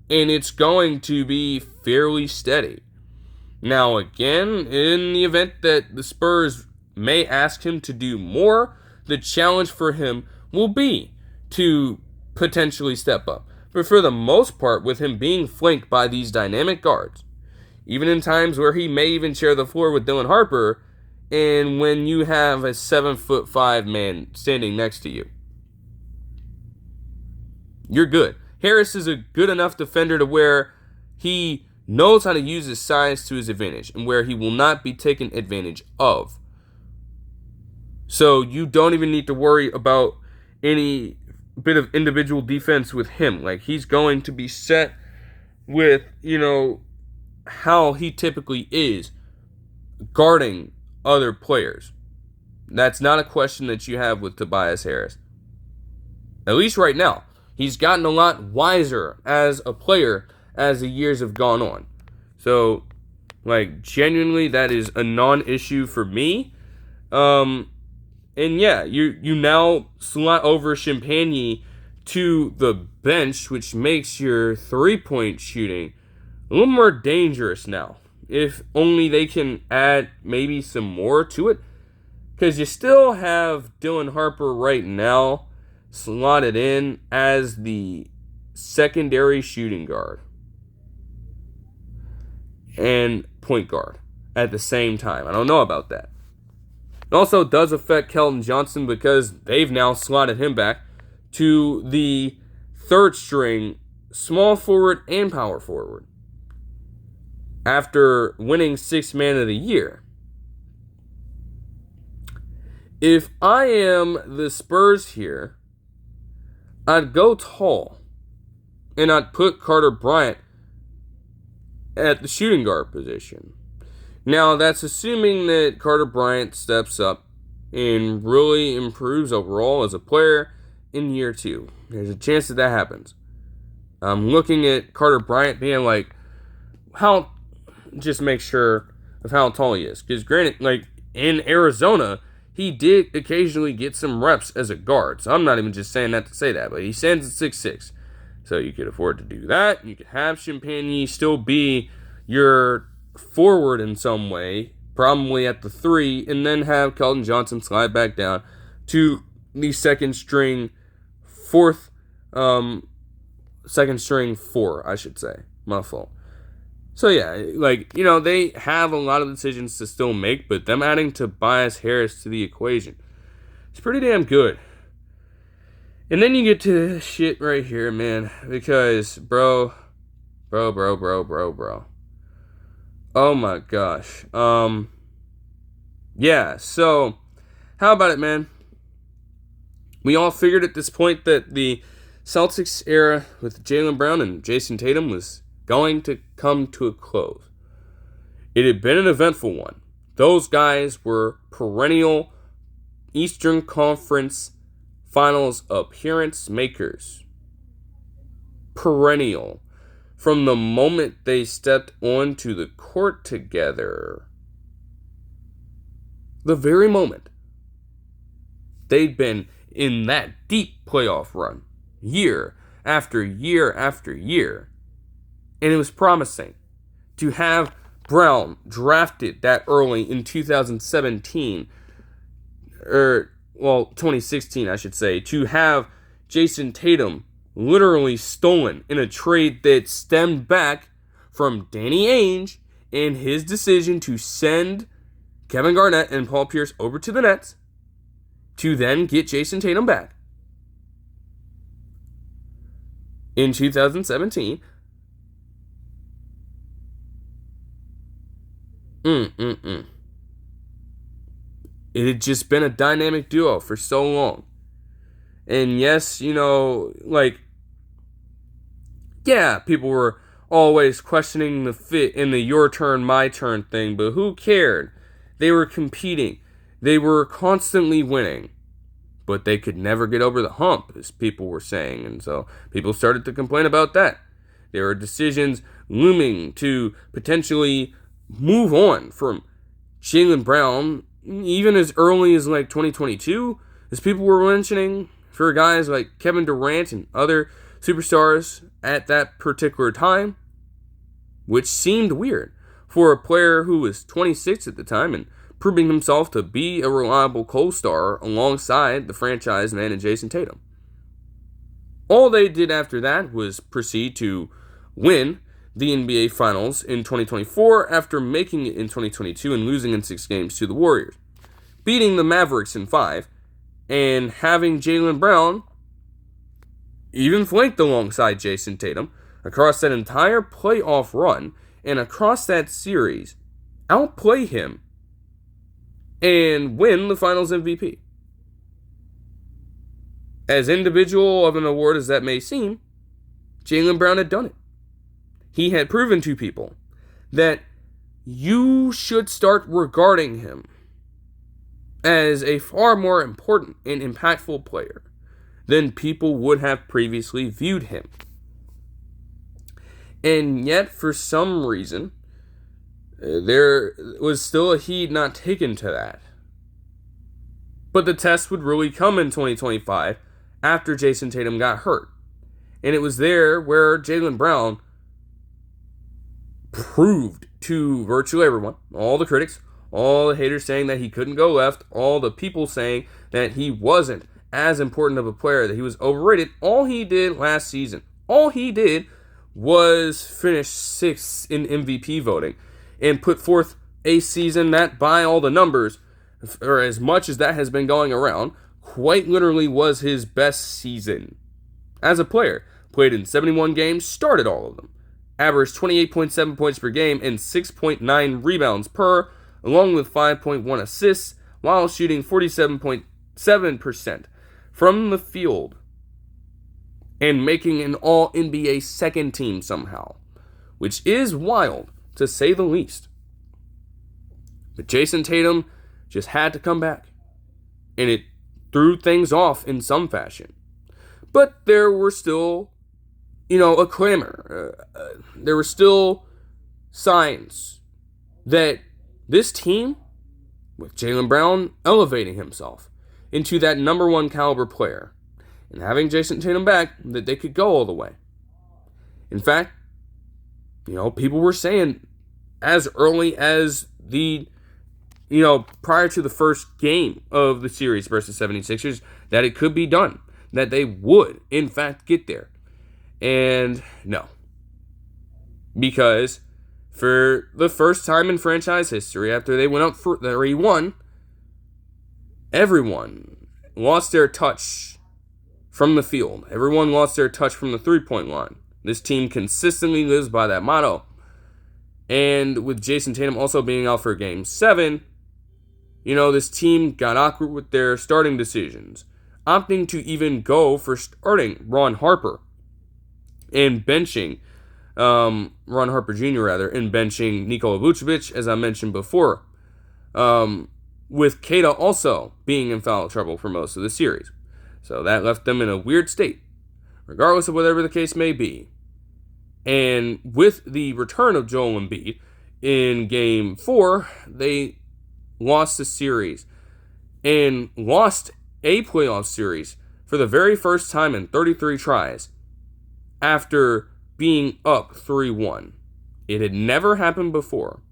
And it's going to be fairly steady. Now, again, in the event that the Spurs may ask him to do more, the challenge for him will be to potentially step up. But for the most part, with him being flanked by these dynamic guards, even in times where he may even share the floor with Dylan Harper, and when you have a 7'5" man standing next to you, you're good. Harris is a good enough defender to where he knows how to use his size to his advantage and where he will not be taken advantage of. So you don't even need to worry about any bit of individual defense with him. Like, he's going to be set with, how he typically is guarding other players. That's not a question that you have with Tobias Harris. At least right now. He's gotten a lot wiser as a player as the years have gone on. So, genuinely, that is a non-issue for me. And yeah, you now slot over Champagnie to the bench, which makes your three-point shooting a little more dangerous now. If only they can add maybe some more to it. Because you still have Dylan Harper right now slotted in as the secondary shooting guard and point guard at the same time. I don't know about that. It also does affect Keldon Johnson because they've now slotted him back to the third string small forward and power forward after winning Sixth Man of the Year. If I am the Spurs here, I'd go tall, and I'd put Carter Bryant at the shooting guard position. Now, that's assuming that Carter Bryant steps up and really improves overall as a player in year 2. There's a chance that happens. I'm looking at Carter Bryant being just make sure of how tall he is. Because granted, in Arizona, he did occasionally get some reps as a guard. So I'm not even just saying that to say that. But he stands at 6'6". So you could afford to do that. You could have Champagnie still be your forward in some way, probably at the 3, and then have Keldon Johnson slide back down to the second string 4, I should say. My fault. So yeah, they have a lot of decisions to still make, but them adding Tobias Harris to the equation, it's pretty damn good. And then you get to this shit right here, man, because bro. Oh my gosh. Yeah, so how about it, man? We all figured at this point that the Celtics era with Jaylen Brown and Jason Tatum was going to come to a close. It had been an eventful one. Those guys were perennial Eastern Conference Finals appearance makers. Perennial. From the moment they stepped onto the court together. The very moment. They'd been in that deep playoff run. Year after year after year. And it was promising to have Brown drafted that early in 2017. 2016, I should say, to have Jayson Tatum literally stolen in a trade that stemmed back from Danny Ainge and his decision to send Kevin Garnett and Paul Pierce over to the Nets to then get Jayson Tatum back. In 2017, it had just been a dynamic duo for so long. And yes, people were always questioning the fit in the your turn, my turn thing, but who cared? They were competing. They were constantly winning. But they could never get over the hump, as people were saying. And so people started to complain about that. There were decisions looming to potentially move on from Jaylen Brown, even as early as 2022, as people were mentioning, for guys like Kevin Durant and other superstars at that particular time, which seemed weird for a player who was 26 at the time and proving himself to be a reliable co-star alongside the franchise man and Jayson Tatum. All they did after that was proceed to win the NBA Finals in 2024 after making it in 2022 and losing in 6 games to the Warriors, beating the Mavericks in 5, and having Jaylen Brown even flanked alongside Jayson Tatum across that entire playoff run and across that series, outplay him and win the Finals MVP. As individual of an award as that may seem, Jaylen Brown had done it. He had proven to people that you should start regarding him as a far more important and impactful player than people would have previously viewed him. And yet, for some reason, there was still a heed not taken to that. But the test would really come in 2025 after Jayson Tatum got hurt. And it was there where Jaylen Brown proved to virtually everyone, all the critics, all the haters saying that he couldn't go left, all the people saying that he wasn't as important of a player, that he was overrated. All he did last season, was finish 6th in MVP voting and put forth a season that, by all the numbers, or as much as that has been going around, quite literally was his best season as a player. Played in 71 games, started all of them. Averaged 28.7 points per game and 6.9 rebounds per, along with 5.1 assists, while shooting 47.7% from the field and making an All-NBA second team somehow, which is wild, to say the least. But Jayson Tatum just had to come back, and it threw things off in some fashion. But there were still, a clamor. There were still signs that this team, with Jaylen Brown elevating himself into that number 1 caliber player, and having Jayson Tatum back, that they could go all the way. In fact, people were saying as early as prior to the first game of the series versus 76ers, that it could be done, that they would, in fact, get there. And no. Because for the first time in franchise history, after they went up for 3-1, everyone lost their touch from the field. Everyone lost their touch from the 3-point line. This team consistently lives by that motto. And with Jayson Tatum also being out for Game 7, this team got awkward with their starting decisions, opting to even go for starting Ron Harper and benching Ron Harper Jr. and benching Nikola Vucevic, as I mentioned before, with Keita also being in foul trouble for most of the series. So that left them in a weird state, regardless of whatever the case may be. And with the return of Joel Embiid in Game 4, they lost the series and lost a playoff series for the very first time in 33 tries after being up 3-1. It had never happened before.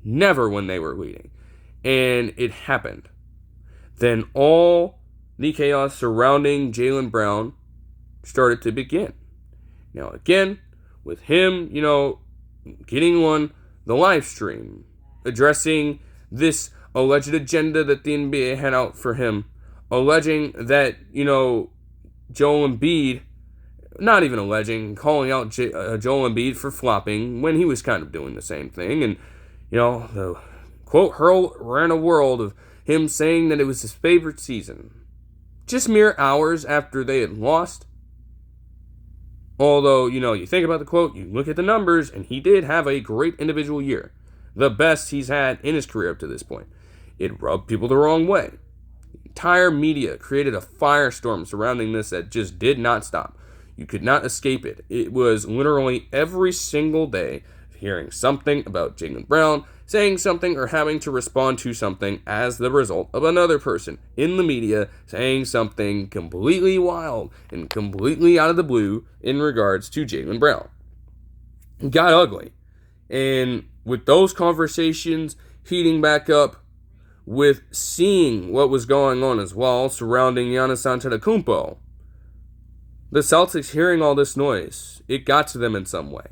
Never when they were leading. And it happened. Then all the chaos surrounding Jaylen Brown started to begin. Now, again, with him, getting on the live stream, addressing this alleged agenda that the NBA had out for him, alleging that, Joel Embiid, not even alleging, calling out Joel Embiid for flopping when he was kind of doing the same thing. And, the quote ran a world of him saying that it was his favorite season. Just mere hours after they had lost. Although, you think about the quote, you look at the numbers, and he did have a great individual year. The best he's had in his career up to this point. It rubbed people the wrong way. The entire media created a firestorm surrounding this that just did not stop. You could not escape it. It was literally every single day hearing something about Jaylen Brown, saying something or having to respond to something as the result of another person in the media saying something completely wild and completely out of the blue in regards to Jaylen Brown. It got ugly. And with those conversations heating back up, with seeing what was going on as well surrounding Giannis Antetokounmpo, the Celtics hearing all this noise, it got to them in some way.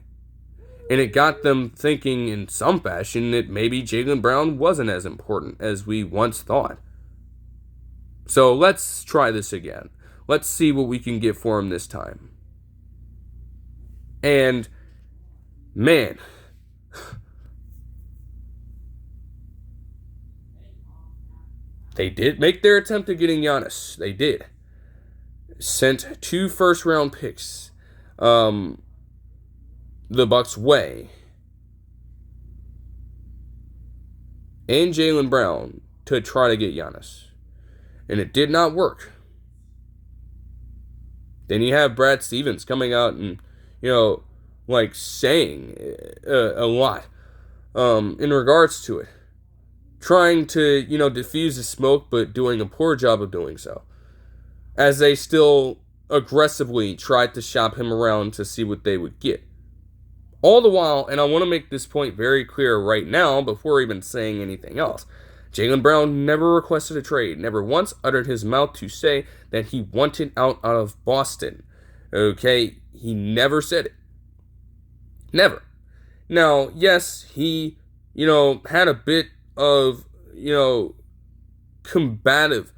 And it got them thinking in some fashion that maybe Jaylen Brown wasn't as important as we once thought. So let's try this again. Let's see what we can get for him this time. And, man, they did make their attempt at getting Giannis. They did. Sent 2 first-round picks the Bucks' way. And Jaylen Brown to try to get Giannis. And it did not work. Then you have Brad Stevens coming out and, saying a lot in regards to it. Trying to, diffuse the smoke, but doing a poor job of doing so. As they still aggressively tried to shop him around to see what they would get. All the while, and I want to make this point very clear right now before even saying anything else, Jaylen Brown never requested a trade, never once uttered his mouth to say that he wanted out of Boston. Okay, he never said it. Never. Now, yes, he, had a bit of, combative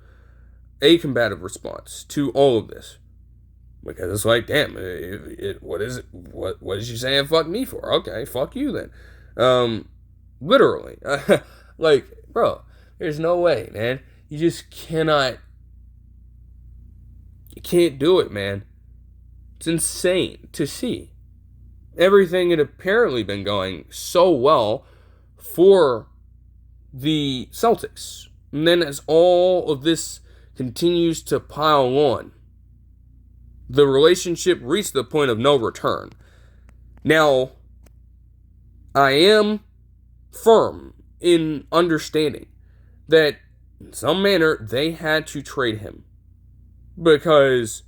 response to all of this. Because it's like, damn, what is it? What is you saying fuck me for? Okay, fuck you then. Literally. Bro, there's no way, man. You just cannot. You can't do it, man. It's insane to see. Everything had apparently been going so well for the Celtics. And then as all of this continues to pile on, the relationship reached the point of no return. Now, I am firm in understanding that in some manner they had to trade him. Because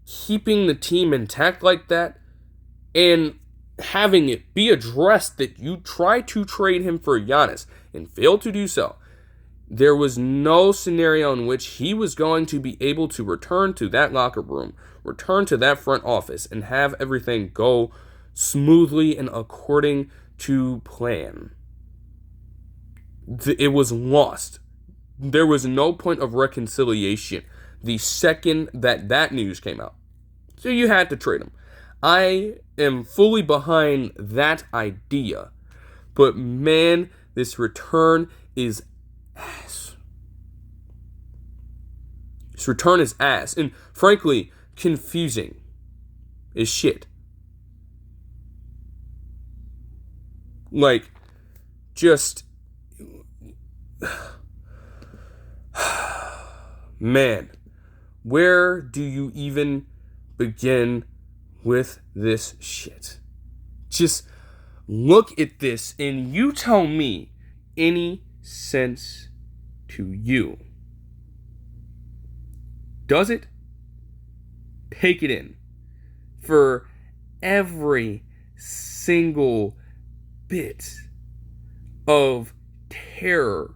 keeping the team intact like that and having it be addressed that you tried to trade him for Giannis and failed to do so, there was no scenario in which he was going to be able to return to that locker room, return to that front office, and have everything go smoothly and according to plan. It was lost. There was no point of reconciliation the second that news came out. So you had to trade him. I am fully behind that idea. But man, this return is ass. This return is ass. And frankly, confusing as shit. Just... Man, where do you even begin with this shit? Just look at this and you tell me any sense to you. Does it? Take it in. For every single bit of terror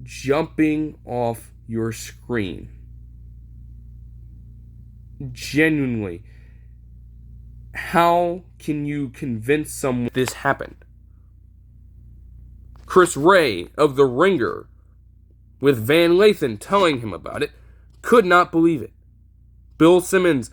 jumping off your screen genuinely, how can you convince someone this happened? Chris Ray of The Ringer, with Van Lathan telling him about it, could not believe it. Bill Simmons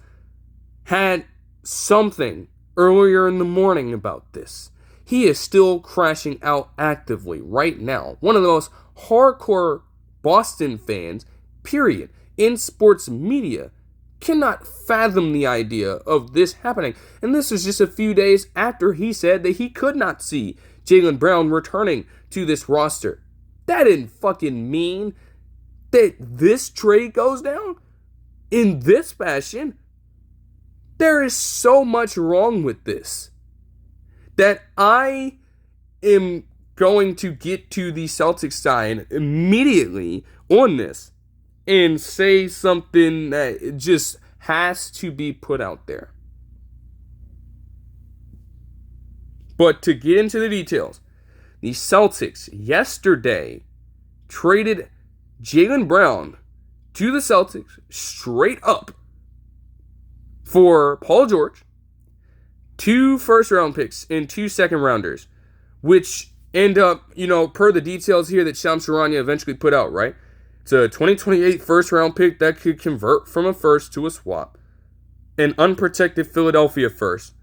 had something earlier in the morning about this. He is still crashing out actively right now. One of the most hardcore Boston fans, period, in sports media, cannot fathom the idea of this happening. And this was just a few days after he said that he could not see Jaylen Brown returning to this roster. That didn't fucking mean that this trade goes down in this fashion. There is so much wrong with this that I am going to get to the Celtics side immediately on this and say something that just has to be put out there. But to get into the details, the Celtics yesterday traded Jaylen Brown to the Celtics straight up for Paul George, 2 first-round picks and 2 second-rounders, which end up, per the details here that Shams Charania eventually put out, right? It's a 2028 first-round pick that could convert from a first to a swap, an unprotected Philadelphia first,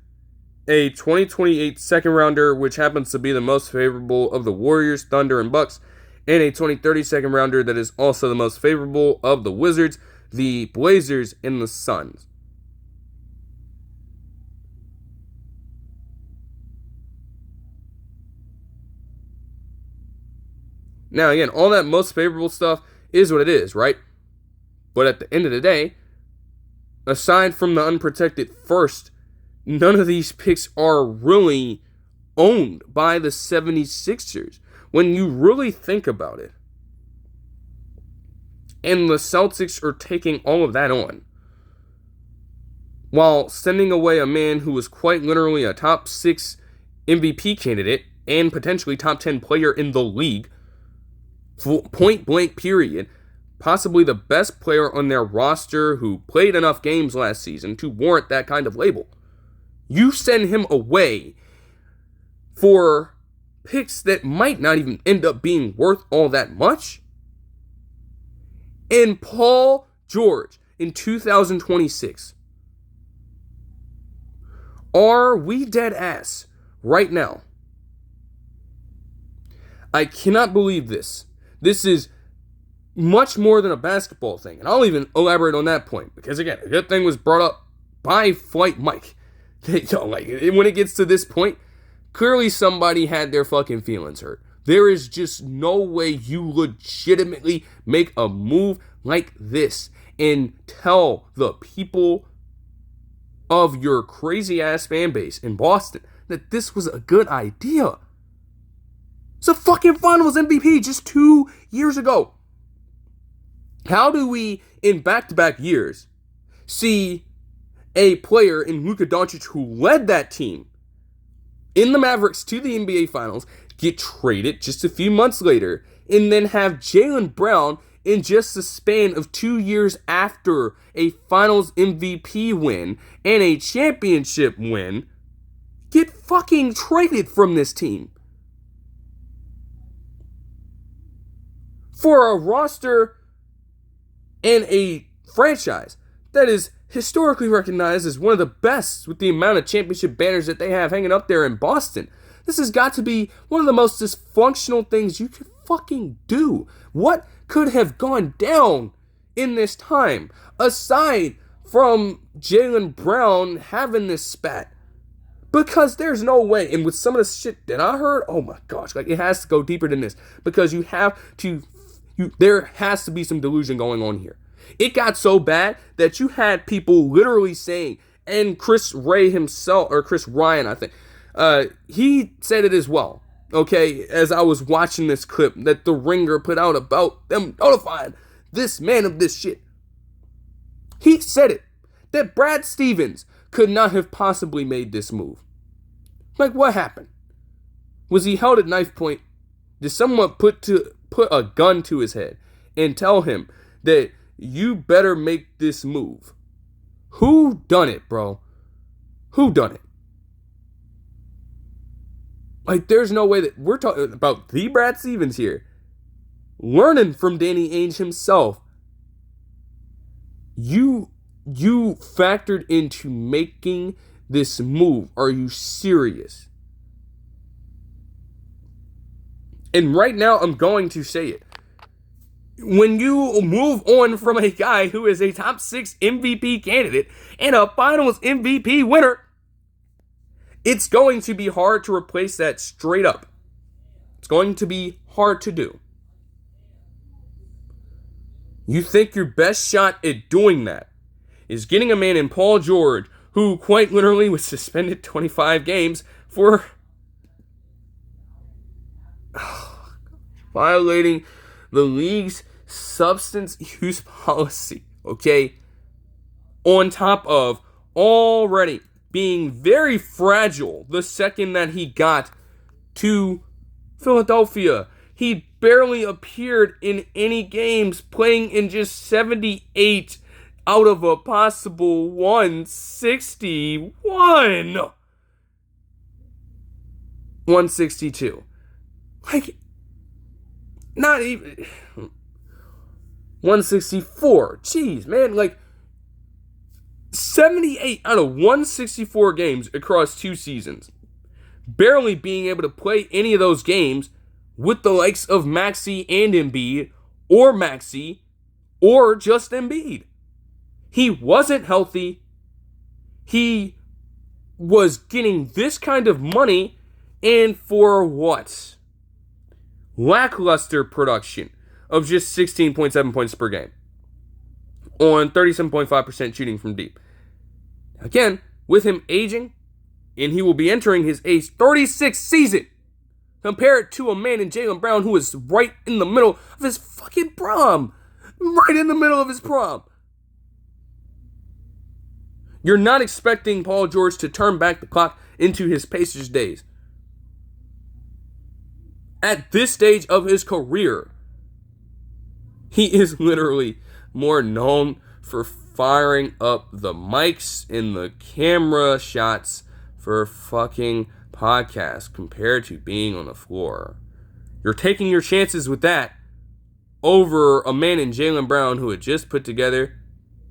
a 2028 second-rounder, which happens to be the most favorable of the Warriors, Thunder, and Bucks, and a 2030 second-rounder that is also the most favorable of the Wizards, the Blazers, and the Suns. Now, again, all that most favorable stuff is what it is, right? But at the end of the day, aside from the unprotected first, none of these picks are really owned by the 76ers when you really think about it. And the Celtics are taking all of that on, while sending away a man who was quite literally a top 6 MVP candidate and potentially top 10 player in the league, point blank period, possibly the best player on their roster who played enough games last season to warrant that kind of label. You send him away for picks that might not even end up being worth all that much. And Paul George in 2026. Are we dead ass right now? I cannot believe this. This is much more than a basketball thing. And I'll even elaborate on that point. Because again, a good thing was brought up by Flight Mike. When it gets to this point, clearly somebody had their fucking feelings hurt. There is just no way you legitimately make a move like this and tell the people of your crazy ass fan base in Boston that this was a good idea. It's a fucking finals MVP just 2 years ago. How do we, in back-to-back years, see a player in Luka Doncic who led that team in the Mavericks to the NBA Finals get traded just a few months later, and then have Jaylen Brown in just the span of 2 years after a Finals MVP win and a championship win get fucking traded from this team? For a roster and a franchise that is historically recognized as one of the best with the amount of championship banners that they have hanging up there in Boston, this has got to be one of the most dysfunctional things you could fucking do. What could have gone down in this time, aside from Jaylen Brown having this spat? Because there's no way, and with some of the shit that I heard, oh my gosh, it has to go deeper than this. Because there has to be some delusion going on here. It got so bad that you had people literally saying, and Chris Ray himself, or Chris Ryan, I think, he said it as well, okay, as I was watching this clip that The Ringer put out about them notifying this man of this shit. He said it, that Brad Stevens could not have possibly made this move. Like, what happened? Was he held at knife point? Did someone put a gun to his head and tell him that you better make this move? Who done it, bro? Who done it? Like, there's no way that we're talking about the Brad Stevens here. Learning from Danny Ainge himself. You factored into making this move. Are you serious? And right now, I'm going to say it. When you move on from a guy who is a top 6 MVP candidate and a finals MVP winner, it's going to be hard to replace that straight up. It's going to be hard to do. You think your best shot at doing that is getting a man in Paul George who quite literally was suspended 25 games for violating the league's substance use policy, okay? On top of already being very fragile the second that he got to Philadelphia. He barely appeared in any games, playing in just 78 out of a possible 161. 162. Like, not even 164. Jeez, man, like 78 out of 164 games across 2 seasons. Barely being able to play any of those games with the likes of Maxey and Embiid, or Maxey, or just Embiid. He wasn't healthy. He was getting this kind of money, and for what? Lackluster production of just 16.7 points per game on 37.5% shooting from deep. Again, with him aging, and he will be entering his age 36th season. Compare it to a man in Jaylen Brown who is right in the middle of his fucking prom. Right in the middle of his prom. You're not expecting Paul George to turn back the clock into his Pacers days. At this stage of his career, he is literally more known for firing up the mics and the camera shots for fucking podcasts compared to being on the floor. You're taking your chances with that over a man in Jaylen Brown who had just put together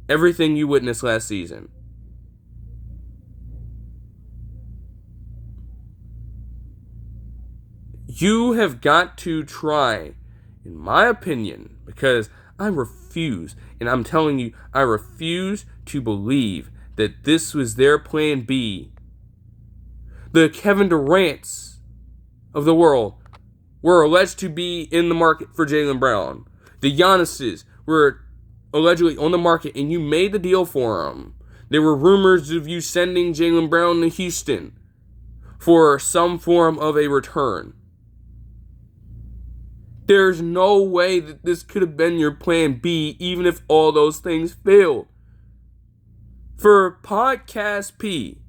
everything you witnessed last season. You have got to try, in my opinion, because I refuse, and I'm telling you, I refuse to believe that this was their plan B. The Kevin Durant's of the world were alleged to be in the market for Jaylen Brown. The Giannis's were allegedly on the market, and you made the deal for them. There were rumors of you sending Jaylen Brown to Houston for some form of a return. There's no way that this could have been your plan B, even if all those things failed. For Podcast P,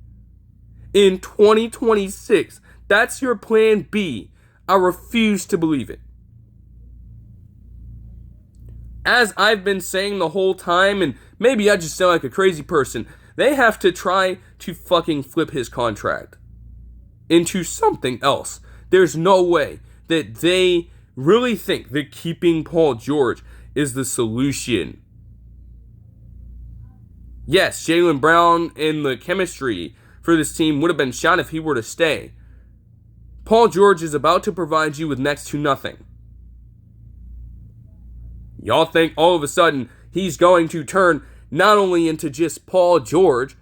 in 2026, that's your plan B. I refuse to believe it. As I've been saying the whole time, and maybe I just sound like a crazy person, they have to try to fucking flip his contract into something else. There's no way that they really think that keeping Paul George is the solution. Yes, Jaylen Brown and the chemistry for this team would have been shot if he were to stay. Paul George is about to provide you with next to nothing. Y'all think all of a sudden he's going to turn not only into just Paul George,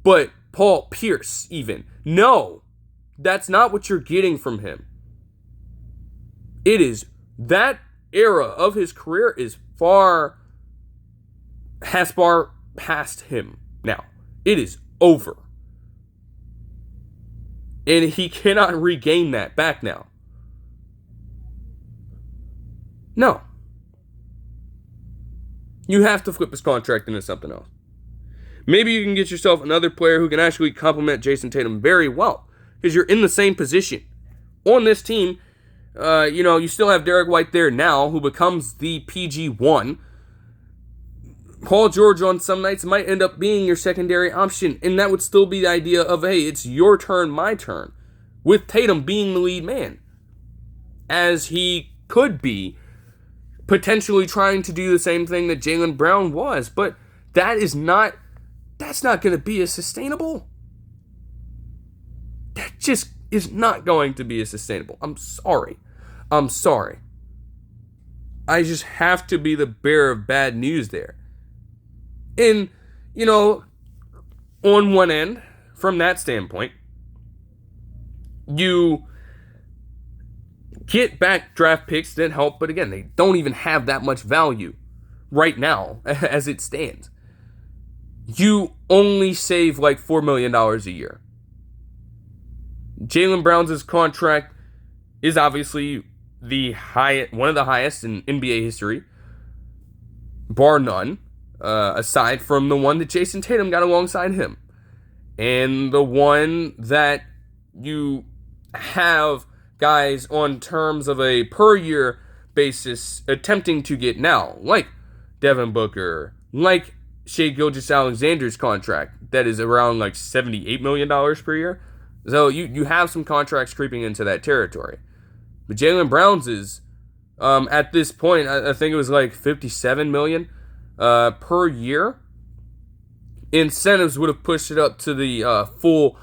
but Paul Pierce even. No, that's not what you're getting from him. It is, that era of his career is far past him now. It is over. And he cannot regain that back now. No. You have to flip his contract into something else. Maybe you can get yourself another player who can actually complement Jason Tatum very well, because you're in the same position. On this team, you still have Derek White there now, who becomes the PG1. Paul George on some nights might end up being your secondary option, and that would still be the idea of, hey, it's your turn, my turn, with Tatum being the lead man, as he could be potentially trying to do the same thing that Jaylen Brown was, but that's not going to be as sustainable. That just is not going to be as sustainable. I'm sorry. I just have to be the bearer of bad news there. And, on one end, from that standpoint, you get back draft picks that help, but again, they don't even have that much value right now as it stands. You only save like $4 million a year. Jaylen Brown's contract is obviously one of the highest in NBA history, bar none, aside from the one that Jason Tatum got alongside him, and the one that you have guys on terms of a per year basis attempting to get now, like Devin Booker, like Shai Gilgeous-Alexander's contract that is around like $78 million per year. So you have some contracts creeping into that territory. But Jaylen Brown's is, at this point, I think it was like $57 million per year. Incentives would have pushed it up to the full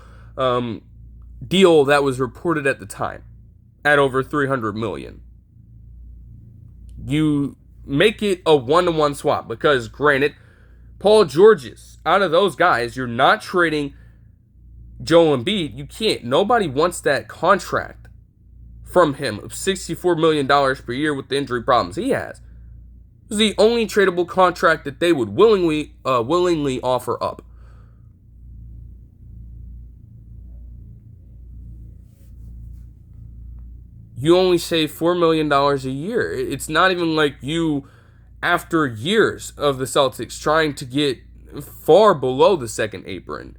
deal that was reported at the time, at over $300 million. You make it a one-to-one swap because, granted, Paul George's, out of those guys, you're not trading Joel Embiid. You can't. Nobody wants that contract from him of $64 million per year with the injury problems he has. It's the only tradable contract that they would willingly offer up. You only save $4 million a year. It's not even like you, after years of the Celtics trying to get far below the second apron,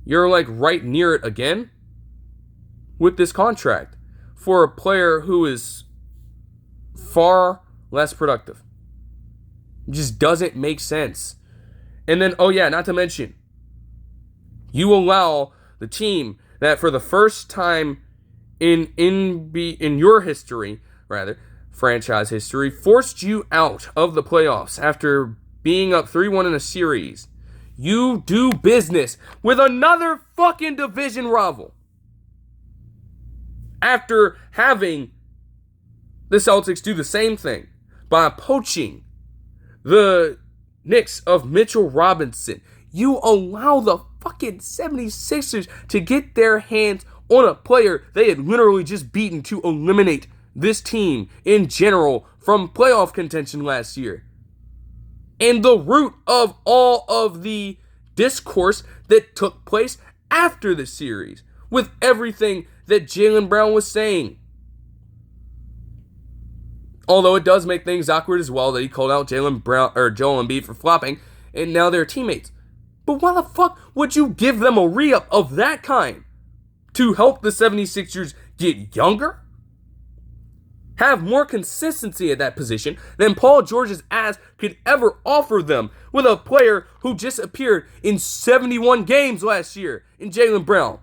you're like right near it again with this contract for a player who is far less productive. It just doesn't make sense. And then, not to mention, you allow the team that for the first time in your history, franchise history, forced you out of the playoffs after being up 3-1 in a series. You do business with another fucking division rival after having the Celtics do the same thing by poaching the Knicks of Mitchell Robinson. You allow the fucking 76ers to get their hands on a player they had literally just beaten to eliminate this team in general from playoff contention last year. And the root of all of the discourse that took place after the series, with everything that Jaylen Brown was saying. Although it does make things awkward as well that he called out Jaylen Brown or Joel Embiid for flopping, and now they're teammates. But why the fuck would you give them a re-up of that kind to help the 76ers get younger? Have more consistency at that position than Paul George's ass could ever offer them with a player who just appeared in 71 games last year in Jaylen Brown.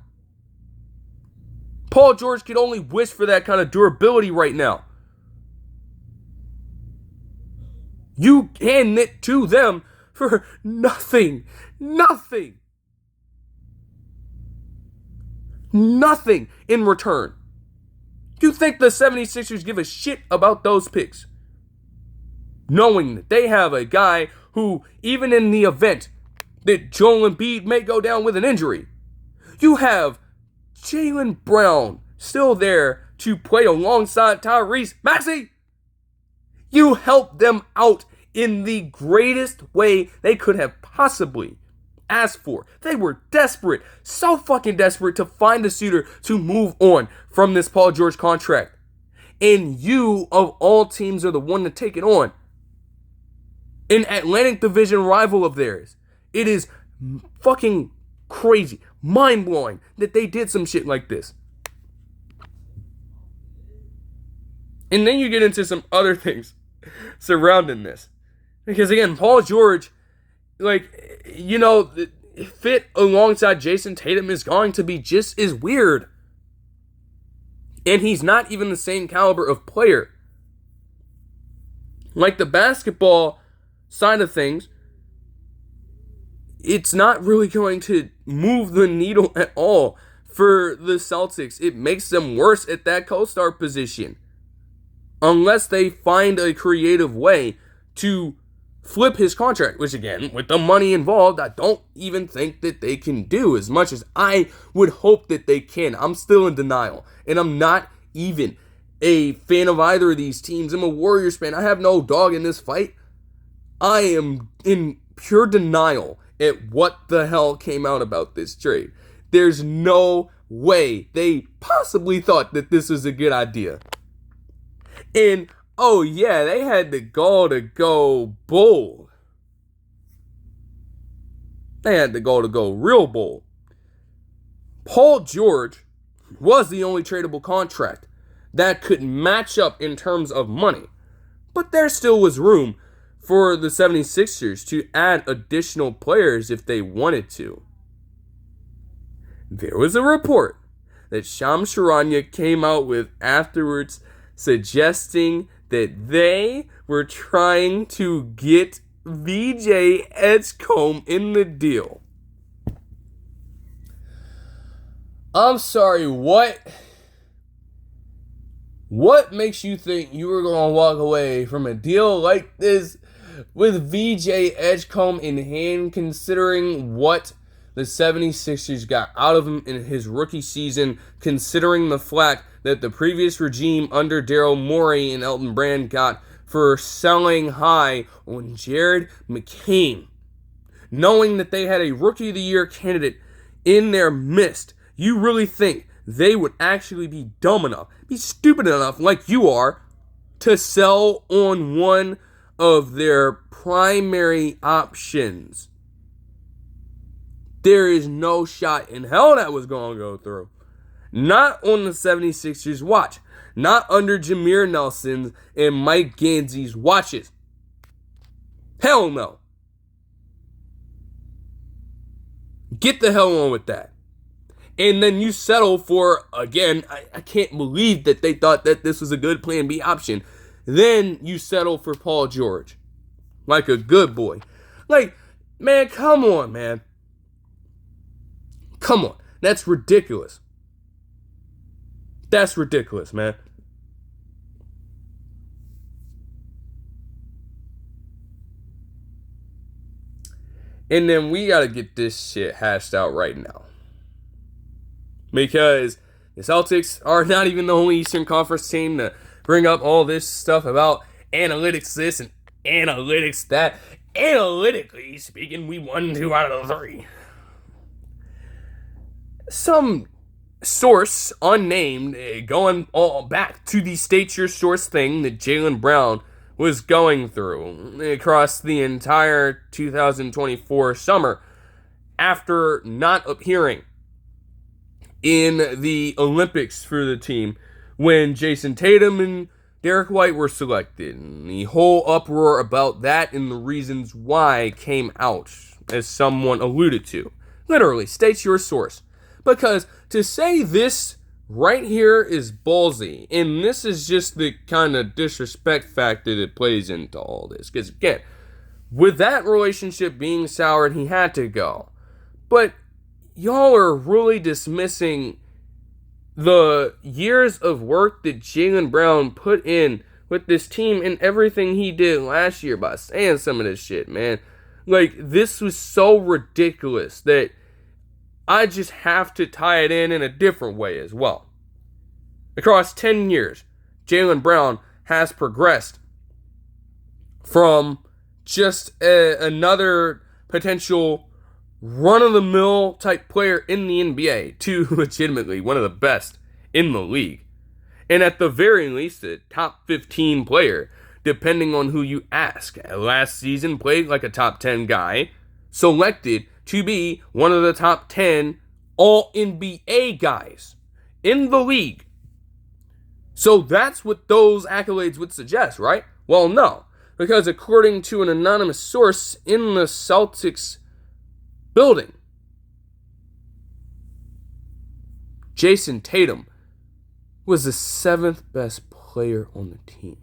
Paul George could only wish for that kind of durability right now. You hand it to them for nothing. Nothing in return. You think the 76ers give a shit about those picks? Knowing that they have a guy who, even in the event that Joel Embiid may go down with an injury, you have Jaylen Brown still there to play alongside Tyrese Maxey. You helped them out in the greatest way they could have possibly asked for. They were desperate, so fucking desperate to find a suitor to move on from this Paul George contract. And you, of all teams, are the one to take it on. An Atlantic Division rival of theirs. It is fucking crazy, mind-blowing that they did some shit like this. And then you get into some other things surrounding this. Because again, Paul George fit alongside Jayson Tatum is going to be just as weird. And he's not even the same caliber of player. Like the basketball side of things, it's not really going to move the needle at all for the Celtics. It makes them worse at that co-star position. Unless they find a creative way to flip his contract, which again, with the money involved, I don't even think that they can do as much as I would hope that they can. I'm still in denial, and I'm not even a fan of either of these teams. I'm a Warriors fan. I have no dog in this fight. I am in pure denial at what the hell came out about this trade. There's no way they possibly thought that this was a good idea. And, oh yeah, they had the gall to go bold. They had the gall to go real bold. Paul George was the only tradable contract that could match up in terms of money. But there still was room for the 76ers to add additional players if they wanted to. There was a report that Shams Charania came out with afterwards suggesting that they were trying to get VJ Edgecombe in the deal. I'm sorry, what? What makes you think you were going to walk away from a deal like this with VJ Edgecombe in hand, considering what the 76ers got out of him in his rookie season, considering the flack that the previous regime under Daryl Morey and Elton Brand got for selling high on Jared McCain? Knowing that they had a Rookie of the Year candidate in their midst, you really think they would actually be dumb enough, be stupid enough like you are, to sell on one of their primary options? There is no shot in hell that was going to go through. Not on the 76ers' watch. Not under Jameer Nelson's and Mike Ganzi's watches. Hell no. Get the hell on with that. And then you settle for, again, I can't believe that they thought that this was a good plan B option. Then you settle for Paul George. Like a good boy. Like, man, come on, man. Come on. That's ridiculous. That's ridiculous, man. And then we got to get this shit hashed out right now. Because the Celtics are not even the only Eastern Conference team to bring up all this stuff about analytics this and analytics that. Analytically speaking, we won 2 out of the 3. Some source, unnamed, going all back to the state your source thing that Jaylen Brown was going through across the entire 2024 summer after not appearing in the Olympics for the team when Jason Tatum and Derek White were selected. And the whole uproar about that and the reasons why came out, as someone alluded to. Literally, state your source. Because to say this right here is ballsy, and this is just the kind of disrespect factor that plays into all this. Because again, with that relationship being soured, he had to go. But y'all are really dismissing the years of work that Jaylen Brown put in with this team and everything he did last year by saying some of this shit, man. Like, this was so ridiculous that I just have to tie it in a different way as well. Across 10 years, Jaylen Brown has progressed from just another potential run-of-the-mill type player in the NBA to legitimately one of the best in the league. And at the very least, a top 15 player, depending on who you ask. Last season, played like a top 10 guy, selected to be one of the top 10 All-NBA guys in the league. So that's what those accolades would suggest, right? Well, no. Because according to an anonymous source in the Celtics building, Jayson Tatum was the 7th best player on the team.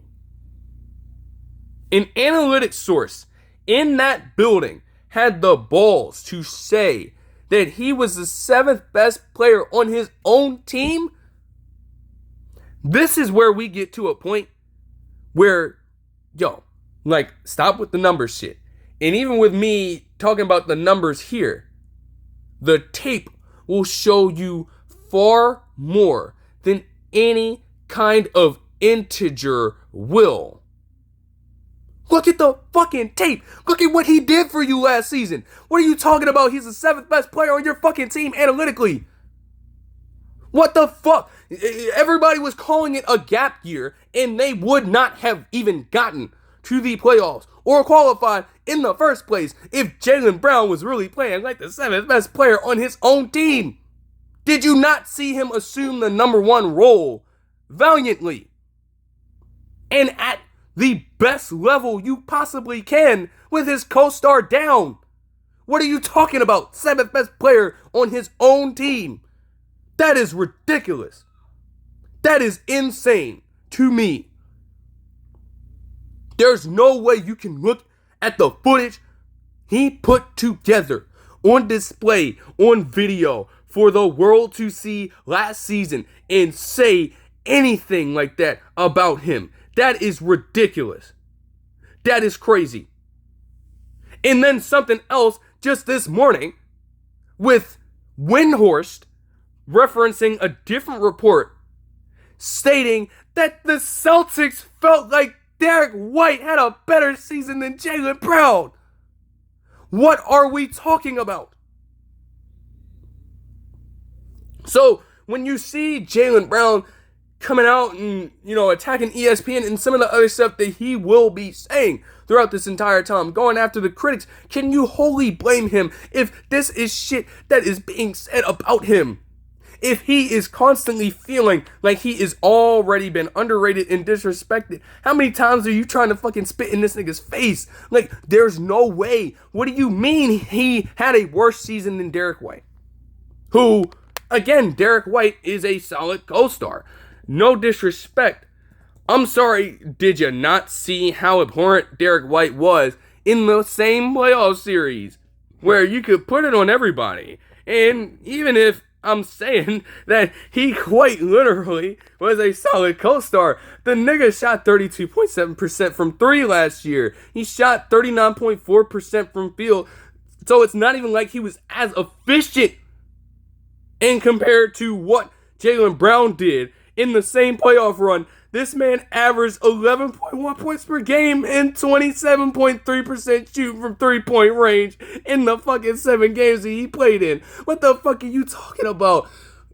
An analytics source in that building had the balls to say that he was the 7th best player on his own team. This is where we get to a point where, stop with the numbers shit. And even with me talking about the numbers here, the tape will show you far more than any kind of integer will. Look at the fucking tape. Look at what he did for you last season. What are you talking about? He's the 7th best player on your fucking team analytically. What the fuck? Everybody was calling it a gap year, and they would not have even gotten to the playoffs or qualified in the first place if Jaylen Brown was really playing like the 7th best player on his own team. Did you not see him assume the number 1 role valiantly and at the best level you possibly can with his co-star down? What are you talking about? 7th best player on his own team. That is ridiculous. That is insane to me. There's no way you can look at the footage he put together on display, on video, for the world to see last season and say anything like that about him. That is ridiculous. That is crazy. And then something else just this morning with Windhorst referencing a different report stating that the Celtics felt like Derek White had a better season than Jaylen Brown. What are we talking about? So when you see Jaylen Brown coming out and, attacking ESPN and some of the other stuff that he will be saying throughout this entire time, going after the critics, can you wholly blame him if this is shit that is being said about him? If he is constantly feeling like he is already been underrated and disrespected, how many times are you trying to fucking spit in this nigga's face? Like, there's no way. What do you mean he had a worse season than Derek White? Who, again, Derek White is a solid co-star. No disrespect. I'm sorry, did you not see how abhorrent Derek White was in the same playoff series where you could put it on everybody? And even if I'm saying that he quite literally was a solid co-star, the nigga shot 32.7% from 3 last year. He shot 39.4% from field. So it's not even like he was as efficient in compared to what Jaylen Brown did in the same playoff run. This man averaged 11.1 points per game and 27.3% shoot from 3-point range in the fucking 7 games that he played in. What the fuck are you talking about?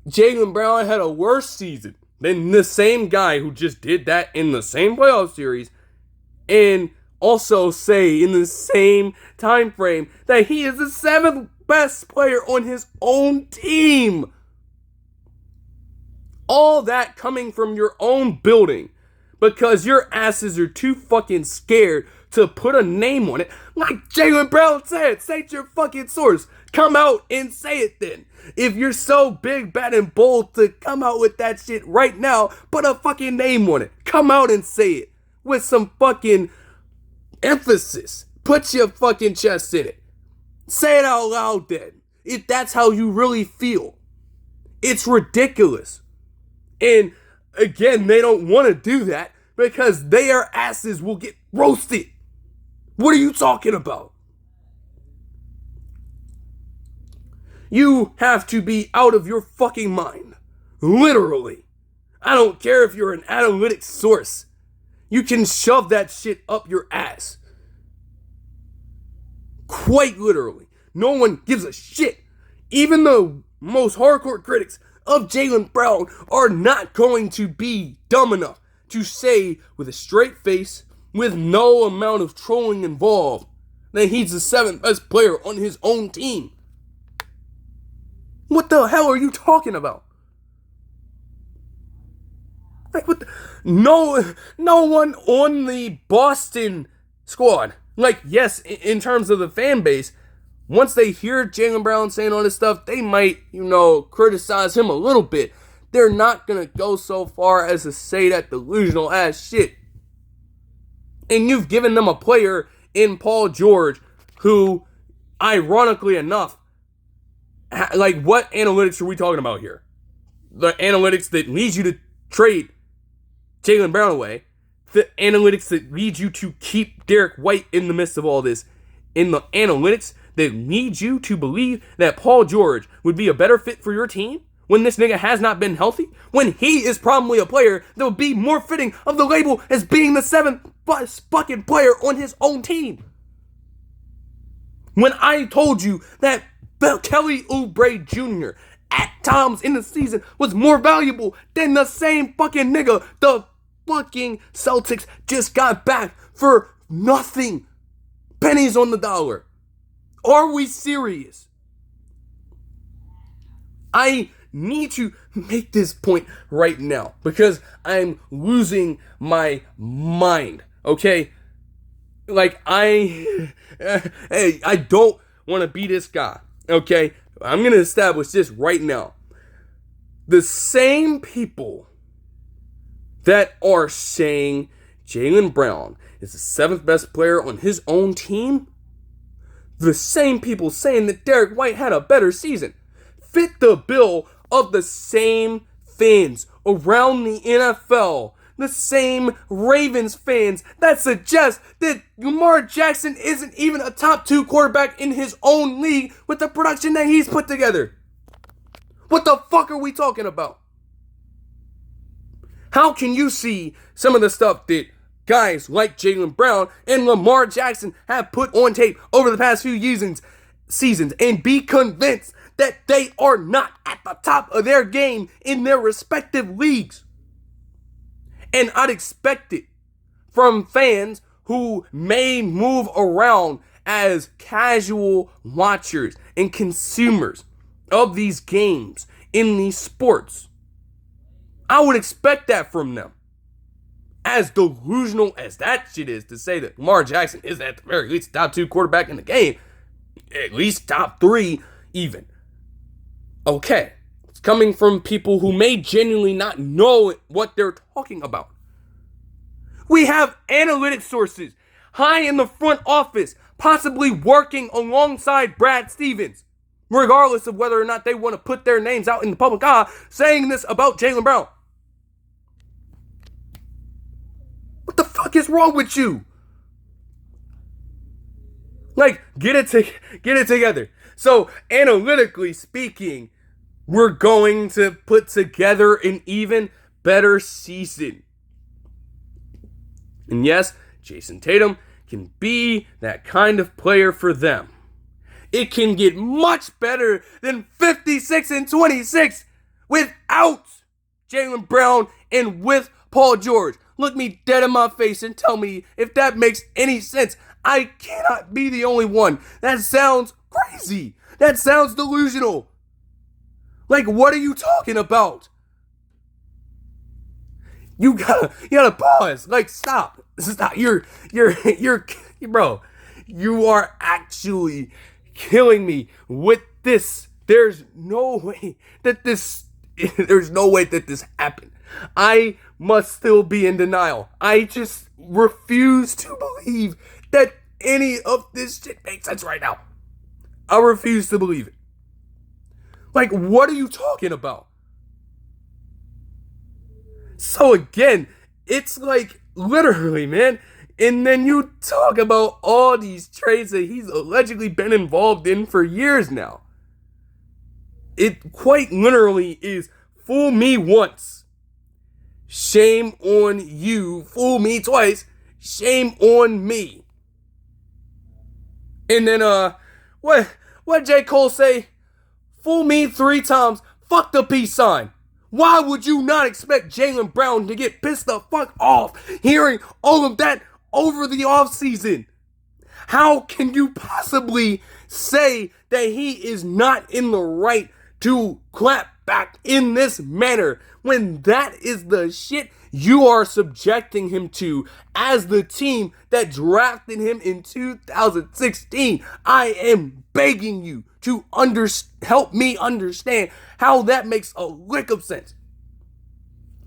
Jaylen Brown had a worse season than the same guy who just did that in the same playoff series, and also say in the same time frame that he is the 7th best player on his own team. All that coming from your own building because your asses are too fucking scared to put a name on it. Like Jaylen Brown said, say your fucking source. Come out and say it then. If you're so big, bad, and bold to come out with that shit right now, put a fucking name on it. Come out and say it with some fucking emphasis. Put your fucking chest in it. Say it out loud then. If that's how you really feel. It's ridiculous. And again, they don't want to do that because their asses will get roasted. What are you talking about? You have to be out of your fucking mind. Literally. I don't care if you're an analytics source. You can shove that shit up your ass. Quite literally. No one gives a shit. Even the most hardcore critics of Jaylen Brown are not going to be dumb enough to say with a straight face, with no amount of trolling involved, that he's the 7th best player on his own team. What the hell are you talking about? Like, what the, no one on the Boston squad. Like, yes, in terms of the fan base, once they hear Jaylen Brown saying all this stuff, they might, criticize him a little bit. They're not going to go so far as to say that delusional ass shit. And you've given them a player in Paul George who, ironically enough, like, what analytics are we talking about here? The analytics that leads you to trade Jaylen Brown away. The analytics that lead you to keep Derek White in the midst of all this. In the analytics that lead you to believe that Paul George would be a better fit for your team when this nigga has not been healthy. When he is probably a player that would be more fitting of the label as being the 7th best fucking player on his own team. When I told you that Kelly Oubre Jr. at times in the season was more valuable than the same fucking nigga the fucking Celtics just got back for nothing. Pennies on the dollar. Are we serious? I need to make this point right now because I'm losing my mind. Okay? Like, I don't want to be this guy. Okay? I'm going to establish this right now. The same people that are saying Jaylen Brown is the 7th best player on his own team, the same people saying that Derek White had a better season, fit the bill of the same fans around the NFL, the same Ravens fans that suggest that Lamar Jackson isn't even a top 2 quarterback in his own league with the production that he's put together. What the fuck are we talking about? How can you see some of the stuff that guys like Jaylen Brown and Lamar Jackson have put on tape over the past few seasons and be convinced that they are not at the top of their game in their respective leagues? And I'd expect it from fans who may move around as casual watchers and consumers of these games in these sports. I would expect that from them. As delusional as that shit is to say that Lamar Jackson is at the very least top 2 quarterback in the game, at least top 3 even. Okay, it's coming from people who may genuinely not know what they're talking about. We have analytic sources high in the front office, possibly working alongside Brad Stevens, regardless of whether or not they want to put their names out in the public eye, saying this about Jaylen Brown. What the fuck is wrong with you? Like, get it together. So, analytically speaking, we're going to put together an even better season. And yes, Jason Tatum can be that kind of player for them. It can get much better than 56-26 without Jaylen Brown and with Paul George. Look me dead in my face and tell me if that makes any sense. I cannot be the only one. That sounds crazy. That sounds delusional. Like, what are you talking about? You gotta pause. Like, stop. You're, bro. You are actually killing me with this. There's no way that this happened. I must still be in denial. I just refuse to believe that any of this shit makes sense right now. I refuse to believe it. Like, what are you talking about? So again, it's like, literally, man. And then you talk about all these trades that he's allegedly been involved in for years now. It quite literally is fool me once, shame on you. Fool me twice, shame on me. And then what J. Cole say? Fool me 3 times, fuck the peace sign. Why would you not expect Jaylen Brown to get pissed the fuck off hearing all of that over the offseason? How can you possibly say that he is not in the right to clap back in this manner when that is the shit you are subjecting him to as the team that drafted him in 2016. I am begging you to help me understand how that makes a lick of sense.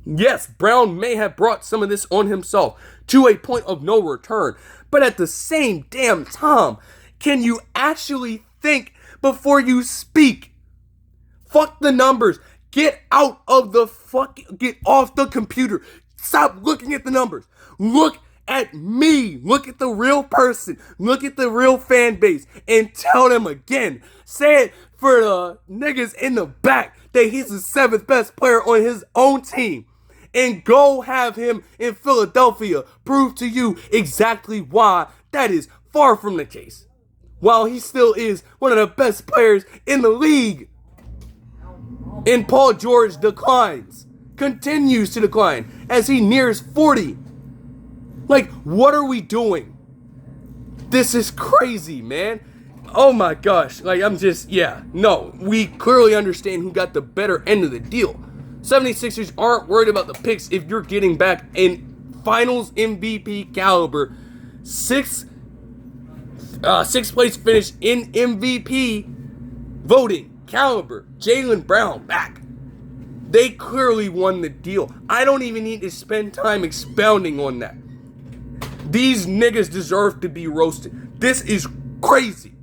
Yes, Brown may have brought some of this on himself to a point of no return, but at the same damn time, can you actually think before you speak? Fuck the numbers. Get off the computer. Stop looking at the numbers. Look at me. Look at the real person. Look at the real fan base and tell them again. Say it for the niggas in the back that he's the 7th best player on his own team. And go have him in Philadelphia prove to you exactly why that is far from the case. While he still is one of the best players in the league. And Paul George continues to decline as he nears 40. Like, what are we doing? This is crazy, man. Oh my gosh. Like, we clearly understand who got the better end of the deal. 76ers aren't worried about the picks if you're getting back in finals MVP caliber. Sixth place finish in MVP voting caliber. Jaylen Brown back. They clearly won the deal. I don't even need to spend time expounding on that. These niggas deserve to be roasted. This is crazy.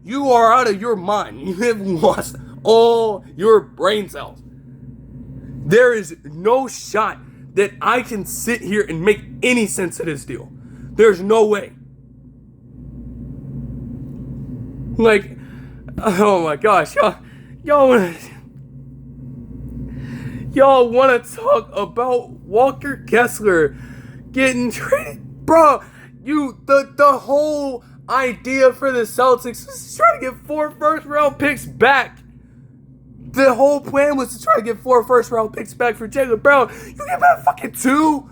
You are out of your mind. You have lost all your brain cells. There is no shot that I can sit here and make any sense of this deal. There's no way. Like, oh my gosh, y'all want to talk about Walker Kessler getting traded, bro? The whole idea for the Celtics was to try to get 4 first-round picks back. The whole plan was to try to get 4 first-round picks back for Jaylen Brown. You get back fucking 2.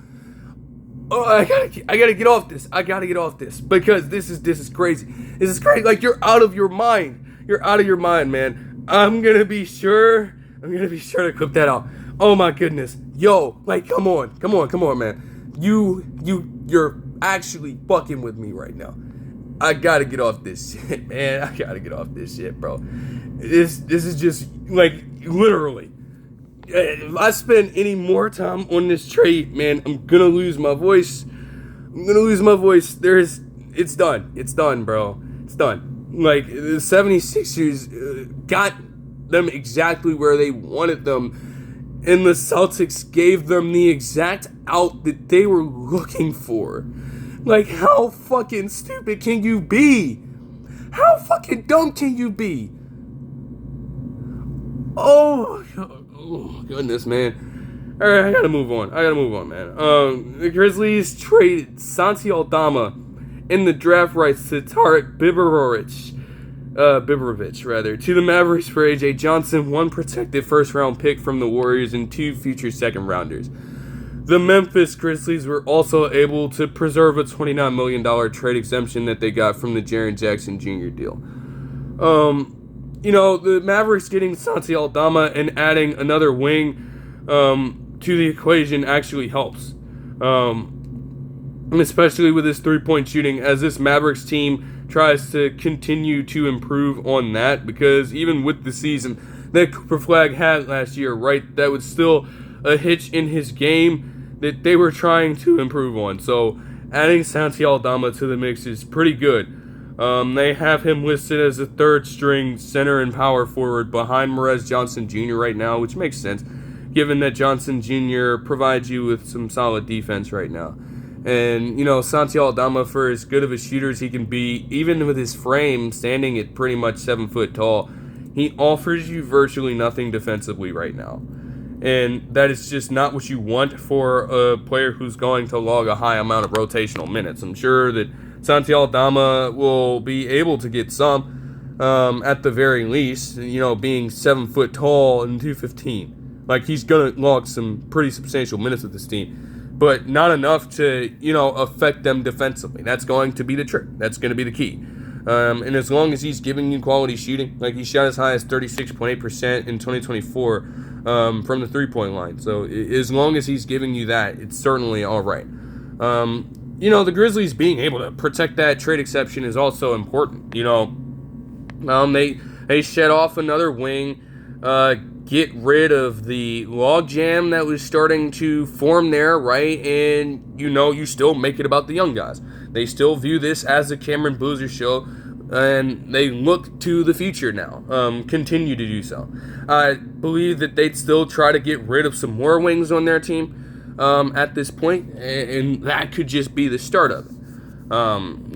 Oh, I gotta get off this. I gotta get off this because this is crazy. This is crazy. Like, you're out of your mind. You're out of your mind, man. I'm gonna be sure to clip that out. Oh my goodness. Yo, like, come on, man. You're actually fucking with me right now. I gotta get off this shit, man. I gotta get off this shit, bro. This is just, like, literally. If I spend any more time on this trade, man, I'm gonna lose my voice. It's done, bro. It's done. Like, the 76ers got them exactly where they wanted them, and the Celtics gave them the exact out that they were looking for. Like, how fucking stupid can you be? How fucking dumb can you be? Oh goodness, man. Alright, I gotta move on, man. The Grizzlies traded Santi Aldama in the draft rights to Tarik Biberovic, to the Mavericks for AJ Johnson, 1 protected first-round pick from the Warriors, and 2 future second-rounders. The Memphis Grizzlies were also able to preserve a $29 million trade exemption that they got from the Jaren Jackson Jr. deal. The Mavericks getting Santi Aldama and adding another wing to the equation actually helps. Especially with his three-point shooting, as this Mavericks team tries to continue to improve on that, because even with the season that Cooper Flagg had last year, right, that was still a hitch in his game that they were trying to improve on. So adding Santi Aldama to the mix is pretty good. They have him listed as a 3rd-string center and power forward behind Moritz Johnson Jr. right now, which makes sense, given that Johnson Jr. provides you with some solid defense right now. And, Santi Aldama, for as good of a shooter as he can be, even with his frame standing at pretty much 7 foot tall, he offers you virtually nothing defensively right now. And that is just not what you want for a player who's going to log a high amount of rotational minutes. I'm sure that Santi Aldama will be able to get some at the very least, being 7 foot tall and 215. Like, he's going to log some pretty substantial minutes with this team, but not enough to, affect them defensively. That's going to be the trick. That's going to be the key. And as long as he's giving you quality shooting, like he shot as high as 36.8% in 2024 from the three-point line. So as long as he's giving you that, it's certainly all right. The Grizzlies being able to protect that trade exception is also important. They shed off another wing, get rid of the logjam that was starting to form there, right? And you still make it about the young guys. They still view this as a Cameron Boozer show, and they look to the future now, continue to do so. I believe that they'd still try to get rid of some more wings on their team at this point, and that could just be the start of it.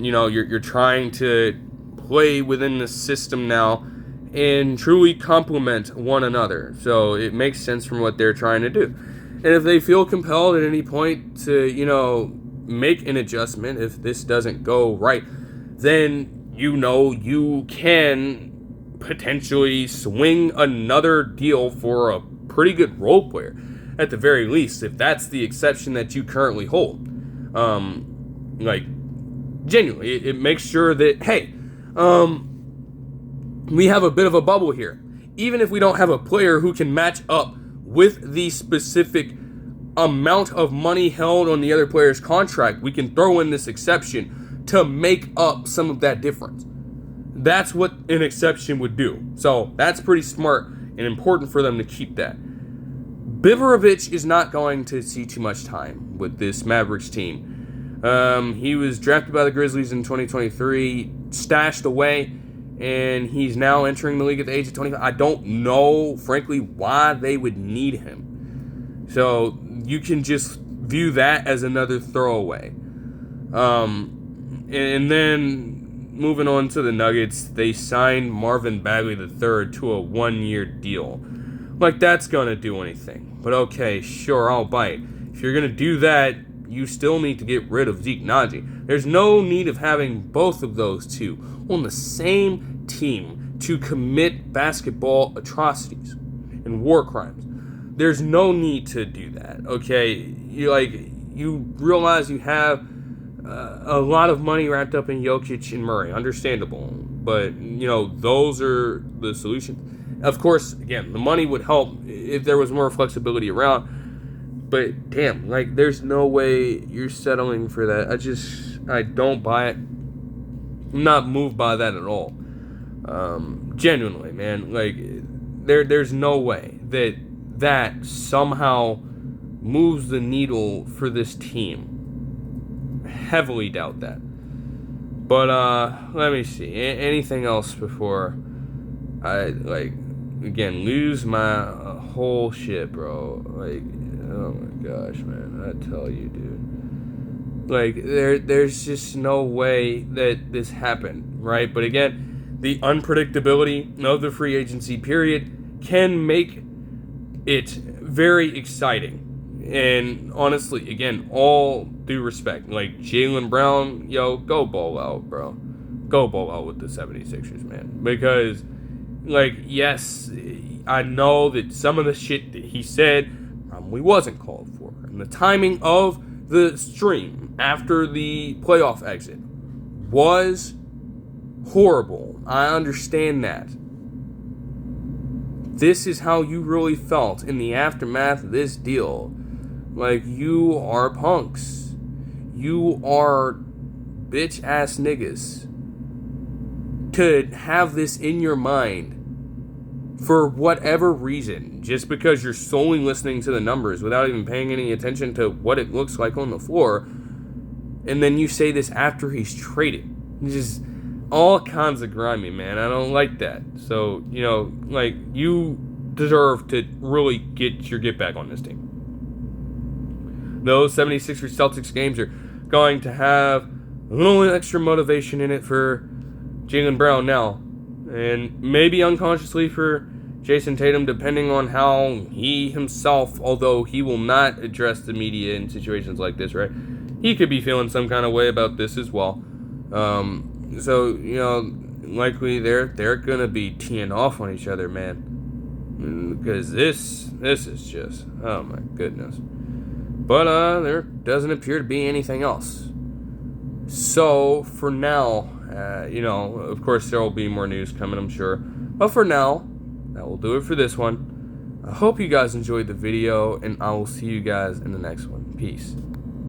You're trying to play within the system now and truly complement one another, so it makes sense from what they're trying to do. And if they feel compelled at any point to, make an adjustment, if this doesn't go right, then you can potentially swing another deal for a pretty good role player, at the very least, if that's the exception that you currently hold. Genuinely, it makes sure that, hey, we have a bit of a bubble here. Even if we don't have a player who can match up with the specific amount of money held on the other player's contract, we can throw in this exception to make up some of that difference. That's what an exception would do. So that's pretty smart and important for them to keep that. Biberovic is not going to see too much time with this Mavericks team. He was drafted by the Grizzlies in 2023, stashed away, and he's now entering the league at the age of 25. I don't know, frankly, why they would need him. So you can just view that as another throwaway. And then moving on to the Nuggets, they signed Marvin Bagley III to a 1-year deal. Like that's going to do anything. But okay, sure, I'll bite. If you're going to do that, you still need to get rid of Zeke Naji. There's no need of having both of those two on the same team to commit basketball atrocities and war crimes. There's no need to do that, okay? You realize you have a lot of money wrapped up in Jokic and Murray. Understandable. But, those are the solutions. Of course, again, the money would help if there was more flexibility around. But, damn, there's no way you're settling for that. I don't buy it. I'm not moved by that at all. Genuinely, man. There's no way that somehow moves the needle for this team. Heavily doubt that. But let me see. Anything else before I again lose my whole shit, bro? Oh my gosh, man! I tell you, dude. There's just no way that this happened, right? But again, the unpredictability of the free agency period can make it very exciting. And honestly, again, all due respect, Jaylen Brown, go ball out, bro. Go ball out with the 76ers, man. Because, yes, I know that some of the shit that he said probably wasn't called for. And the timing of the stream after the playoff exit was horrible. I understand that. This is how you really felt in the aftermath of this deal. You are punks. You are bitch-ass niggas. To have this in your mind for whatever reason, just because you're solely listening to the numbers without even paying any attention to what it looks like on the floor, and then you say this after he's traded. It's just all kinds of grimy, man. I don't like that. So, you deserve to really get your get back on this team. Those 76ers Celtics games are going to have a little extra motivation in it for Jaylen Brown now. And maybe unconsciously for Jason Tatum, depending on how he himself, although he will not address the media in situations like this, right? He could be feeling some kind of way about this as well. So, likely they're going to be teeing off on each other, man. Because this is just, oh my goodness. But there doesn't appear to be anything else. So for now, of course there will be more news coming, I'm sure. But for now, that will do it for this one. I hope you guys enjoyed the video, and I will see you guys in the next one. Peace.